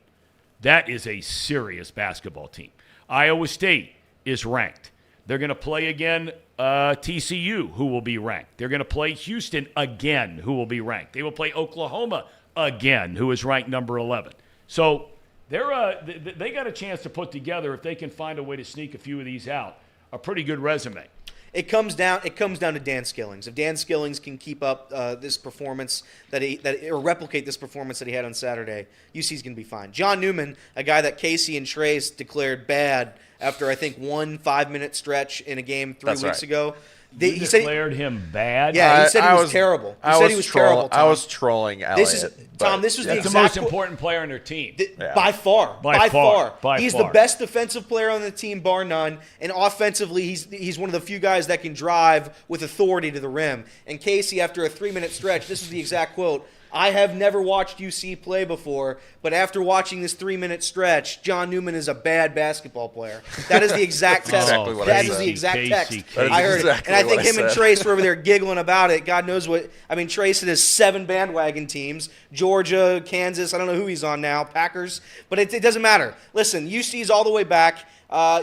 That is a serious basketball team. Iowa State is ranked. They're going to play again TCU, who will be ranked. They're going to play Houston again, who will be ranked. They will play Oklahoma again, who is ranked number 11. So they got a chance to put together, if they can find a way to sneak a few of these out, a pretty good resume. It comes down to Dan Skillings. If Dan Skillings can keep up this performance or replicate this performance that he had on Saturday, UC's going to be fine. John Newman, a guy that Casey and Trace declared bad after I think 1 5-minute stretch in a game 3 weeks ago. He declared him bad? Yeah, he said he was terrible. He said he was terrible, Tom. I was trolling Elliott. This was the most important player on their team. By far. By far. He's the best defensive player on the team, bar none. And offensively, he's one of the few guys that can drive with authority to the rim. And Casey, after a 3-minute stretch, this is the exact quote: "I have never watched UC play before, but after watching this 3-minute stretch, John Newman is a bad basketball player." That is the exact text. Exactly what I That said. is the exact Casey. text. That is I heard it. exactly And I think what I him and said. Trace were over there giggling about it. God knows what. Trace has 7 bandwagon teams: Georgia, Kansas. I don't know who he's on now. Packers. But it doesn't matter. Listen, UC's all the way back.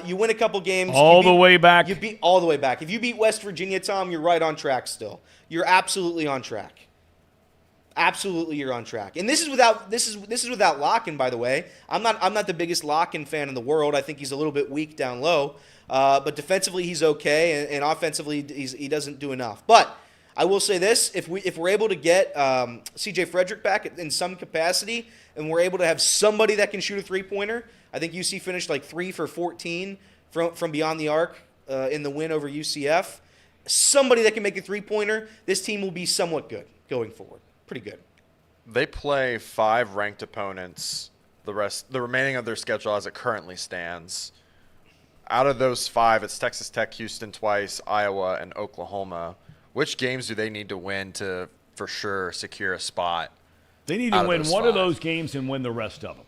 You win a couple games. All the way back. You beat all the way back. If you beat West Virginia, Tom, you're right on track still. You're absolutely on track. Absolutely, you're on track. And this is without Locken, by the way. I'm not the biggest Locken fan in the world. I think he's a little bit weak down low. But defensively, he's okay, and offensively, he doesn't do enough. But I will say this: if we're able to get C.J. Frederick back in some capacity, and we're able to have somebody that can shoot a 3-pointer, I think UC finished like 3 for 14 from beyond the arc in the win over UCF. Somebody that can make a 3-pointer, this team will be somewhat good going forward. Pretty good. They play 5 ranked opponents. The remaining of their schedule as it currently stands. Out of those 5, it's Texas Tech, Houston twice, Iowa, and Oklahoma. Which games do they need to win to, for sure, secure a spot? They need to win one of those games and win the rest of them.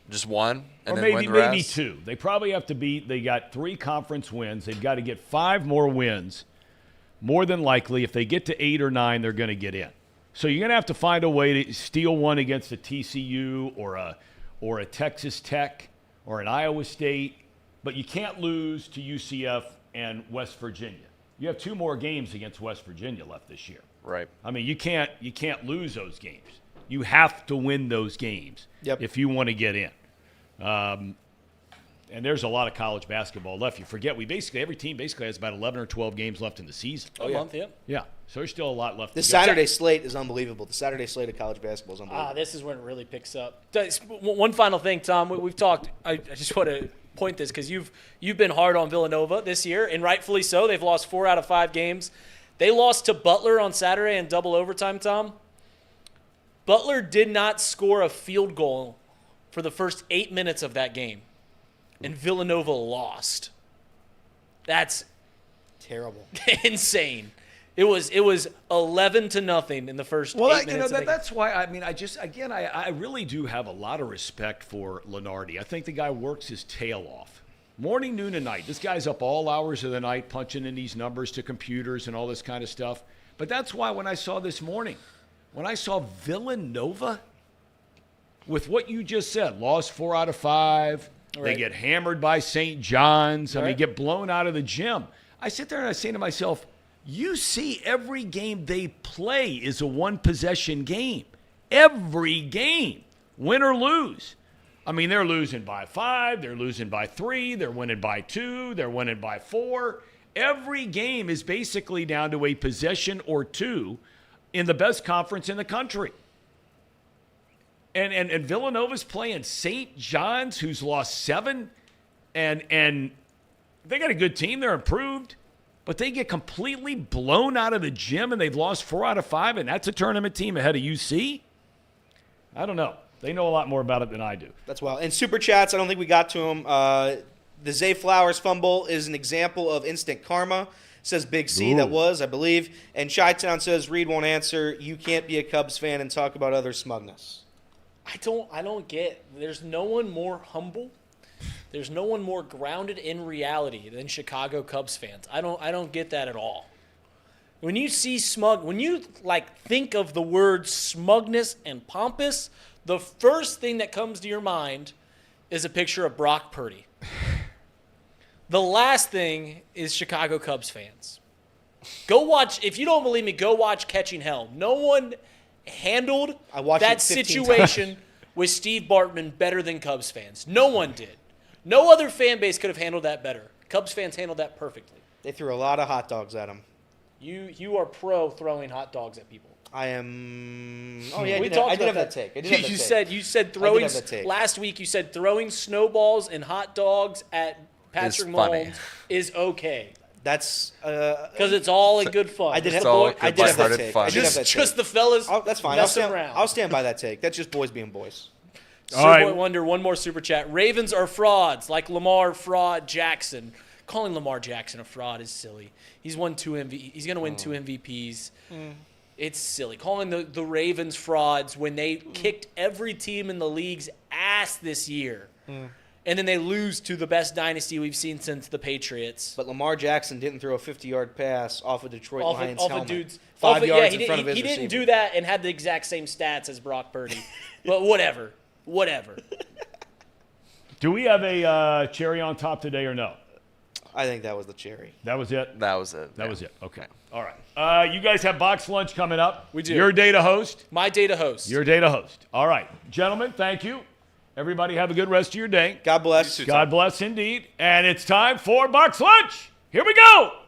Just one? And or then maybe win the rest? 2. They probably have to they got 3 conference wins. They've got to get 5 more wins. More than likely, if they get to 8 or 9, they're going to get in. So you're going to have to find a way to steal one against a TCU or a Texas Tech or an Iowa State, but you can't lose to UCF and West Virginia. You have 2 more games against West Virginia left this year. Right. You can't lose those games. You have to win those games if you want to get in. And there's a lot of college basketball left. You forget every team has about 11 or 12 games left in the season. A month, yeah. Yeah. So there's still a lot left. The Saturday slate is unbelievable. The Saturday slate of college basketball is unbelievable. This is when it really picks up. One final thing, Tom. We've talked. I just want to point this because you've been hard on Villanova this year, and rightfully so. They've lost 4 out of 5 games. They lost to Butler on Saturday in double overtime, Tom. Butler did not score a field goal for the first 8 minutes of that game, and Villanova lost. That's Terrible. insane. It was 11-0 in the first 8 minutes. That's why I really do have a lot of respect for Lenardi. I think the guy works his tail off. Morning, noon, and night. This guy's up all hours of the night punching in these numbers to computers and all this kind of stuff. But that's why when I saw this morning, when I saw Villanova, with what you just said, lost 4 out of 5, they get hammered by St. John's, get blown out of the gym. I sit there and I say to myself, UC, every game they play is a one-possession game. Every game, win or lose. I mean, they're losing by 5, they're losing by 3, they're winning by 2, they're winning by 4. Every game is basically down to a possession or 2 in the best conference in the country. And Villanova's playing St. John's, who's lost 7, and they got a good team. They're improved, but they get completely blown out of the gym, and they've lost 4 out of 5, and that's a tournament team ahead of UC? I don't know. They know a lot more about it than I do. That's wild. And Super Chats, I don't think we got to them. The Zay Flowers fumble is an example of instant karma. Says Big C, that was, I believe. And Chi-Town says, Reed won't answer. You can't be a Cubs fan and talk about other smugness. I don't get. There's no one more humble. There's no one more grounded in reality than Chicago Cubs fans. I don't get that at all. When you see when you think of the word smugness and pompous, the first thing that comes to your mind is a picture of Brock Purdy. The last thing is Chicago Cubs fans. Go watch, if you don't believe me, go watch Catching Hell. No one handled that situation with Steve Bartman better than Cubs fans. No one did. No other fan base could have handled that better. Cubs fans handled that perfectly. They threw a lot of hot dogs at him. You are pro throwing hot dogs at people. I am. Oh yeah, I did have that take. You said throwing last week. You said throwing snowballs and hot dogs at Patrick Mahomes is okay. That's because it's all in good fun. I did have that take. Just the fellas. Oh, that's fine. I'll stand by that take. That's just boys being boys. Superboy Wonder, one more super chat. Ravens are frauds, like Lamar fraud Jackson. Calling Lamar Jackson a fraud is silly. He's won 2 MVP. He's going to win 2 MVPs. It's silly. Calling the Ravens frauds when they kicked every team in the league's ass this year. And then they lose to the best dynasty we've seen since the Patriots. But Lamar Jackson didn't throw a 50-yard pass off a Detroit Lions helmet. Dude's 5 yards in front of his He receiver. didn't do that and had the exact same stats as Brock Purdy. But whatever. Do we have a cherry on top today or no? I think that was the cherry. That was it? That was it. That was it. Okay. All right. You guys have box lunch coming up. We do. Your day to host. My day to host. Your day to host. All right. Gentlemen, thank you. Everybody have a good rest of your day. God bless. God bless indeed. And it's time for box lunch. Here we go.